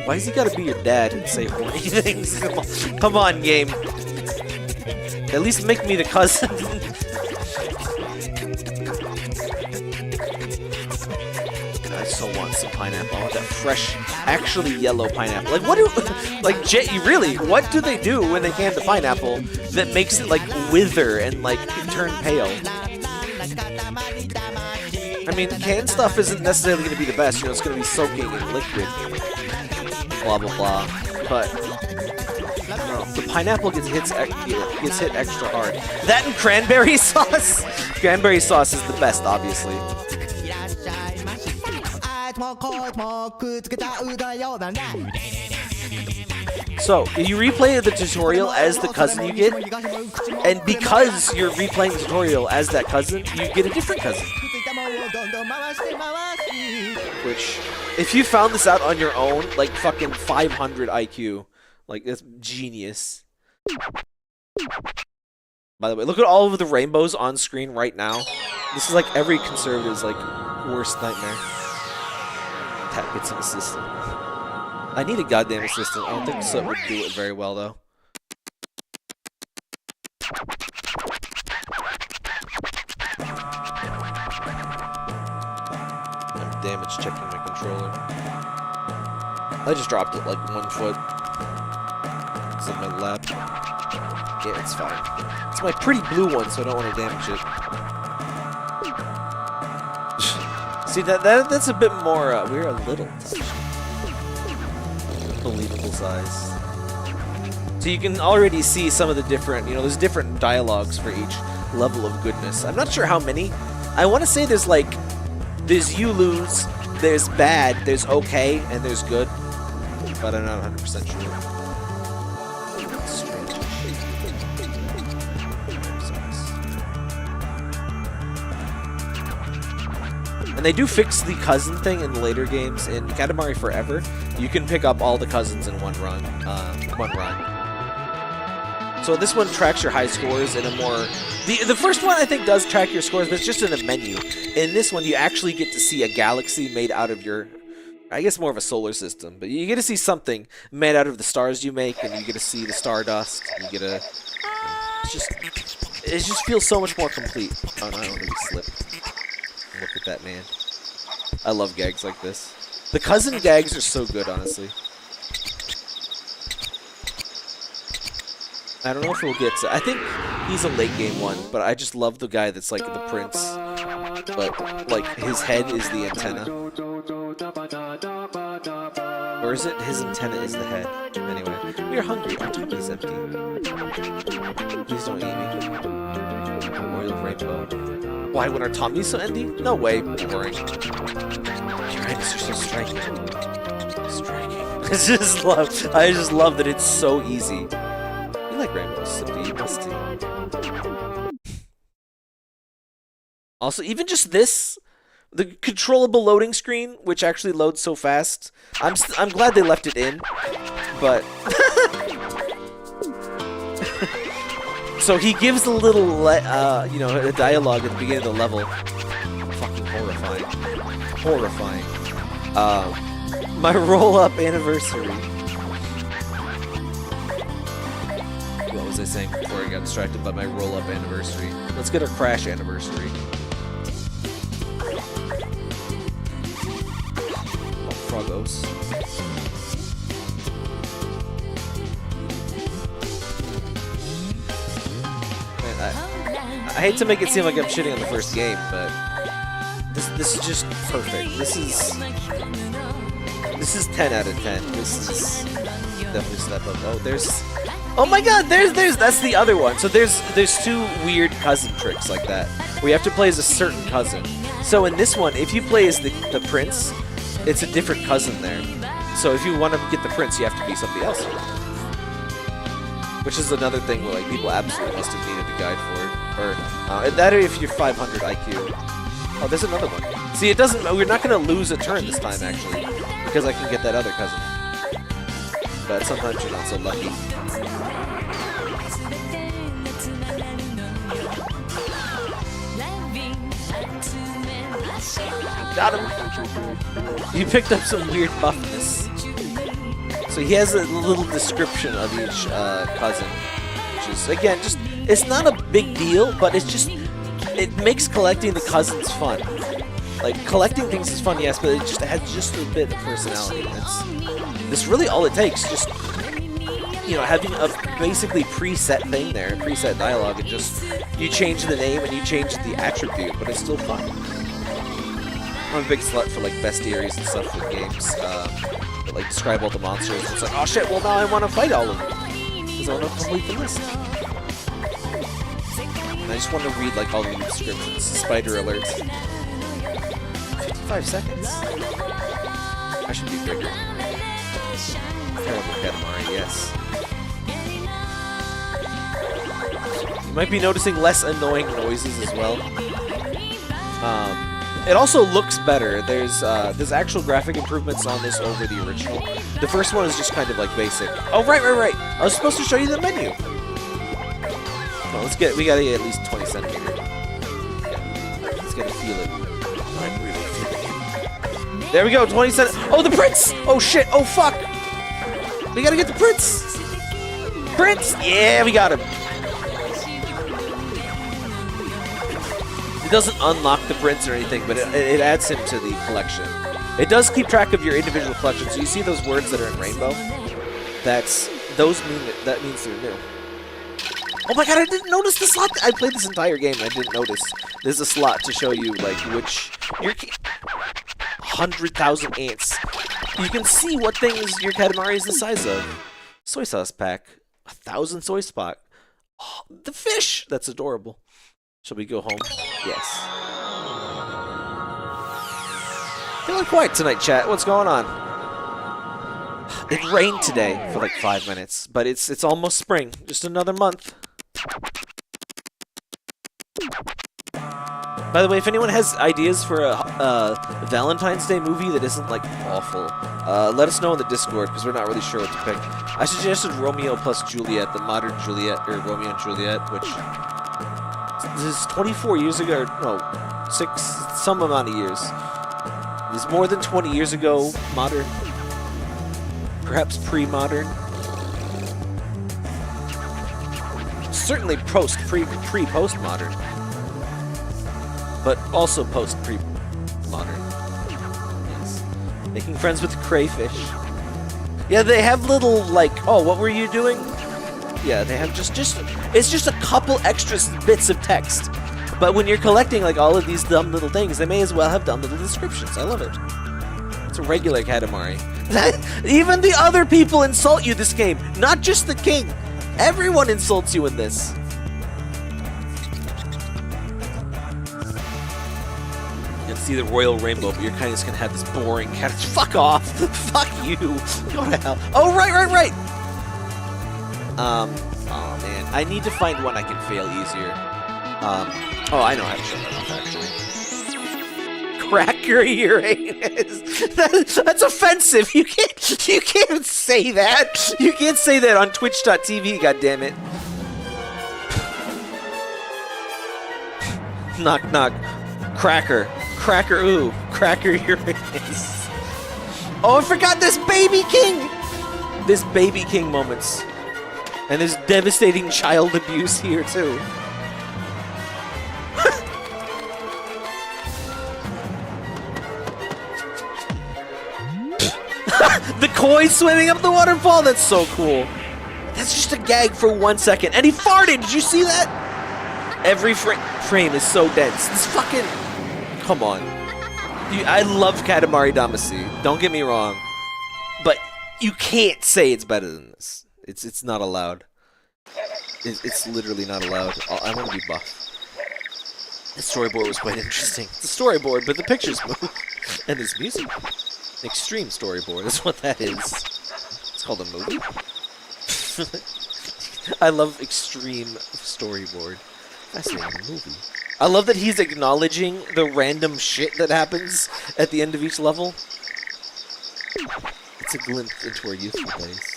Why has he got to be your dad and say horny things? Come on, game. At least make me the cousin. I so want some pineapple. I want that fresh, actually yellow pineapple. Like, what do, like, really, what do they do when they can the pineapple that makes it, like, wither and, like, turn pale? I mean, canned stuff isn't necessarily going to be the best. You know, it's going to be soaking in liquid. Blah, blah, blah. But, I don't know. The pineapple gets hit extra hard. That and cranberry sauce? Cranberry sauce is the best, obviously. So, you replay the tutorial as the cousin you get, and because you're replaying the tutorial as that cousin, you get a different cousin. Which, if you found this out on your own, like fucking 500 IQ, like, that's genius. By the way, look at all of the rainbows on screen right now. This is like every conservative's, like, worst nightmare. Tap gets an assistant. I need a goddamn assistant. I don't think Sut would do it very well, though. I'm damage checking my controller. I just dropped it like 1 foot. It's in my lap. Yeah, it's fine. It's my pretty blue one, so I don't want to damage it. See, that's a bit more, we're a little touch. Believable size. So you can already see some of the different, you know, there's different dialogues for each level of goodness. I'm not sure how many. I want to say there's like, there's you lose, there's bad, there's okay, and there's good. But I'm not 100% sure. And they do fix the cousin thing in the later games. In Katamari Forever, you can pick up all the cousins in one run. So this one tracks your high scores in a more... The first one, I think, does track your scores, but it's just in a menu. In this one, you actually get to see a galaxy made out of your... I guess more of a solar system, but you get to see something made out of the stars you make, and you get to see the stardust. You get to... It just feels so much more complete. Oh no, I don't want to be slipped. Look at that, man. I love gags like this. The cousin gags are so good, honestly. I don't know if we'll get to... I think he's a late game one, but I just love the guy that's like the prince. But, like, his head is the antenna. Or is it his antenna is the head? Anyway, we are hungry. Our tummy is empty. Please don't eat me. Royal Rainbow. Why, when our tummy's so empty? No way. Boring. Your eyes are so striking. I just love that it's so easy. You like rainbows, so you must too. Also, even just this, the controllable loading screen, which actually loads so fast, I'm glad they left it in, but... So he gives a little, you know, a dialogue at the beginning of the level. Fucking horrifying. Horrifying. My roll-up anniversary. What was I saying before I got distracted by my roll-up anniversary? Let's get our crash anniversary. Oh, Frogos. I hate to make it seem like I'm shitting on the first game, but this is just perfect. This is 10 out of 10. This is definitely a step up. Oh, there's Oh my god, that's the other one. So there's two weird cousin tricks like that, where you have to play as a certain cousin. So in this one, if you play as the prince, it's a different cousin there. So if you want to get the prince, you have to be somebody else. Which is another thing where like people absolutely must have needed a guide for. Or that or if you're 500 IQ. Oh, there's another one. See, it doesn't. We're not gonna lose a turn this time actually, because I can get that other cousin. But sometimes you're not so lucky. Got him! You picked up some weird buffness. So he has a little description of each cousin. Which is, again, just... It's not a big deal, but it's just... It makes collecting the cousins fun. Like, collecting things is fun, yes, but it just has just a bit of personality. That's really all it takes. Just, you know, having a basically preset thing there, preset dialogue, and just... You change the name and you change the attribute, but it's still fun. I'm a big slut for like bestiaries and stuff with games that like describe all the monsters. It's like, oh shit, well now I want to fight all of them because I want to complete the list. And I just want to read like all the descriptions. Spider alert. 55 seconds. I should be bigger. Terrible Katamari, yes. You might be noticing less annoying noises as well. It also looks better. There's actual graphic improvements on this over the original. The first one is just kind of like basic. Oh, right. I was supposed to show you the menu. No, we gotta get at least 20 centimeter. Yeah. Let's get a feel it. I'm really feeling it. There we go, 20 cent. Oh, the prince! Oh shit, oh fuck! We gotta get the prince! Prince! Yeah, we got him. It doesn't unlock the prince or anything, but it adds him to the collection. It does keep track of your individual collection, so you see those words that are in rainbow? That means they're new. Oh my god, I didn't notice the slot! I played this entire game and I didn't notice. There's a slot to show you, like, which... 100,000 ants. You can see what things your Katamari is the size of. Soy sauce pack. 1,000 soy spot. Oh, the fish! That's adorable. Shall we go home? Yes. Feeling quiet tonight, chat. What's going on? It rained today for like 5 minutes, but it's almost spring. Just another month. By the way, if anyone has ideas for a Valentine's Day movie that isn't like awful, let us know in the Discord because we're not really sure what to pick. I suggested Romeo plus Juliet, the modern Juliet, or Romeo and Juliet, which... This is 24 years ago, no, some amount of years. This is more than 20 years ago, modern. Perhaps pre-modern. Certainly pre-post-modern. But also post-pre-modern. Yes. Making friends with the crayfish. Yeah, they have little, like, oh, what were you doing? Yeah, they have it's just a couple extra bits of text. But when you're collecting like all of these dumb little things, they may as well have dumb little descriptions. I love it. It's a regular Katamari. Even the other people insult you this game, not just the king. Everyone insults you in this. You can see the royal rainbow, but your kindness can have this boring cat. Fuck off! Fuck you! Go to hell! Oh, right! Oh man, I need to find one I can fail easier. Oh, I know how to show that off, actually. Cracker Uranus. That's offensive. You can't say that. You can't say that on Twitch.tv, goddammit. Knock, knock. Cracker, ooh. Cracker Uranus. Oh, I forgot this Baby King! This Baby King moments. And there's devastating child abuse here, too. The koi swimming up the waterfall? That's so cool. That's just a gag for 1 second. And he farted! Did you see that? Every frame is so dense. This fucking... Come on. I love Katamari Damacy. Don't get me wrong. But you can't say it's better than this. It's not allowed. It's literally not allowed. I want to be buff. The storyboard was quite interesting. It's a storyboard, but the pictures move. And there's music. Extreme storyboard is what that is. It's called a movie. I love extreme storyboard. Fascinating movie. I love that he's acknowledging the random shit that happens at the end of each level. It's a glimpse into our youthful days.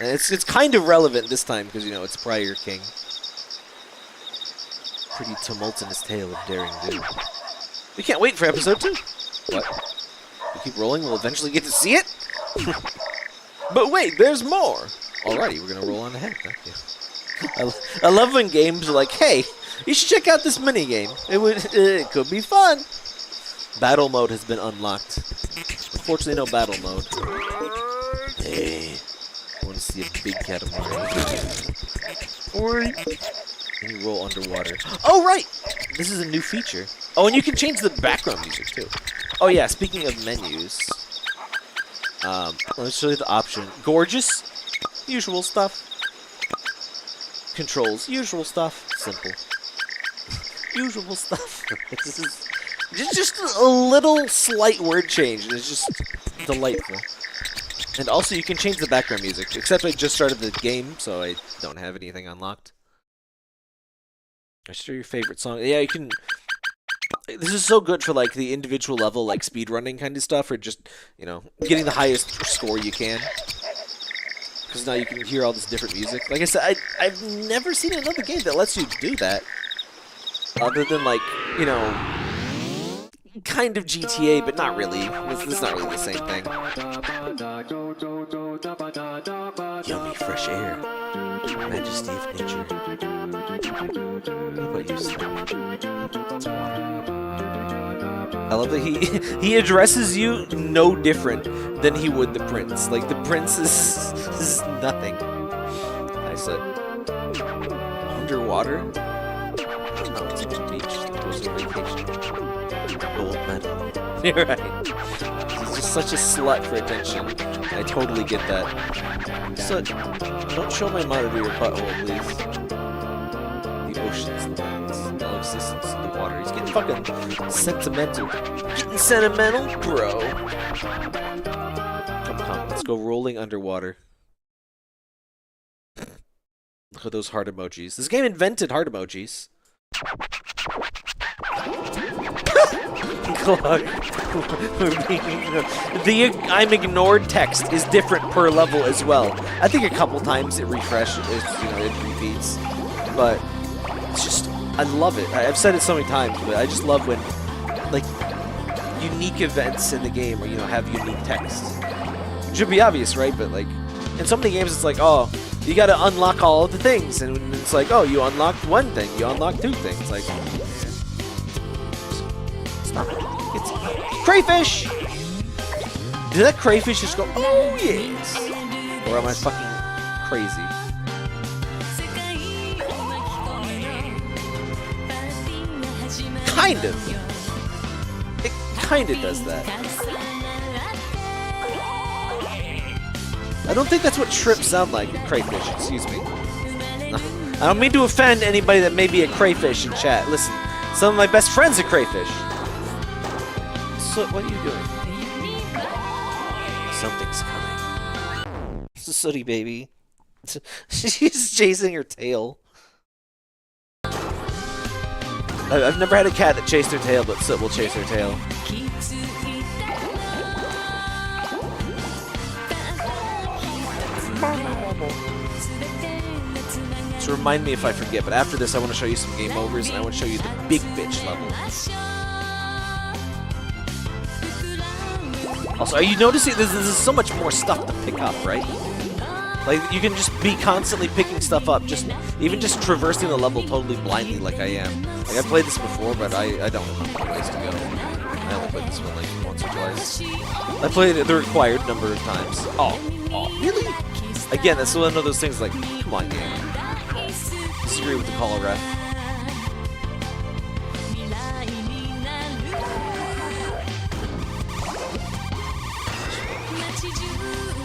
And it's kind of relevant this time because, you know, it's Prior King. Pretty tumultuous tale of daring do. We can't wait for episode 2. What? We keep rolling, we'll eventually get to see it? But wait, there's more! Alrighty, we're gonna roll on ahead. Thank you. I love when games are like, hey, you should check out this minigame. It could be fun. Battle mode has been unlocked. Unfortunately, no battle mode. Hey, I want to see a big Katamari. And you roll underwater. Oh, right! This is a new feature. Oh, and you can change the background music, too. Oh, yeah, speaking of menus. Let me show you the option. Gorgeous. Usual stuff. Controls. Usual stuff. Simple. Usual stuff. This is just a little slight word change, and it's just delightful. And also, you can change the background music, except I just started the game, so I don't have anything unlocked. I show your favorite song. Yeah, you can. This is so good for like the individual level, like speedrunning kind of stuff, or just, you know, getting the highest score you can. Because now you can hear all this different music. Like I said, I've never seen another game that lets you do that. Other than, like, you know, kind of GTA, but not really. It's not really the same thing. Yummy fresh air. Majesty of nature. How about you, Slim? I love that he addresses you no different than he would the prince. Like, the prince is nothing. I said, underwater? No, it's on the beach. It was a vacation. Gold medal. You're right. He's just such a slut for attention. I totally get that. So, don't show my monitor your butthole, please. The oceans, the mountains, no existence in the water. He's getting fucking sentimental. Getting sentimental, bro. Come, let's go rolling underwater. Look at those heart emojis. This game invented heart emojis. The I'm ignored text is different per level as well. I think a couple times it refreshes, you know, it repeats. But it's just, I love it. I've said it so many times, but I just love when, like, unique events in the game, or, you know, have unique text. It should be obvious, right? But, like, in so many games, it's like, oh, you gotta unlock all of the things, and it's like, oh, you unlocked one thing, you unlocked two things, like, stop it. It's crayfish! Did that crayfish just go, oh yes? Or am I fucking crazy? Kind of. It kind of does that. I don't think that's what shrimp sound like. Crayfish, excuse me. I don't mean to offend anybody that may be a crayfish in chat. Listen, some of my best friends are crayfish. So, what are you doing? Something's coming. Sooty baby. She's chasing her tail. I've never had a cat that chased her tail, but Soot will chase her tail. So remind me if I forget, but after this I want to show you some game overs, and I want to show you the big bitch level. Also, are you noticing this is so much more stuff to pick up, right? Like, you can just be constantly picking stuff up, even just traversing the level totally blindly like I am. Like, I played this before, but I don't know how many ways to go. I only played this one like once or twice. I played it the required number of times. Oh, really? Again, that's one of those things like, come on, game. Disagree with the call ref.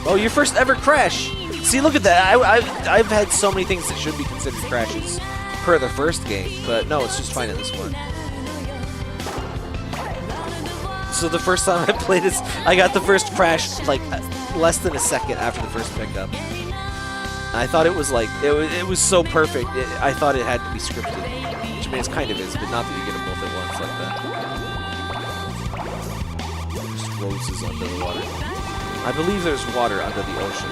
Oh, your first ever crash! See, look at that. I've had so many things that should be considered crashes per the first game, but no, it's just fine in this one. So the first time I played this, I got the first crash like less than a second after the first pickup. I thought it was like, it was so perfect, I thought it had to be scripted. Which I mean, it kind of is, but not that you get them both at once like that. Just roses under the water. I believe there's water under the ocean.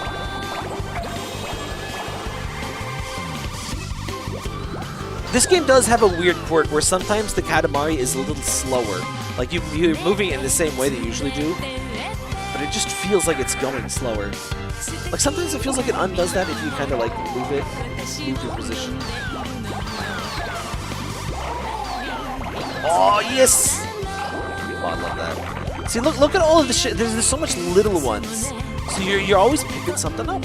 This game does have a weird quirk where sometimes the Katamari is a little slower. Like you're moving it in the same way that you usually do, but it just feels like it's going slower. Like sometimes it feels like it undoes that if you kind of like move your position. Oh yes! Oh, I love that. See, look at all of the shit. There's so much little ones. So you're always picking something up.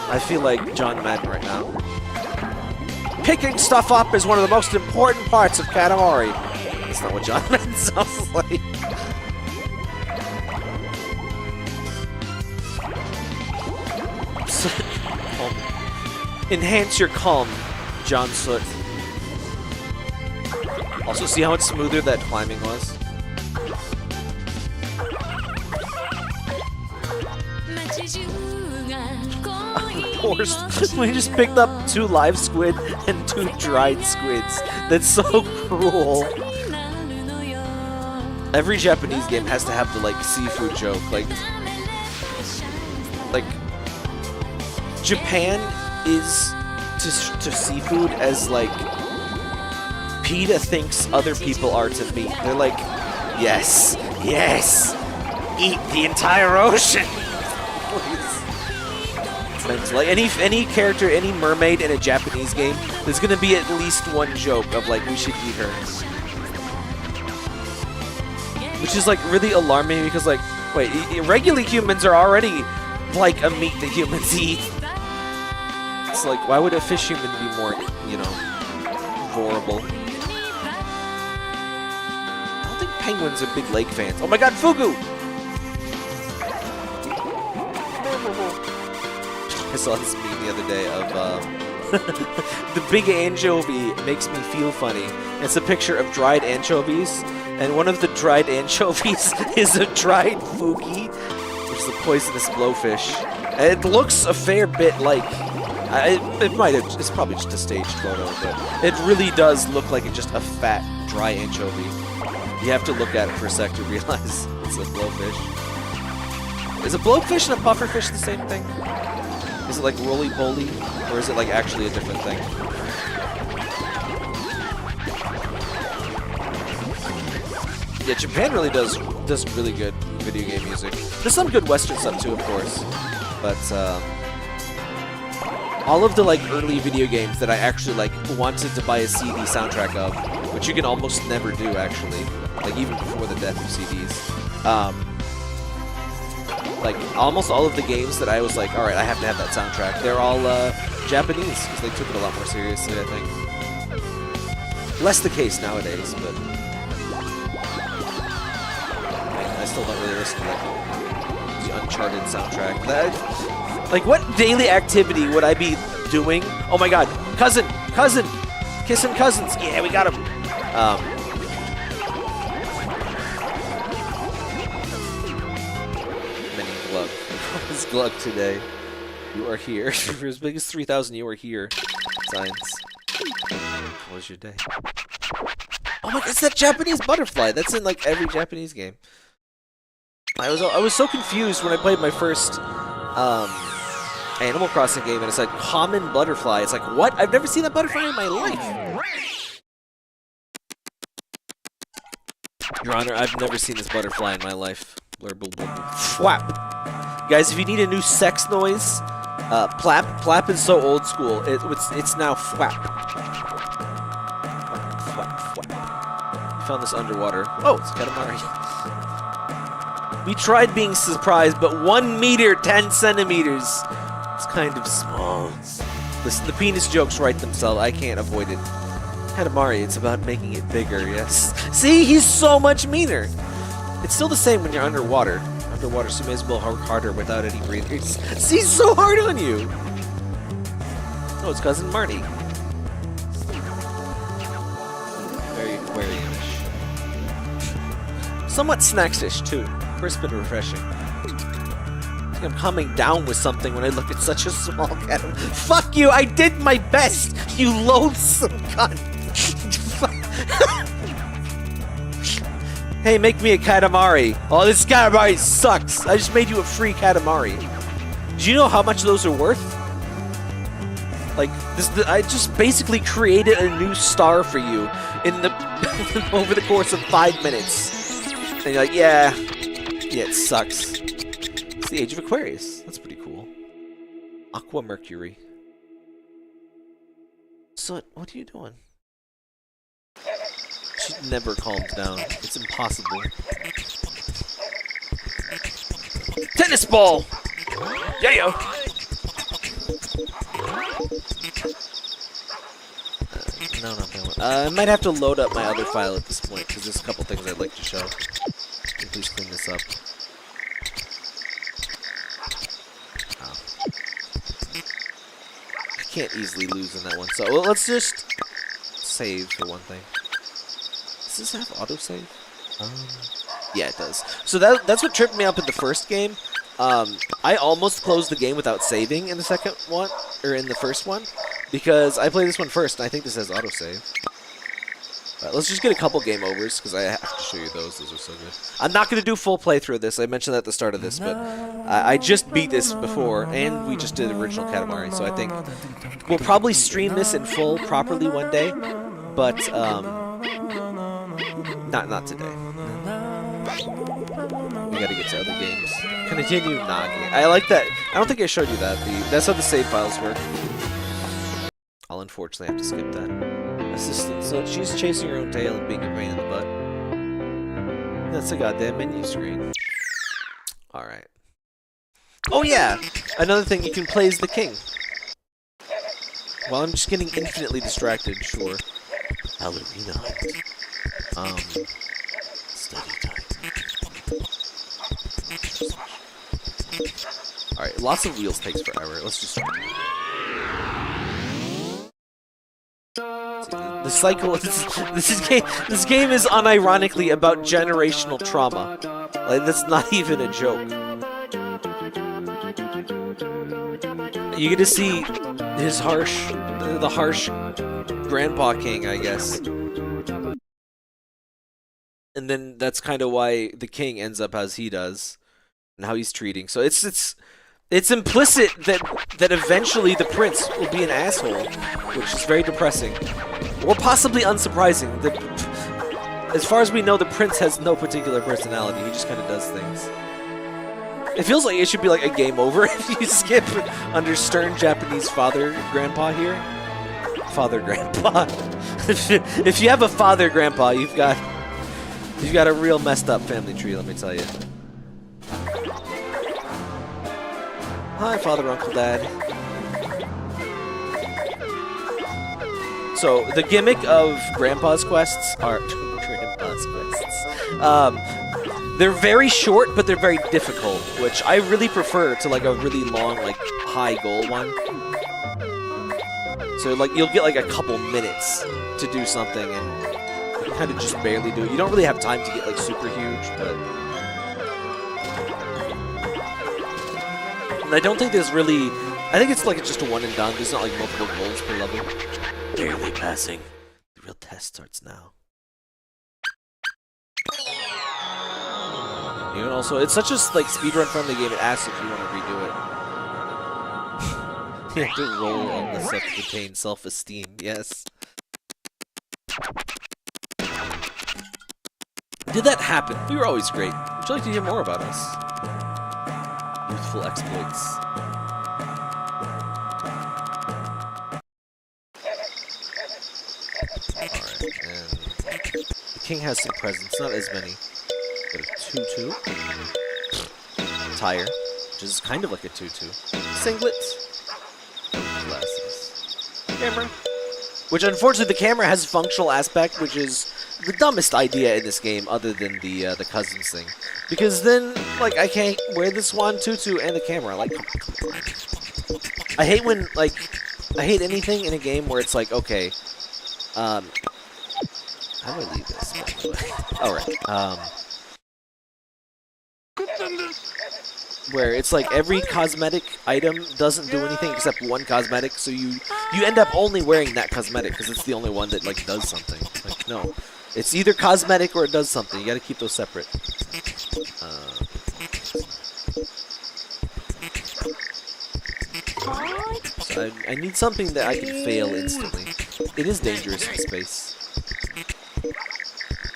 I feel like John Madden right now. Picking stuff up is one of the most important parts of Katamari. That's not what John Madden sounds like. Enhance your calm, John Soot. Also, see how much smoother that climbing was? Of course, we just picked up 2 live squid and 2 dried squids. That's so cruel. Every Japanese game has to have the like seafood joke. Like Japan is to seafood as like PETA thinks other people are to meat. They're like, yes, yes, eat the entire ocean. Like any character, any mermaid in a Japanese game, there's gonna be at least one joke of like we should eat her, which is like really alarming because like wait, regular humans are already like a meat that humans eat. It's like why would a fish human be more, you know, horrible? I don't think penguins are big lake fans. Oh my God, Fugu! I saw this meme the other day of the big anchovy makes me feel funny. It's a picture of dried anchovies, and one of the dried anchovies is a dried fugi, which is a poisonous blowfish. And it looks a fair bit like it's probably just a staged photo, but it really does look like it's just a fat dry anchovy. You have to look at it for a sec to realize it's a blowfish. Is a blowfish and a pufferfish the same thing? Is it like roly-poly, or is it like actually a different thing? Yeah, Japan really does really good video game music. There's some good Western stuff too, of course, but all of the like early video games that I actually like wanted to buy a CD soundtrack of, which you can almost never do actually, like even before the death of CDs. Like, almost all of the games that I was like, alright, I have to have that soundtrack, they're all Japanese, because they took it a lot more seriously, I think. Less the case nowadays, but... I still don't really listen to, like, the Uncharted soundtrack. Like, what daily activity would I be doing? Oh my God, cousin! Kissing cousins! Yeah, we got him! His glug today. You are here. For as big as 3,000, you are here. Signs. How was your day? Oh my God, it's that Japanese butterfly. That's in like every Japanese game. I was so confused when I played my first Animal Crossing game, and it's like common butterfly. It's like, what? I've never seen that butterfly in my life. Your Honor, I've never seen this butterfly in my life. Blurble blurble. Fwap. Guys, if you need a new sex noise, plap is so old school. It's now fwap. Fwap, fwap. We found this underwater. Oh, it's Katamari. We tried being surprised, but 1 meter, 10 centimeters. It's kind of small. Listen, the penis jokes write themselves. I can't avoid it. Katamari, it's about making it bigger, yes. See, he's so much meaner. It's still the same when you're underwater. underwater, so you may as well work harder without any breathers. He's so hard on you! Oh, it's Cousin Marty. Very aquarium-ish. Somewhat snacks-ish, too. Crisp and refreshing. I think I'm coming down with something when I look at such a small cat. Fuck you! I did my best! You loathsome cunt! Hey, make me a Katamari. Oh, this Katamari sucks. I just made you a free Katamari. Do you know how much those are worth? Like, I just basically created a new star for you in the over the course of 5 minutes. And you're like, yeah, it sucks. It's the Age of Aquarius. That's pretty cool. Aqua Mercury. So, what are you doing? She never calms down. It's impossible. Tennis ball! Yeah, yo! No, not that one. I might have to load up my other file at this point, because there's a couple things I'd like to show. Please clean this up. Oh. I can't easily lose in that one, so well, let's just save for one thing. Does this have autosave? Yeah, it does. So that's what tripped me up in the first game. I almost closed the game without saving in the second one, or in the first one, because I played this one first, and I think this has autosave. Let's just get a couple game overs, because I have to show you those. Those are so good. I'm not going to do full playthrough of this. I mentioned that at the start of this, but I just beat this before, and we just did original Katamari, so I think we'll probably stream this in full properly one day, but not today. We gotta get to other games. Continue Nagi. I like that. I don't think I showed you that. That's how the save files work. I'll unfortunately have to skip that. Assistant. So she's chasing her own tail and being a pain in the butt. That's a goddamn menu screen. Alright. Oh yeah! Another thing, you can play as the king. Well, I'm just getting infinitely distracted, sure. Ballerina. Study time. Alright, lots of wheels takes forever. Let's just try. The cycle. This game is unironically about generational trauma. Like, that's not even a joke. You get to see his the harsh grandpa king, I guess. And then that's kind of why the king ends up as he does, and how he's treating. So it's implicit that eventually the prince will be an asshole, which is very depressing, or possibly unsurprising. As far as we know, the prince has no particular personality. He just kind of does things. It feels like it should be like a game over if you skip under stern Japanese father grandpa here. Father grandpa. If you have a father grandpa, you've got a real messed up family tree, let me tell you. Hi, Father, Uncle, Dad. So, the gimmick of Grandpa's quests are... Grandpa's quests. They're very short, but they're very difficult, which I really prefer to, like, a really long, like, high goal one. So, like, you'll get, like, a couple minutes to do something, and you kind of just barely do it. You don't really have time to get, like, super huge, but... And I don't think there's really... I think it's like just a one and done. There's not like multiple goals per level. Barely passing. The real test starts now. You know, also, it's such a like speedrun friendly game. It asks if you want to redo it. You have to roll on the self-contained self-esteem. Yes. Did that happen? We were always great. Would you like to hear more about us? Youthful exploits. Alright, and the king has some presents, not as many. Got a tutu. Tire, which is kind of like a tutu. Singlet. Glasses. Camera. Which unfortunately the camera has a functional aspect, which is the dumbest idea in this game, other than the cousins thing, because then like I can't wear the swan tutu and the camera. Like, I hate when I hate anything in a game where it's like, okay, how do I leave this? By the way? All right. Where it's like every cosmetic item doesn't do anything except one cosmetic, so you end up only wearing that cosmetic because it's the only one that like does something. Like, no, it's either cosmetic or it does something. You got to keep those separate. So I need something that I can fail instantly. It is dangerous in space.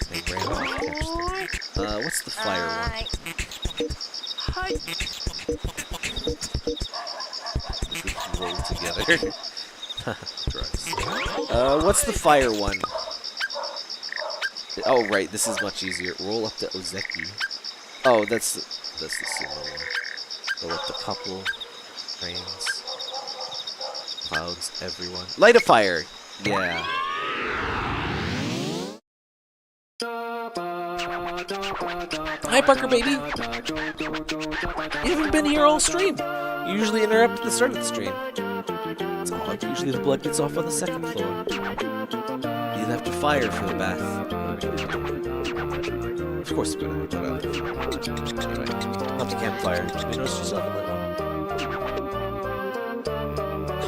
They ran off. What's the fire one? Roll together. Drugs. What's the fire one? Oh, right. This is much easier. Roll up to Ozeki. Oh, that's the sumo one. Roll up the couple. Trains. Clouds. Everyone. Light a fire. Yeah. Hi, Parker, baby. You haven't been here all stream. You usually interrupt at the start of the stream. It's odd. Usually the blood gets off on the second floor. You left a fire for the bath. Of course, it's gonna put out. Anyway, up the campfire. You notice yourself in that one.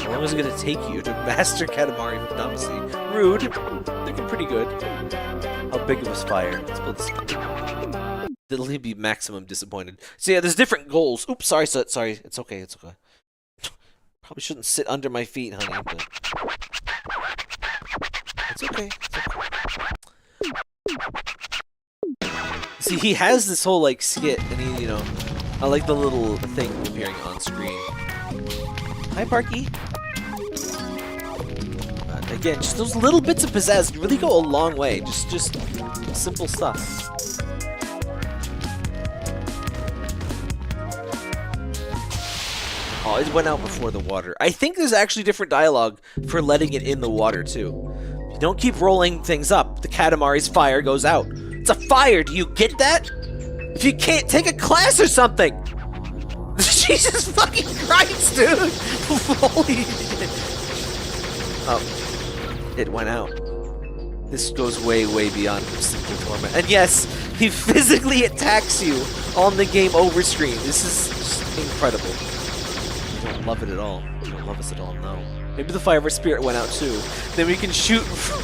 How long is it gonna take you to master Katamari Damacy? Rude. Looking pretty good. How big of a fire? Let's build this. It'll be maximum disappointed. So yeah, there's different goals. Oops, sorry. It's okay. It's okay. Probably shouldn't sit under my feet, honey. But it's okay. See, he has this whole like skit, and he, I like the little thing appearing on screen. Hi, Parky. Again, just those little bits of pizzazz really go a long way. Just simple stuff. Oh, it went out before the water. I think there's actually different dialogue for letting it in the water, too. If you don't keep rolling things up, the Katamari's fire goes out. It's a fire, do you get that? If you can't, take a class or something! Jesus fucking Christ, dude! Holy shit. Oh. It went out. This goes way, way beyond simple torment. And yes, he physically attacks you on the game over screen. This is just incredible. You don't love it at all. You don't love us at all, no. Maybe the fire of our spirit went out too. Then we can shoot from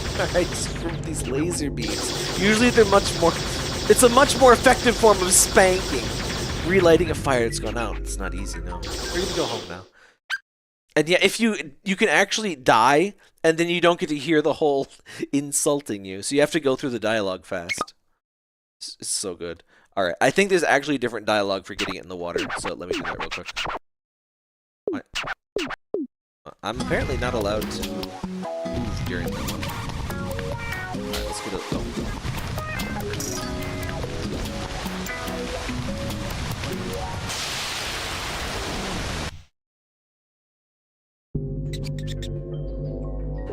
these laser beams. Usually they're much more... It's a much more effective form of spanking. Relighting a fire that's gone out. It's not easy, no. We're gonna go home now. And yeah, if you can actually die, and then you don't get to hear the whole insulting you. So you have to go through the dialogue fast. It's so good. Alright, I think there's actually a different dialogue for getting it in the water, so let me do that real quick. What? I'm apparently not allowed to move during that one. Alright, let's get it. Oh.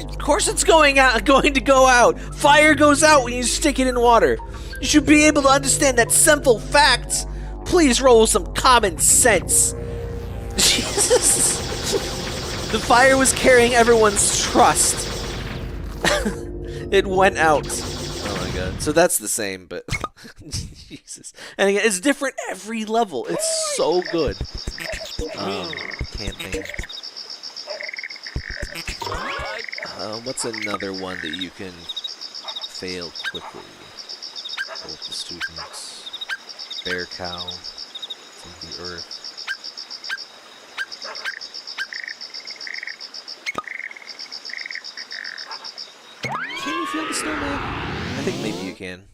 Of course it's going to go out. Fire goes out when you stick it in water. You should be able to understand that simple fact. Please roll some common sense. Jesus. The fire was carrying everyone's trust. It went out. Oh my god. So that's the same, but Jesus. And again, it's different every level. It's so good. Camping. What's another one that you can fail quickly? Both the students. Bear cow. From the earth. Can you feel the snowman? I think maybe you can.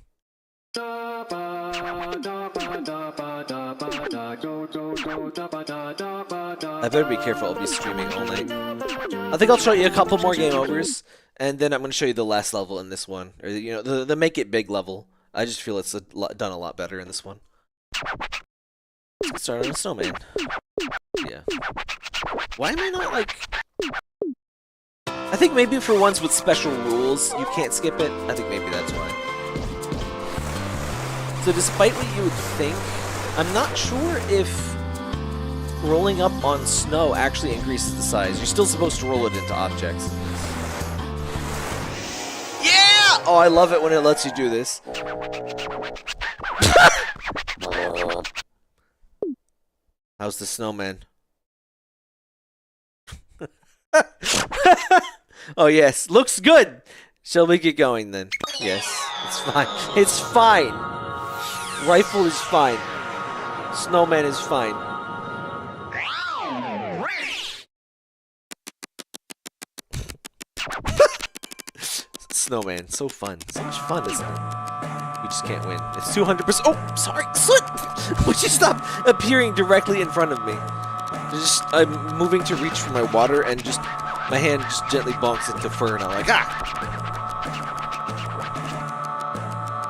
I better be careful, I'll be streaming all night. I think I'll show you a couple more game overs, and then I'm going to show you the last level in this one. Or, the make it big level. I just feel it's done a lot better in this one. Let's get started on the snowman. Yeah. Why am I not, like... I think maybe for ones with special rules, you can't skip it. I think maybe that's why. So despite what you would think, I'm not sure if rolling up on snow actually increases the size. You're still supposed to roll it into objects. Yeah! Oh, I love it when it lets you do this. How's the snowman? Oh, yes. Looks good. Shall we get going then? Yes. It's fine. It's fine. Rifle is fine. Snowman is fine. Snowman. So fun. So much fun, isn't it? You just can't win. It's 200%. Oh, sorry. Slip! Would you stop appearing directly in front of me? I'm moving to reach for my water and just my hand just gently bonks into fur and I'm like, ah!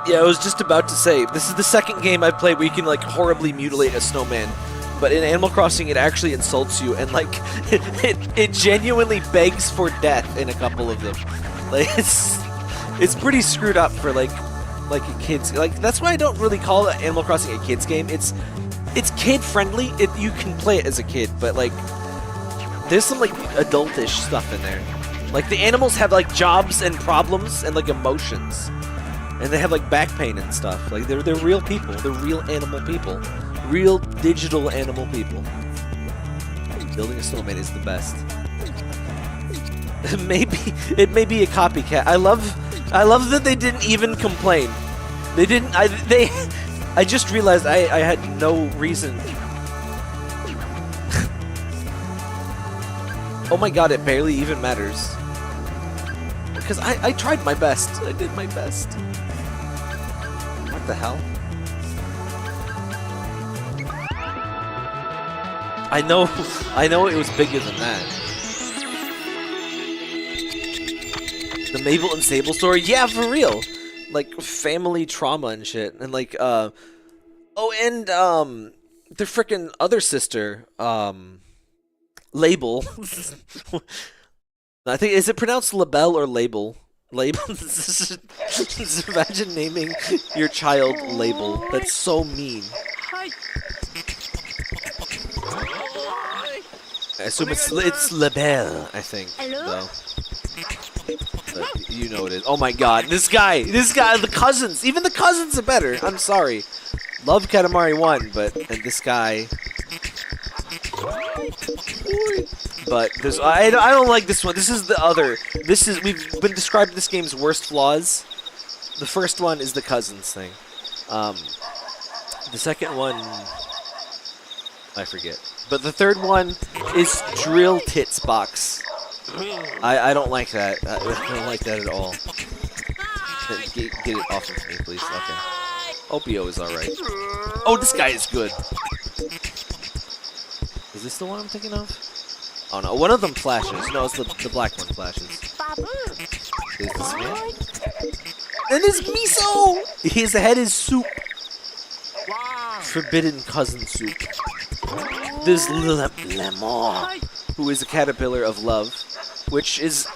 Yeah, I was just about to say, this is the second game I've played where you can like horribly mutilate a snowman. But in Animal Crossing, it actually insults you and like it genuinely begs for death in a couple of them. Like it's pretty screwed up for like a kid's that's why I don't really call Animal Crossing a kid's game. It's kid friendly. You can play it as a kid, but like there's some like adultish stuff in there. Like the animals have like jobs and problems and like emotions, and they have like back pain and stuff. Like they're real people. They're real animal people. Real digital animal people. Building a snowman is the best. It may be a copycat. I love that they didn't even complain. They didn't. I just realized I had no reason. Oh my god! It barely even matters. Because I tried my best. I did my best. What the hell? I know it was bigger than that. The Mabel and Sable story? Yeah, for real. Like, family trauma and shit. And like, oh, and, their frickin' other sister, Label. I think, is it pronounced Label or Label? Label? Just imagine naming your child Label. That's so mean. I assume it's Label, I think, though. But you know it is. Oh my god, this guy, the cousins, even the cousins are better. I'm sorry. Love Katamari 1, and this guy. But I don't like this one. This is the other. We've been described this game's worst flaws. The first one is the cousins thing. The second one, I forget. But the third one is Drill Tits Box. I don't like that. I don't like that at all. Get it off of me, please. Okay. Opio is alright. Oh, this guy is good. Is this the one I'm thinking of? Oh no, one of them flashes. No, it's the black one flashes. Is this man? And there's miso! His head is soup. Forbidden cousin soup. There's Lemon, who is a caterpillar of love, which is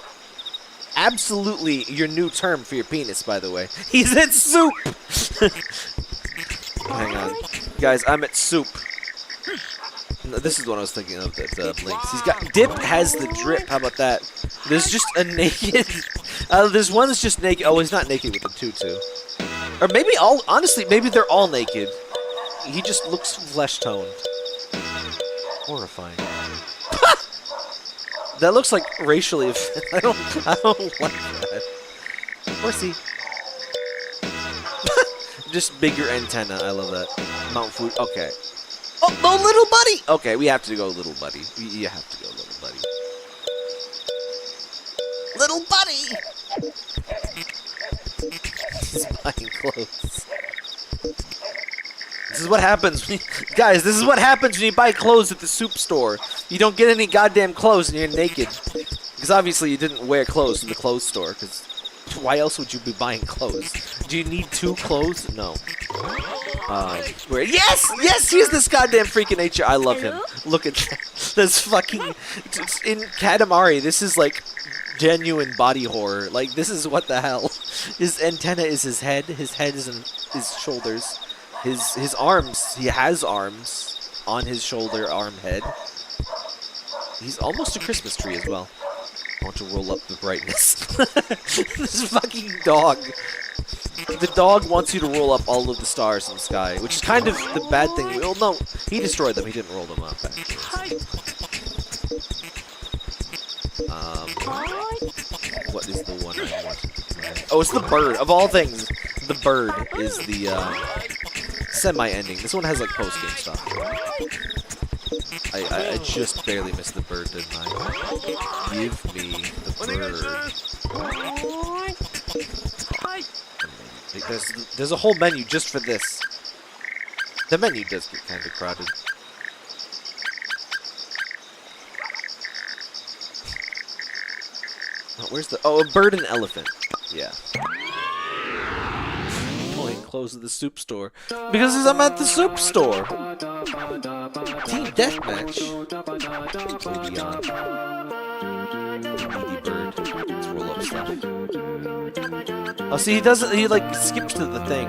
absolutely your new term for your penis, by the way. He's at soup! Hang on. Guys, I'm at soup. No, this is the one I was thinking of that blinks. He's got... Dip has the drip. How about that? There's just a naked... there's one that's just naked. Oh, he's not naked with the tutu. Or maybe honestly, maybe they're all naked. He just looks flesh-toned. Horrifying. That looks like racially I don't like that. Horsey. Just bigger antenna. I love that. Mount Food. Okay. Oh, no, little buddy. Okay, we have to go, little buddy. You have to go, little buddy. Little buddy. He's buying clothes. This is what happens when guys, this is what happens when you buy clothes at the soup store. You don't get any goddamn clothes and you're naked. Because obviously you didn't wear clothes in the clothes store, because why else would you be buying clothes? Do you need 2 clothes? No. Yes, he's this goddamn freak of nature. I love him. Look at that. That's fucking... In Katamari, this is like genuine body horror. Like, this is what the hell. His antenna is his head is in his shoulders. His arms, he has arms on his shoulder, arm, head. He's almost a Christmas tree as well. I want to roll up the brightness. This fucking dog. The dog wants you to roll up all of the stars in the sky, which is kind of the bad thing. Well, no, he destroyed them. He didn't roll them up, actually. What is the one I want? Oh, it's the bird. Of all things, the bird is the semi-ending. This one has like post-game stuff. I just barely missed the bird, didn't I? Give me the bird. There's a whole menu just for this. The menu does get kind of crowded. Oh, where's the... Oh, a bird and elephant. Yeah. Oh, he closed the soup store. Because I'm at the soup store! Team Deathmatch. Movie on. Needy bird. Let's roll up stuff. Oh, see, he doesn't... He, like, skips to the thing.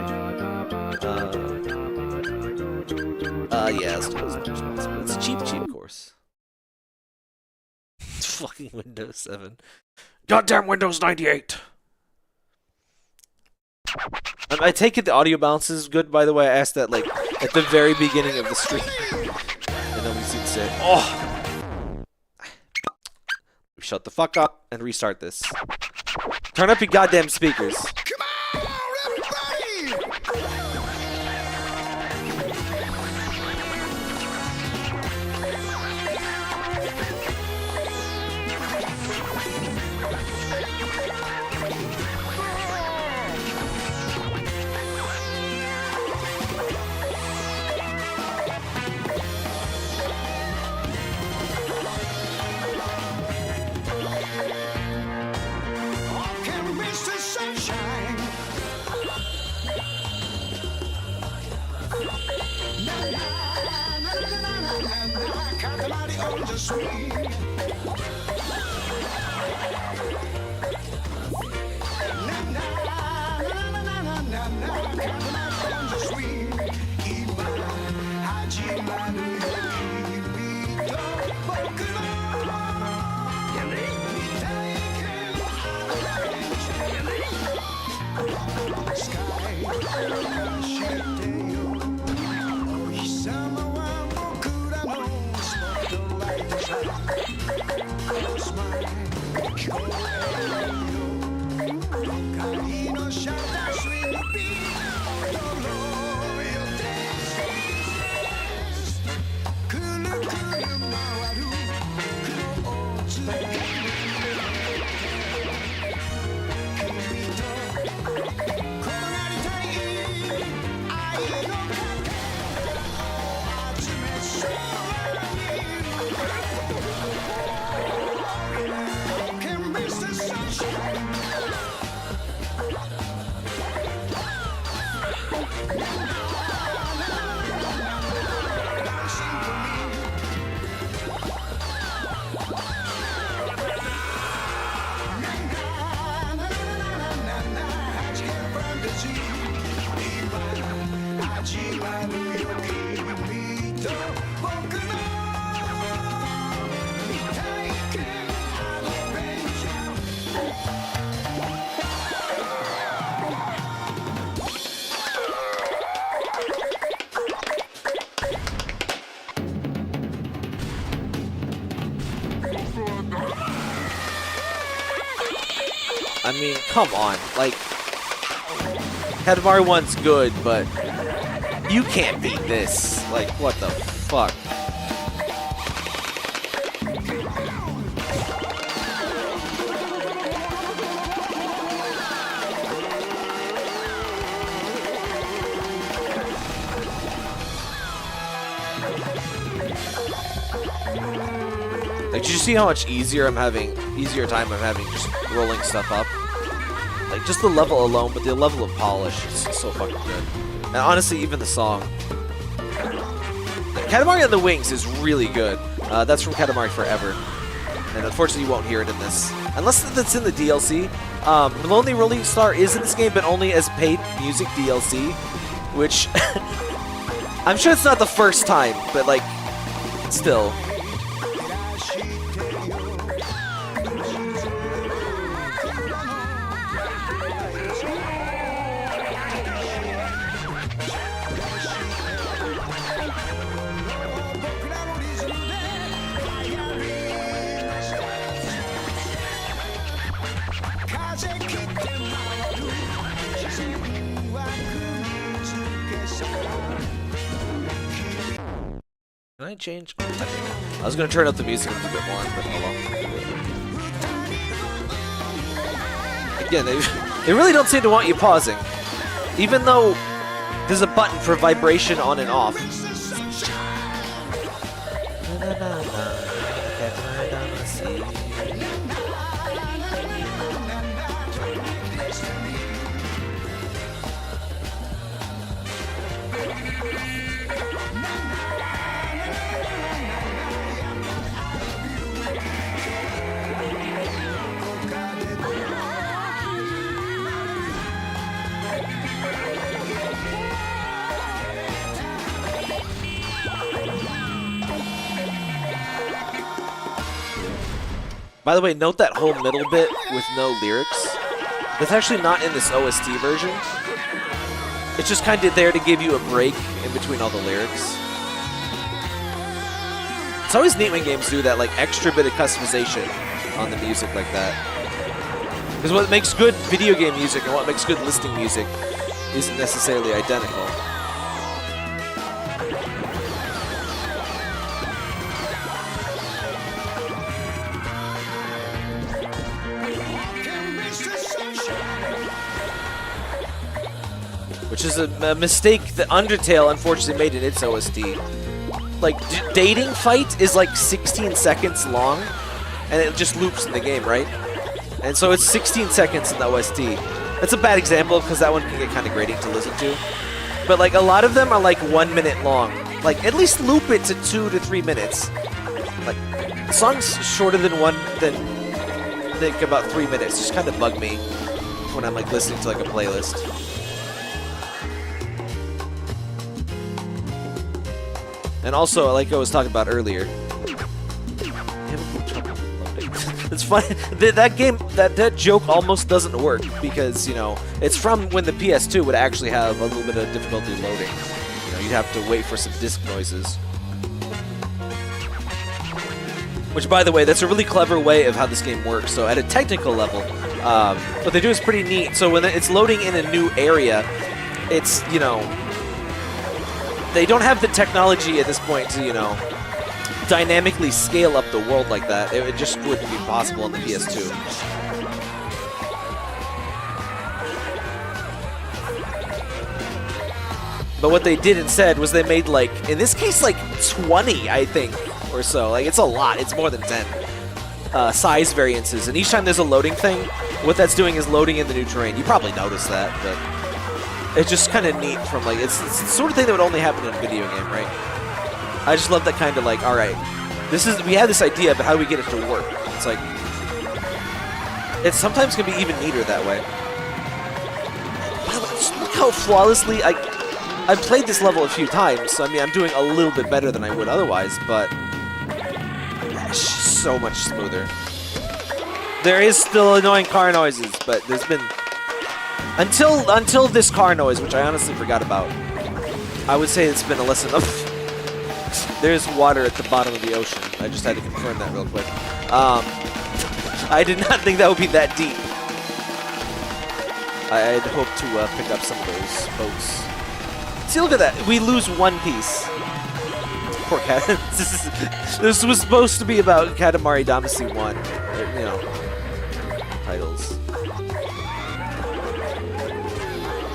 Yeah, it's a cheap course. It's fucking Windows 7. Goddamn Windows 98! I take it the audio balance is good, by the way. I asked that, like, at the very beginning of the stream. And then we see it say, oh! Shut the fuck up and restart this. Turn up your goddamn speakers. Come on, everybody! Can reach the sunshine. Katamari on the sweet. Katamari on the sweet. Ima hajimaru yoki to boku no sky. I mean, come on. Like, Katamari 1's good, but you can't beat this. Like, what the fuck? Like, did you see how much easier time I'm having just rolling stuff up? Like, just the level alone, but the level of polish is so fucking good. And honestly, even the song. Katamari on the Wings is really good. That's from Katamari Forever. And unfortunately, you won't hear it in this. Unless that's in the DLC. Lonely Rolling Star is in this game, but only as paid music DLC. Which I'm sure it's not the first time, but like, still. Can I change? I was gonna turn up the music a little bit more, but oh well. Again, they really don't seem to want you pausing, even though there's a button for vibration on and off. By the way, note that whole middle bit with no lyrics. That's actually not in this OST version. It's just kind of there to give you a break in between all the lyrics. It's always neat when games do that, like extra bit of customization on the music like that. Because what makes good video game music and what makes good listening music isn't necessarily identical. Which is a mistake that Undertale unfortunately made in its OST. Like, dating fight is like 16 seconds long, and it just loops in the game, right? And so it's 16 seconds in the OST. That's a bad example, because that one can get kind of grating to listen to. But like, a lot of them are like 1 minute long. Like, at least loop it to 2 to 3 minutes. Like, songs shorter than like about 3 minutes just kind of bug me when I'm like listening to like a playlist. And also, like I was talking about earlier, it's funny that game, that joke almost doesn't work because, you know, it's from when the PS2 would actually have a little bit of difficulty loading. You know, you'd have to wait for some disc noises. Which, by the way, that's a really clever way of how this game works. So at a technical level, what they do is pretty neat. So when it's loading in a new area, it's, you know, they don't have the technology at this point to, you know, dynamically scale up the world like that. It just wouldn't be possible on the PS2. But what they did instead was they made, like, in this case, like 20, I think, or so. Like, it's a lot. It's more than 10 size variances. And each time there's a loading thing, what that's doing is loading in the new terrain. You probably noticed that, but it's just kind of neat from, like, it's the sort of thing that would only happen in a video game, right? I just love that kind of, like, all right, we have this idea, but how do we get it to work? It's like, it sometimes can be even neater that way. Just look how flawlessly, I've played this level a few times, so I mean, I'm doing a little bit better than I would otherwise, but it's just so much smoother. There is still annoying car noises, but there's been, until this car noise, which I honestly forgot about, I would say it's been a lesson of there's water at the bottom of the ocean. I just had to confirm that real quick. I did not think that would be that deep. I'd hoped to pick up some of those boats. See, look at that. We lose one piece. Poor cat. This was supposed to be about Katamari Damacy 1. Or, you know, titles.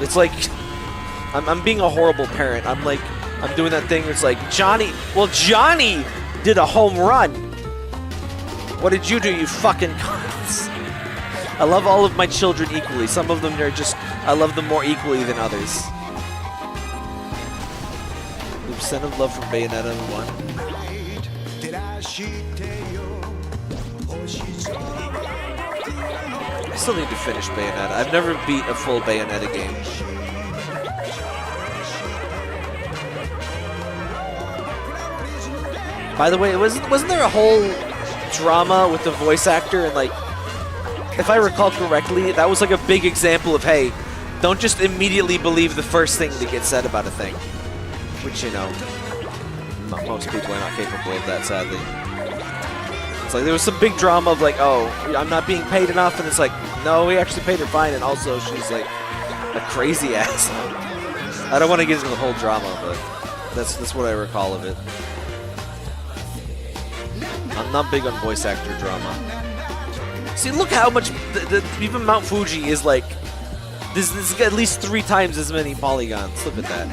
It's like, I'm being a horrible parent. I'm doing that thing where it's like, Johnny did a home run. What did you do, you fucking cunts? I love all of my children equally. Some of them are just, I love them more equally than others. Oops, Send of Love from Bayonetta 1. I still need to finish Bayonetta. I've never beat a full Bayonetta game. By the way, wasn't there a whole drama with the voice actor? And, like, if I recall correctly, that was, like, a big example of, hey, don't just immediately believe the first thing that gets said about a thing. Which, you know, most people are not capable of that, sadly. It's like, there was some big drama of, like, oh, I'm not being paid enough, and it's like, no, we actually paid her fine, and also she's, like, a crazy ass. I don't want to get into the whole drama, but that's what I recall of it. I'm not big on voice actor drama. See, look how much even Mount Fuji is like. This is at least 3 times as many polygons. Look at that.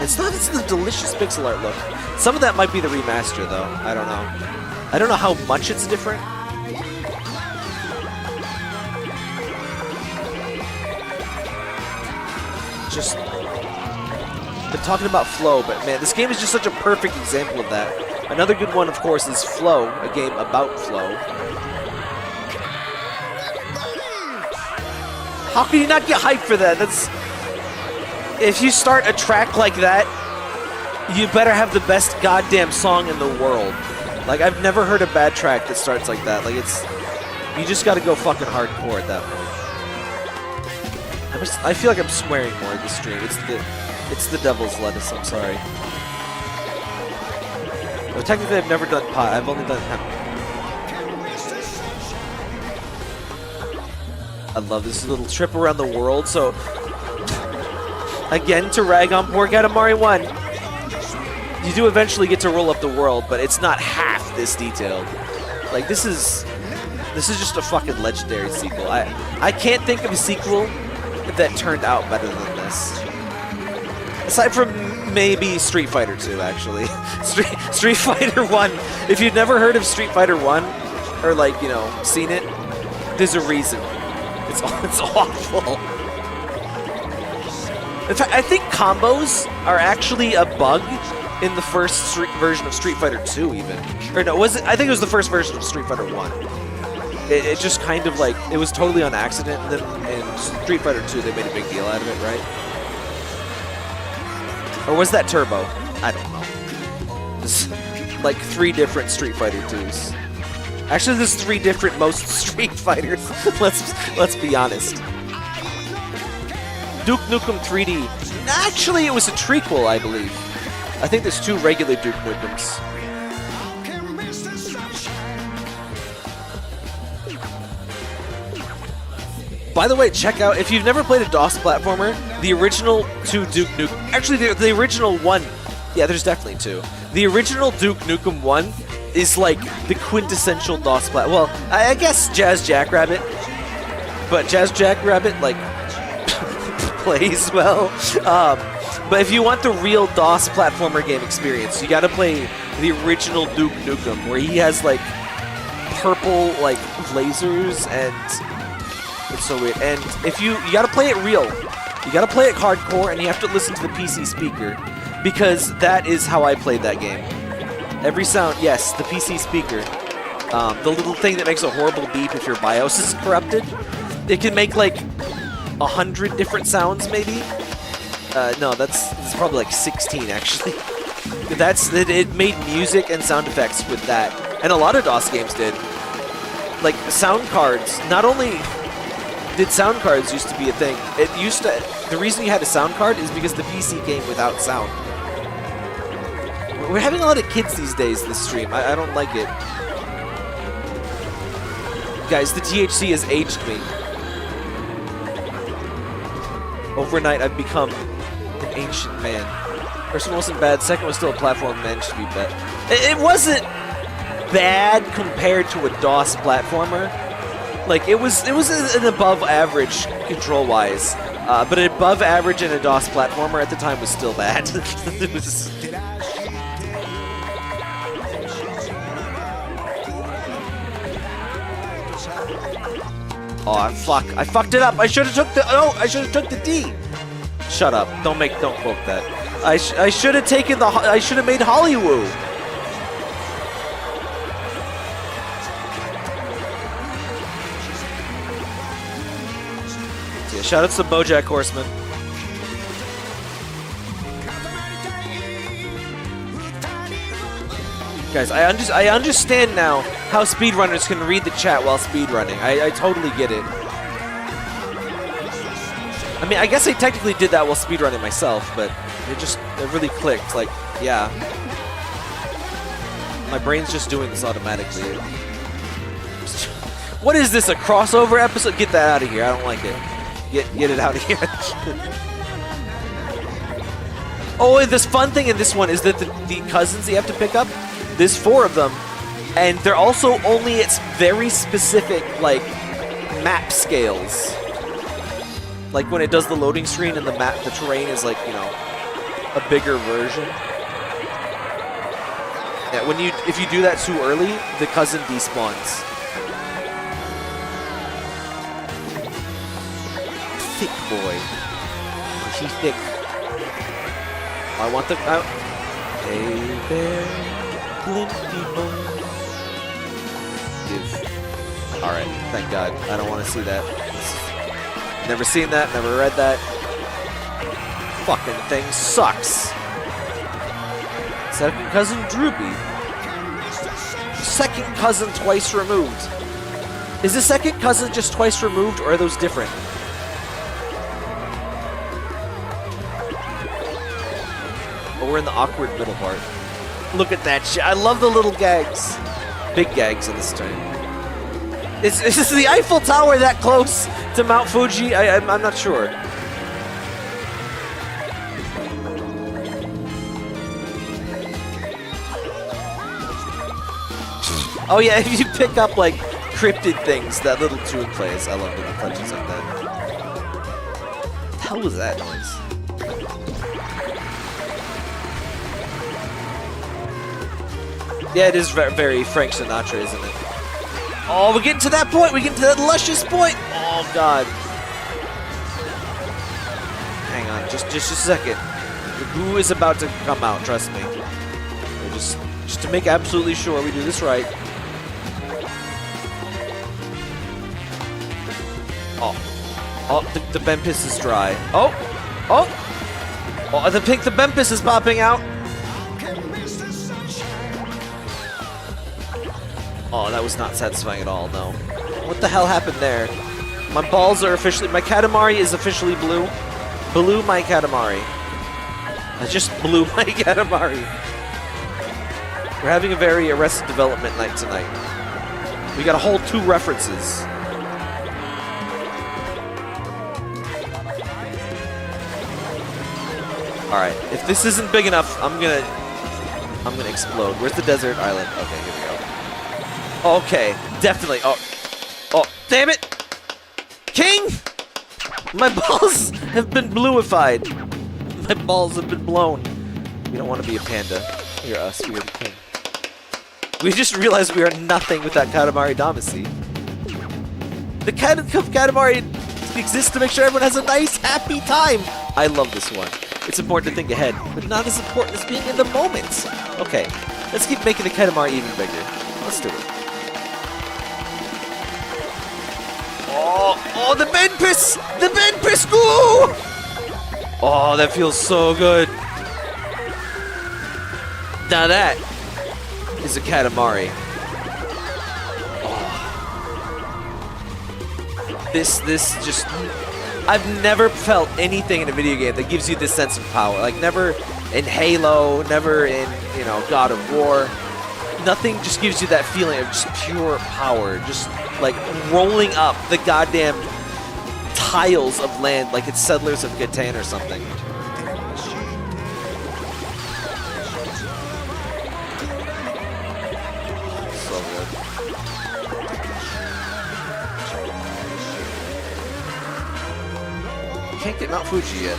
It's the delicious pixel art look. Some of that might be the remaster, though. I don't know. I don't know how much it's different. Just been talking about flow, but man, this game is just such a perfect example of that. Another good one, of course, is Flow, a game about flow. How can you not get hyped for that? That's if you start a track like that, you better have the best goddamn song in the world. Like, I've never heard a bad track that starts like that. Like, it's you just got to go fucking hardcore at that point. I feel like I'm swearing more in this stream. It's the devil's lettuce. I'm sorry. Well, technically, I've never done pot. I've only done hemp. I love this little trip around the world. So, again, to rag on poor Katamari 1, you do eventually get to roll up the world, but it's not half this detailed. Like, this is just a fucking legendary sequel. I can't think of a sequel that turned out better than this. Aside from maybe Street Fighter 2, actually. Street Fighter 1. If you've never heard of Street Fighter 1, or, like, you know, seen it, there's a reason. It's awful. In fact, I think combos are actually a bug in the first version of Street Fighter 2, even. Or no, was it? I think it was the first version of Street Fighter 1. It just kind of like, it was totally on accident, and then in Street Fighter 2 they made a big deal out of it, right? Or was that Turbo? I don't know. There's like 3 different Street Fighter 2s. Actually, there's 3 different most Street Fighters. let's be honest. Duke Nukem 3D. Actually, it was a trequel, I believe. I think there's 2 regular Duke Nukems. By the way, check out, if you've never played a DOS platformer, the original 2 Duke Nukem... Actually, the original 1... Yeah, there's definitely 2. The original Duke Nukem 1 is like the quintessential DOS plat. Well, I guess Jazz Jackrabbit. But Jazz Jackrabbit, like, plays well. But if you want the real DOS platformer game experience, you gotta play the original Duke Nukem, where he has, like, purple, like, lasers, and... It's so weird. And if you gotta play it real. You gotta play it hardcore, and you have to listen to the PC speaker. Because that is how I played that game. Every sound, yes, the PC speaker. The little thing that makes a horrible beep if your BIOS is corrupted. It can make like 100 different sounds, maybe. No, that's probably like 16 actually. It made music and sound effects with that, and a lot of DOS games did. Like sound cards. Not only did sound cards used to be a thing, the reason you had a sound card is because the PC came without sound. We're having a lot of kids these days this stream. I don't like it. Guys, the THC has aged me. Overnight, I've become an ancient man. First one wasn't bad. Second was still a platform managed to be better. It wasn't bad compared to a DOS platformer. Like, it was an above average control-wise. But an above average in a DOS platformer at the time was still bad. It was... Oh, fuck. I fucked it up. I should have took the... Oh, I should have took the D. Shut up. Don't quote that. I should have taken the... I should have made Hollywood. Yeah, shout out to BoJack Horseman. Guys, I understand now how speedrunners can read the chat while speedrunning. I totally get it. I mean, I guess I technically did that while speedrunning myself, but it really clicked. Like, yeah. My brain's just doing this automatically. What is this, a crossover episode? Get that out of here. I don't like it. Get it out of here. Oh, this fun thing in this one is that the cousins you have to pick up, there's 4 of them, and they're also only at very specific, like, map scales. Like when it does the loading screen and the terrain is like, you know, a bigger version. Yeah, if you do that too early, the cousin despawns. Thick boy. He's thick. I want the... Hey there, Glinty boy. Div. Alright, thank God. I don't want to see that. Never seen that, never read that. Fucking thing sucks. Second cousin Droopy. Second cousin twice removed. Is the second cousin just twice removed, or are those different? Oh, we're in the awkward middle part. Look at that shit. I love the little gags. Big gags in this turn. Is the Eiffel Tower that close to Mount Fuji? I'm not sure. Oh yeah, if you pick up like cryptid things, that little tune plays. I love little touches like that. What the hell was that noise? Yeah, it is very Frank Sinatra, isn't it? Oh, we're getting to that point. We're getting to that luscious point. Oh God. Hang on, just a second. The goo is about to come out. Trust me. Just to make absolutely sure we do this right. Oh, the Bempis is dry. Oh, the Bempis is popping out. Oh, that was not satisfying at all, no. What the hell happened there? My balls are officially... My Katamari is officially blue. Blew my Katamari. I just blew my Katamari. We're having a very Arrested Development night tonight. We got a whole 2 references. Alright, if this isn't big enough, I'm gonna explode. Where's the desert island? Okay, here we go. Okay, definitely. Oh, damn it! King! My balls have been bluified. My balls have been blown. We don't want to be a panda. You're us, we are the king. We just realized we are nothing without Katamari Damacy. The Katamari exists to make sure everyone has a nice, happy time. I love this one. It's important to think ahead, but not as important as being in the moment. Okay, let's keep making the Katamari even bigger. Let's do it. Oh, the Benpis! The Benpis goo! Oh, that feels so good. Now that is a Katamari. Oh. This just... I've never felt anything in a video game that gives you this sense of power. Like, never in Halo, never in, you know, God of War. Nothing just gives you that feeling of just pure power. Just, like, rolling up the goddamn tiles of land like it's Settlers of Catan or something. So good. Can't get Mount Fuji yet.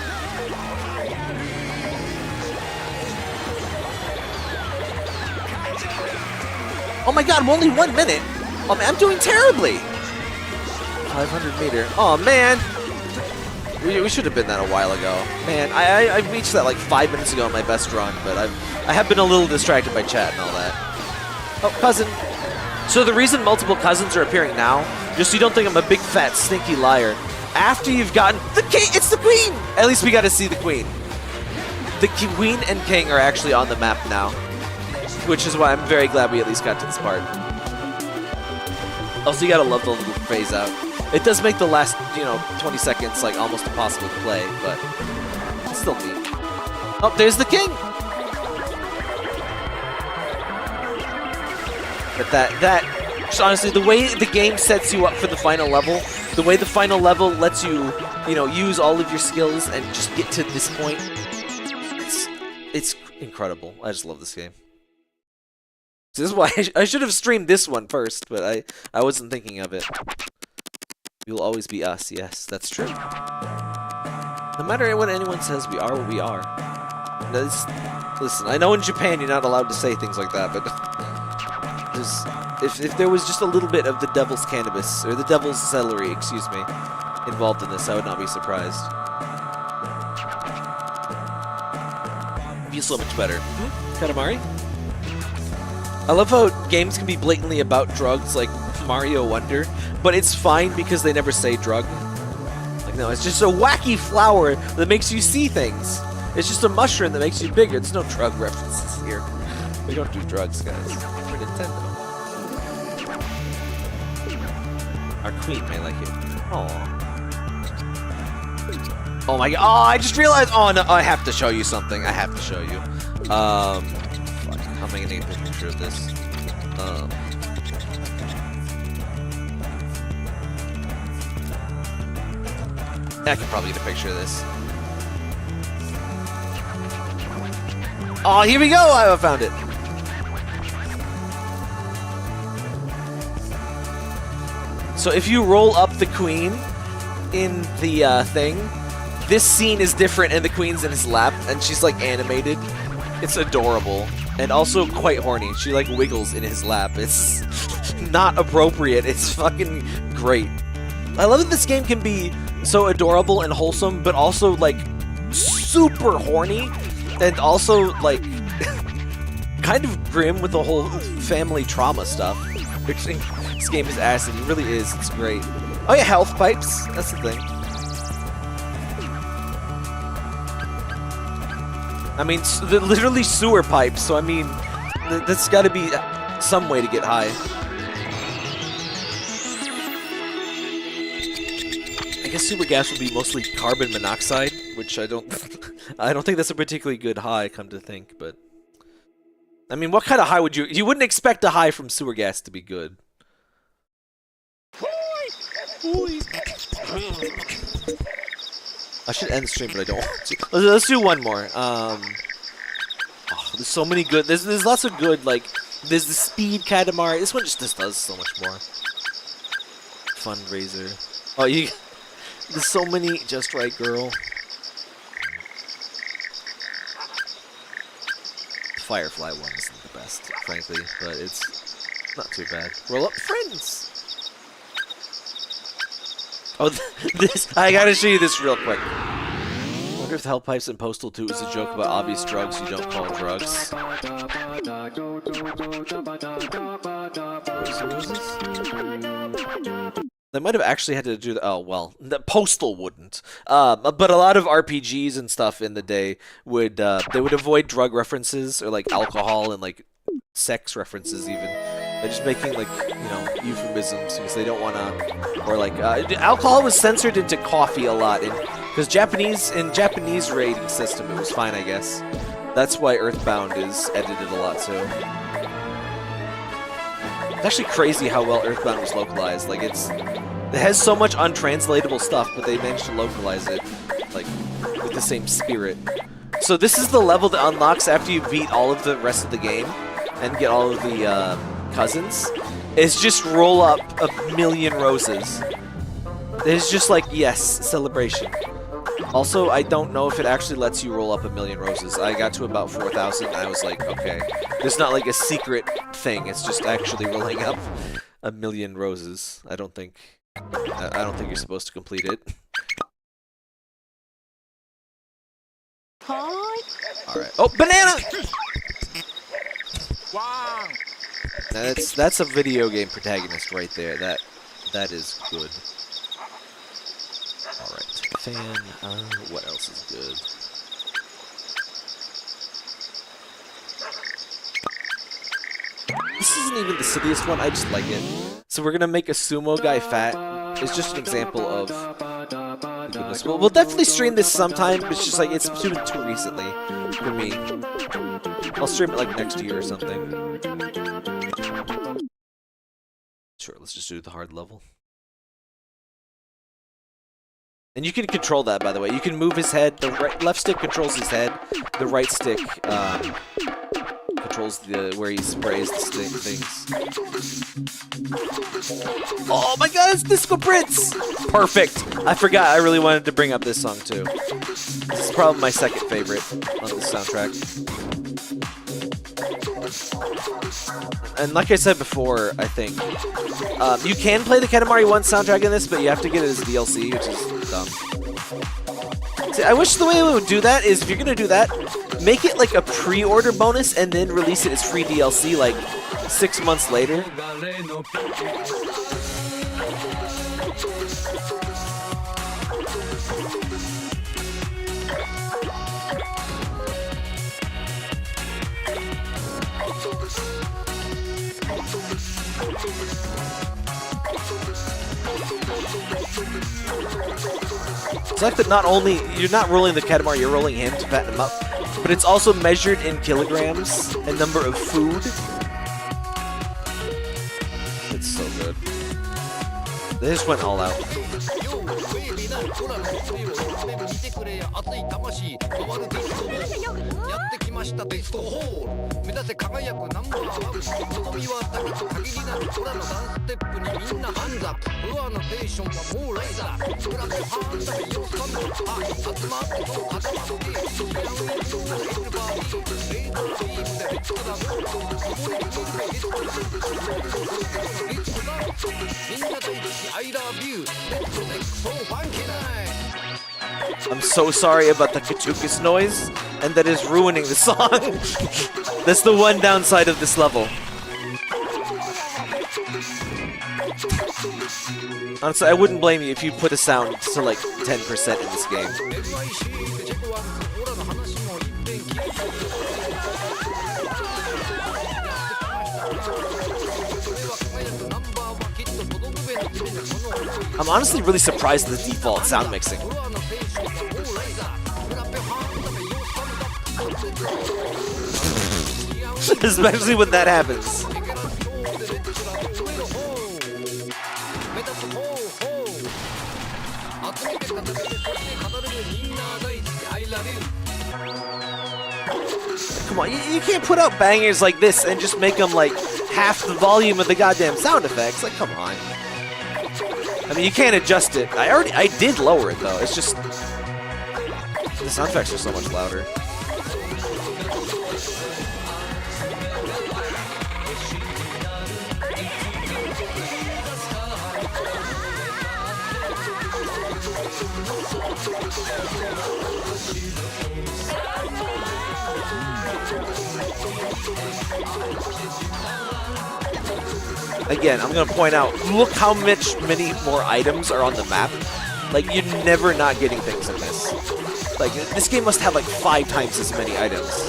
Oh my God, I'm only 1 minute. Oh man, I'm doing terribly. 500 meter. Oh man. We should have been that a while ago. Man, I reached that like 5 minutes ago on my best run, but I have been a little distracted by chat and all that. Oh, cousin. So the reason multiple cousins are appearing now, just so you don't think I'm a big fat stinky liar, after you've gotten the king, it's the queen! At least we got to see the queen. The queen and king are actually on the map now. which is why I'm very glad we at least got to this part. Also, you gotta love the little phase out. It does make the last, 20 seconds like almost impossible to play, but it's still neat. Oh, there's the king! But just honestly, the way the game sets you up for the final level, the way the final level lets you, use all of your skills and just get to this point, it's incredible. I just love this game. This is why I should have streamed this one first, but I wasn't thinking of it. You'll always be us, yes, that's true. No matter what anyone says, we are what we are. Listen, I know in Japan you're not allowed to say things like that, but if there was just a little bit of the devil's cannabis, or the devil's celery, excuse me, involved in this, I would not be surprised. It'd be so much better. Katamari? I love how games can be blatantly about drugs, like Mario Wonder, but it's fine because they never say drug. Like, no, it's just a wacky flower that makes you see things. It's just a mushroom that makes you bigger. There's no drug references here. We don't do drugs, guys. We're Nintendo. Our queen may like it. Aww. Oh my god. Oh, I just realized. Oh, no. I have to show you something. I have to show you. Fuck. How am I gonna get a picture of this? I can probably get a picture of this. Oh, here we go! I found it. So if you roll up the queen in the thing, this scene is different and the queen's in his lap and she's like animated. It's adorable. And also quite horny. She like wiggles in his lap. It's not appropriate. It's fucking great. I love that this game can be so adorable and wholesome, but also like super horny, and also like kind of grim with the whole family trauma stuff. This game is acid. It really is. It's great. Oh yeah, health pipes. That's the thing. I mean, they're literally sewer pipes, so I mean, that's got to be some way to get high. I guess super gas would be mostly carbon monoxide, which I don't think that's a particularly good high, come to think, but I mean, what kind of high would you wouldn't expect a high from sewer gas to be good. I should end the stream, but I don't want to. Let's do one more. Oh, there's so many good. There's lots of good. Like there's the speed Katamari. This one just does so much more. Fundraiser. Oh, there's so many. Just Right Girl. The Firefly one isn't the best, frankly, but it's not too bad. Roll Up Friends. Oh, this! I gotta show you this real quick. I wonder if the Hell Pipes in Postal 2 is a joke about obvious drugs you don't call drugs. They might have actually had to do the. Oh well, the Postal wouldn't. But a lot of RPGs and stuff in the day would they would avoid drug references or like alcohol and like sex references even. They're just making like euphemisms because they don't want to, or like alcohol was censored into coffee a lot, because Japanese rating system it was fine, I guess. That's why Earthbound is edited a lot too. It's actually crazy how well Earthbound was localized. Like it has so much untranslatable stuff, but they managed to localize it like with the same spirit. So this is the level that unlocks after you beat all of the rest of the game and get all of the cousins. Is just roll up 1,000,000 roses. It's just like, yes, celebration. Also, I don't know if it actually lets you roll up 1,000,000 roses. I got to about 4,000 and I was like, okay. There's not like a secret thing. It's just actually rolling up 1,000,000 roses. I don't think you're supposed to complete it. Alright. Oh, banana! Wow. That's a video game protagonist right there. That is good. Alright. Fan, what else is good? This isn't even the silliest one, I just like it. So we're gonna make a sumo guy fat. It's just an example of the goodness. We'll definitely stream this sometime, but it's just like, it's too recently for me. I'll stream it like next year or something. Sure, let's just do the hard level. And you can control that, by the way. You can move his head. The left stick controls his head. The right stick controls where he sprays the things. Oh my god, it's Disco Prince! Perfect. I forgot. I really wanted to bring up this song too. This is probably my second favorite on the soundtrack. And like I said before, I think you can play the Katamari 1 soundtrack in this, but you have to get it as DLC, which is dumb. See, I wish the way we would do that is, if you're gonna do that, make it like a pre-order bonus and then release it as free DLC like 6 months later. It's like that not only you're not rolling the Katamari, you're rolling him to fatten him up, but it's also measured in kilograms and number of food. It's so good. They just went all out. I'm so sorry about the Katukas noise, and that is ruining the song. That's the one downside of this level. Honestly, I wouldn't blame you if you put the sound to like 10% in this game. I'm honestly really surprised at the default sound mixing. Especially when that happens. Come on, you can't put out bangers like this and just make them like half the volume of the goddamn sound effects. Like, come on. I mean, you can't adjust it. I did lower it though. It's just the sound effects are so much louder. Again, I'm gonna point out, look how many more items are on the map. Like, you're never not getting things in this. Like, this game must have like 5 times as many items.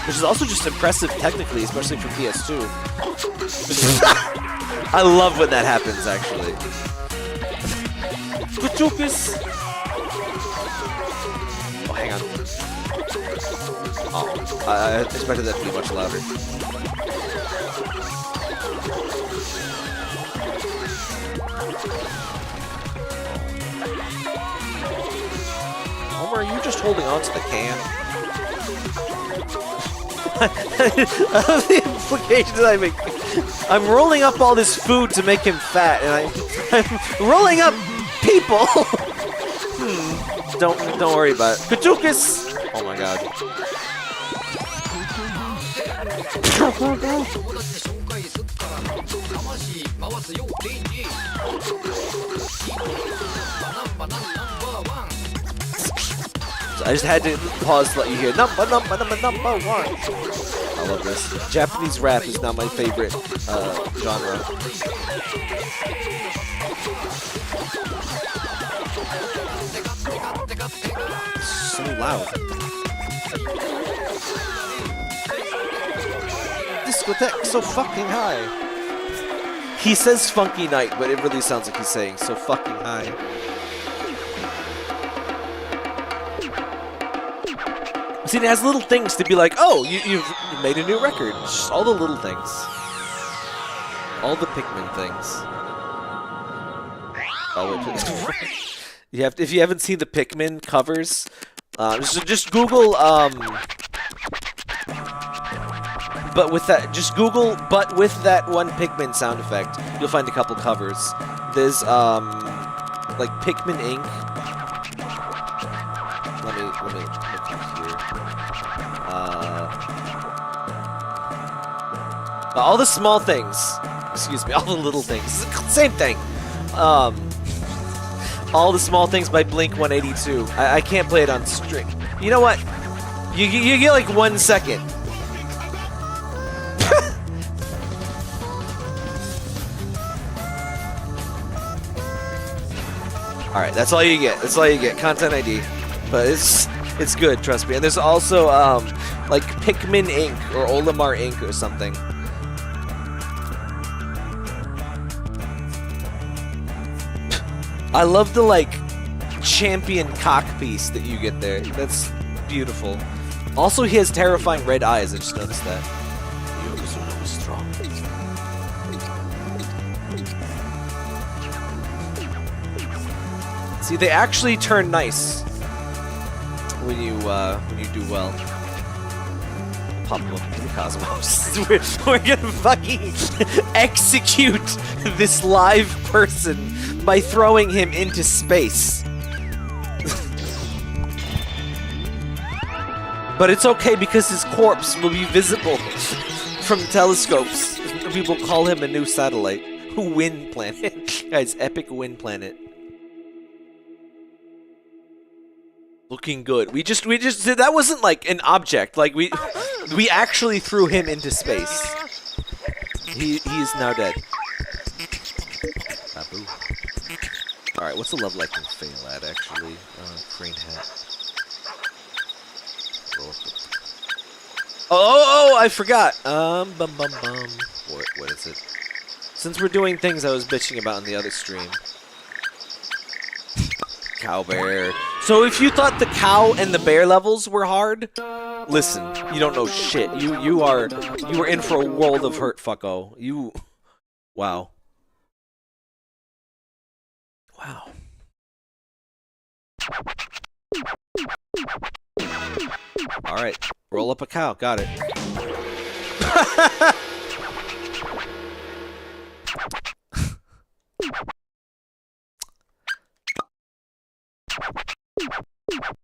Which is also just impressive technically, especially for PS2. I love when that happens, actually. Kuchukus! Oh, hang on. Oh, I expected that to be much louder. Homer, are you just holding on to the can? The implications I make. I'm rolling up all this food to make him fat, and I'm rolling up people. Don't worry about it. Kachukas! Oh my god. So I just had to pause to let you hear number 1. I love this. Japanese rap is now my favorite genre. So loud. Discotheque so fucking high. He says funky night, but it really sounds like he's saying so fucking high. See, it has little things to be like, oh, you've made a new record. Just all the little things. All the Pikmin things. Oh, wait. If you haven't seen the Pikmin covers, just Google, but with that, just Google, but with that one Pikmin sound effect, you'll find a couple covers. There's, like Pikmin Inc. Let me look here. All the small things. Excuse me, all the little things. Same thing. All the Small Things by Blink-182. I can't play it on string. You know what? You get like 1 second. All right, that's all you get. That's all you get. Content ID, but it's good. Trust me. And there's also like Pikmin Inc. or Olimar Inc. or something. I love the like champion cock piece that you get there. That's beautiful. Also, he has terrifying red eyes. I just noticed that. You are so strong. See, they actually turn nice when you do well. Pop them up into the cosmos. We're gonna fucking execute this live person by throwing him into space. But it's okay because his corpse will be visible from telescopes. People call him a new satellite. Wind planet. Guys, epic wind planet. Looking good. We just that wasn't like an object. Like we actually threw him into space. He is now dead. Babu. Alright, what's a level I can fail at actually? Crane hat. Oh, I forgot. What is it? Since we're doing things I was bitching about in the other stream. Cow bear. So if you thought the cow and the bear levels were hard, listen, you don't know shit. You were in for a world of hurt, fucko. Wow. Wow. Alright, roll up a cow, got it.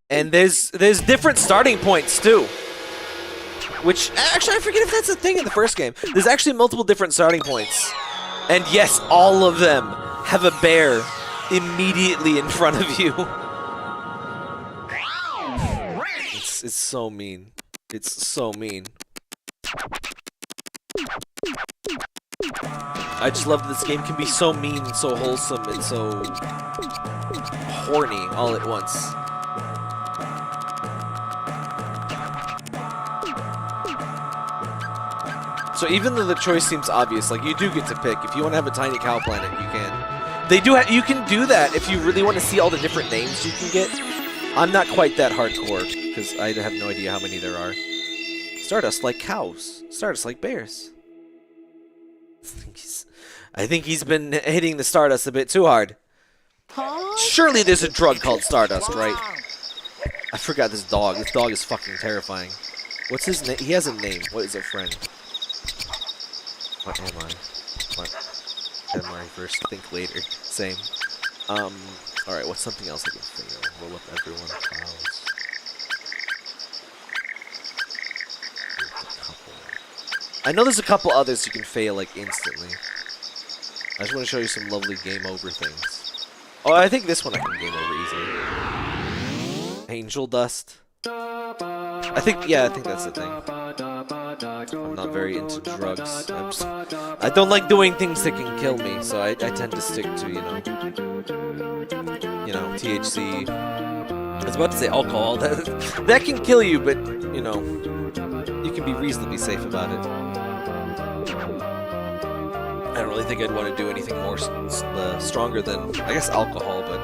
And there's different starting points too. Which, actually I forget if that's a thing in the first game. There's actually multiple different starting points. And yes, all of them have a bear immediately in front of you. It's so mean. It's so mean. I just love that this game can be so mean, so wholesome, and so horny all at once. So even though the choice seems obvious, like you do get to pick. If you want to have a tiny cow planet, you can. They do. You can do that if you really want to see all the different names you can get. I'm not quite that hardcore because I have no idea how many there are. Stardust like cows. Stardust like bears. I think he's been hitting the Stardust a bit too hard. Surely there's a drug called Stardust, right? I forgot this dog. This dog is fucking terrifying. What's his name? He has a name. What is a friend? What am I? What am I? First, think later. Same. Alright, what's something else I can figure? Roll up everyone. Clouds. I know there's a couple others you can fail, like, instantly. I just want to show you some lovely game over things. Oh, I think this one I can game over easily. Angel Dust. I think that's the thing. I'm not very into drugs. I don't like doing things that can kill me, so I tend to stick to, you know, THC, I was about to say alcohol. That can kill you, but, you know, you can be reasonably safe about it. I don't really think I'd want to do anything more stronger than, I guess, alcohol, but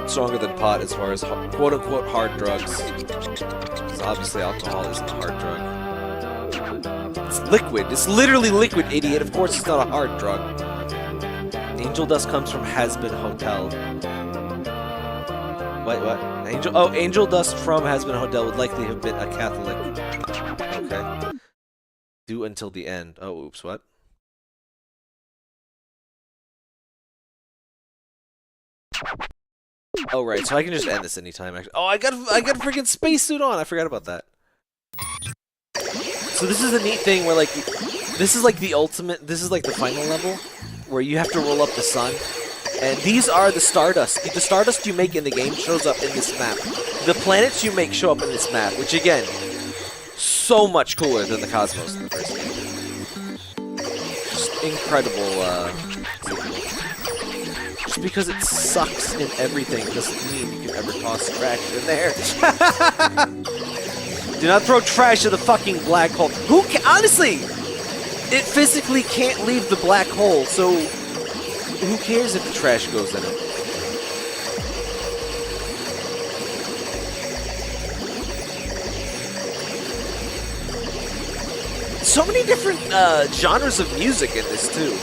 stronger than pot as far as quote-unquote hard drugs. Because obviously alcohol isn't a hard drug. It's liquid. It's literally liquid, idiot. Of course it's not a hard drug. Angel dust comes from Has-Been Hotel. Wait, what? Angel dust from Has-Been Hotel would likely have been a Catholic. Okay. Do until the end. Oh, oops, what? Oh, right, so I can just end this anytime, actually. Oh, I got a freaking spacesuit on! I forgot about that. So this is a neat thing where, like, this is like the ultimate, this is like the final level, where you have to roll up the sun. And these are the stardust. The stardust you make in the game shows up in this map. The planets you make show up in this map, which again, so much cooler than the cosmos in the first game. Just incredible, just because it sucks in everything doesn't mean you can ever toss trash in there. Do not throw trash at the fucking black hole. Honestly, it physically can't leave the black hole, so who cares if the trash goes in it? So many different genres of music in this too.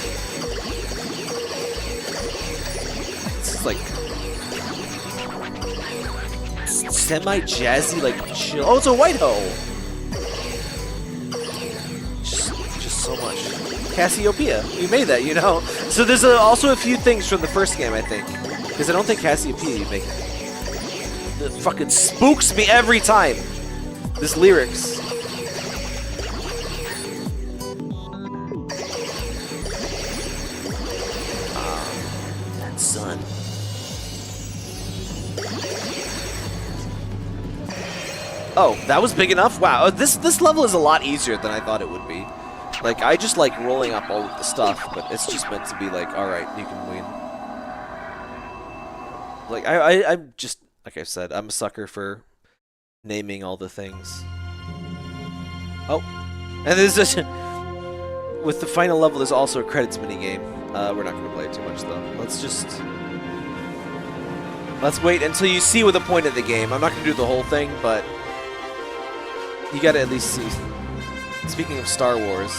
This is like semi-jazzy, like chill. Oh, it's a white hole. Just so much. Cassiopeia. You made that, you know? So there's also a few things from the first game, I think. Because I don't think Cassiopeia you make. It fucking spooks me every time. This lyrics. That sun. Oh, that was big enough? Wow, this level is a lot easier than I thought it would be. Like, I just like rolling up all of the stuff, but it's just meant to be like, alright, you can win. Like, I'm just, like I said, I'm a sucker for naming all the things. Oh, and there's this, with the final level, there's also a credits minigame. We're not going to play it too much, though. Let's wait until you see what the point of the game. I'm not going to do the whole thing, but you got to at least see. Speaking of Star Wars,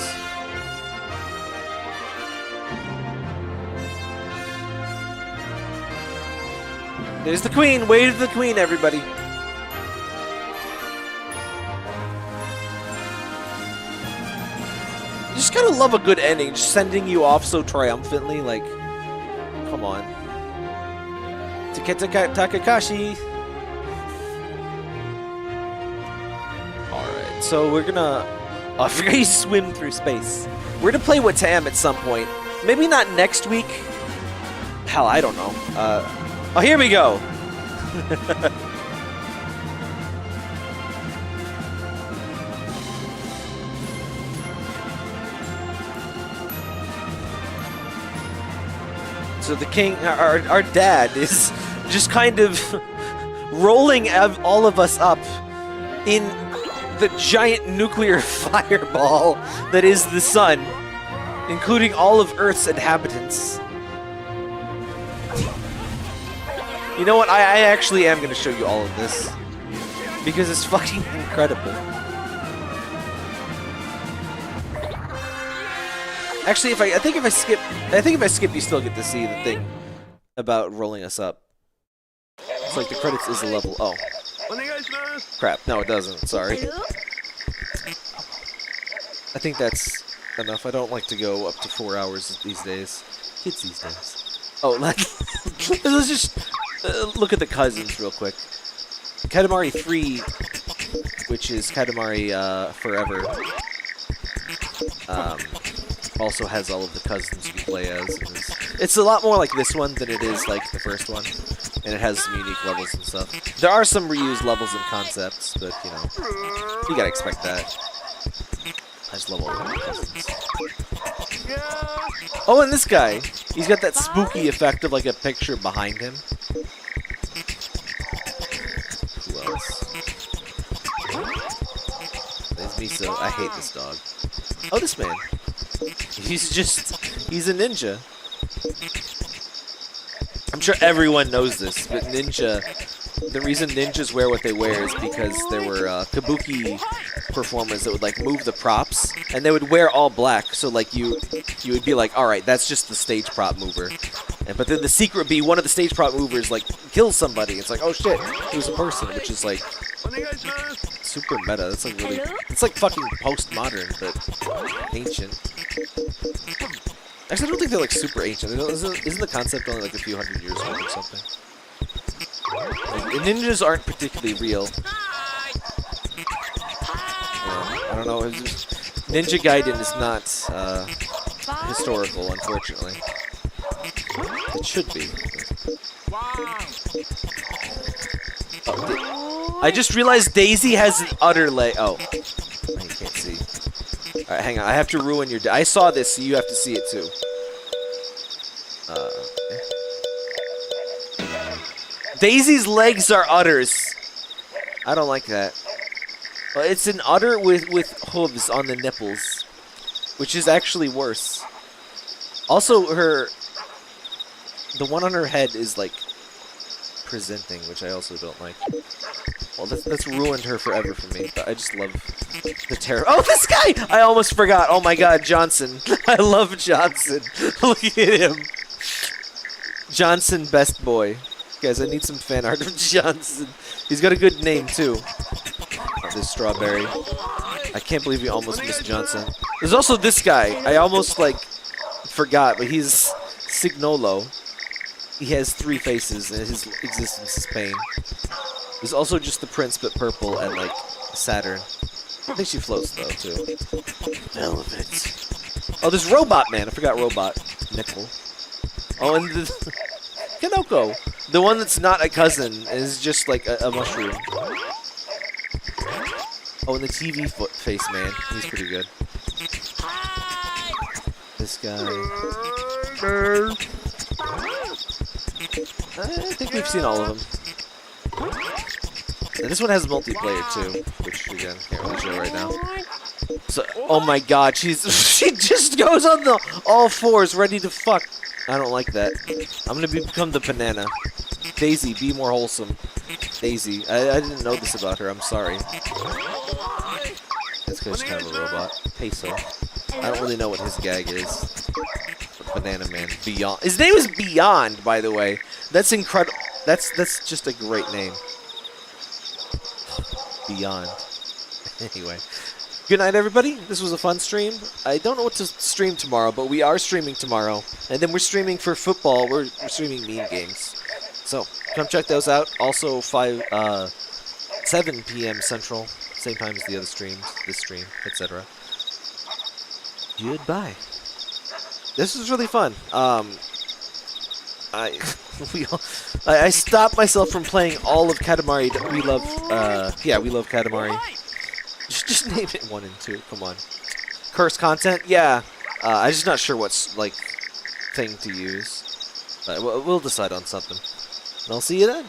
there's the Queen! Wave to the Queen, everybody! You just gotta love a good ending, just sending you off so triumphantly, like, come on. Taketa Takakashi! Alright, so we're gonna... Oh, I forgot you swim through space. We're gonna play Watam at some point. Maybe not next week. Hell, I don't know. Oh, here we go! So the king, our dad, is just kind of rolling all of us up in the giant nuclear fireball that is the sun, including all of Earth's inhabitants. You know what? I actually am going to show you all of this because it's fucking incredible. Actually, I think if I skip, you still get to see the thing about rolling us up. It's like the credits is a level. Oh. Crap, no it doesn't, sorry. I think that's enough. I don't like to go up to 4 hours these days. Kids these days. Oh, let's just look at the cousins real quick. Katamari 3, which is Katamari Forever, also has all of the cousins you play as. It's a lot more like this one than it is like the first one. And it has some unique levels and stuff. There are some reused levels and concepts, but, you know, you gotta expect that. I just love all of the cousins. Oh, and this guy! He's got that spooky effect of, like, a picture behind him. Miso. I hate this dog. Oh, this man. He's a ninja. I'm sure everyone knows this, but the reason ninjas wear what they wear is because there were kabuki performers that would like move the props, and they would wear all black. So like you would be like, all right, that's just the stage prop mover. But then the secret would be one of the stage prop movers like kills somebody. It's like, oh shit, it was a person, which is like super meta. That's like really, it's like fucking postmodern, but ancient. Actually, I don't think they're like super ancient. Isn't the concept only like a few hundred years old or something? Like, ninjas aren't particularly real. I don't know. Ninja Gaiden is not historical, unfortunately. It should be. Oh, I just realized Daisy has an utter leg. Oh, you can't see. All right, hang on. I have to ruin your day. I saw this, so you have to see it too. Daisy's legs are udders. I don't like that. Well, it's an udder with hooves on the nipples, which is actually worse. Also, the one on her head is like presenting, which I also don't like. Well, that's ruined her forever for me. But I just love the terror. Oh, this guy! I almost forgot. Oh my God, Johnson. I love Johnson. Look at him. Johnson, best boy. Guys, I need some fan art of Johnson. He's got a good name too. Oh, this strawberry. I can't believe we almost missed Johnson. There's also this guy. I almost like forgot, but he's Signolo. He has 3 faces, and his existence is pain. There's also just the prince, but purple, and like Saturn. I think she floats though too. Velvet. Oh, there's Robot Man. I forgot Robot. Nickel. Oh, and the Kanoko. The one that's not a cousin is just like a mushroom. Oh, and the TV face man. He's pretty good. This guy. I think we've seen all of them. And this one has multiplayer too, which again can't really show right now. So, oh my God, she just goes on all 4s, ready to fuck. I don't like that. I'm gonna become the banana. Daisy, be more wholesome. Daisy, I didn't know this about her. I'm sorry. That's because she's kind of a robot. Peso. I don't really know what his gag is. Banana Man. Beyond. His name is Beyond, by the way. That's incredible. That's just a great name. Beyond. Anyway. Good night, everybody. This was a fun stream. I don't know what to stream tomorrow, but we are streaming tomorrow. And then we're streaming for football. We're streaming Mean Games. So, come check those out. Also, 7 p.m. Central. Same time as the other streams, this stream, etc. Goodbye. This was really fun. I stopped myself from playing all of Katamari. We love Katamari. Just name it 1 and 2. Come on. Curse content? Yeah. I'm just not sure what's like thing to use. But we'll decide on something. And I'll see you then.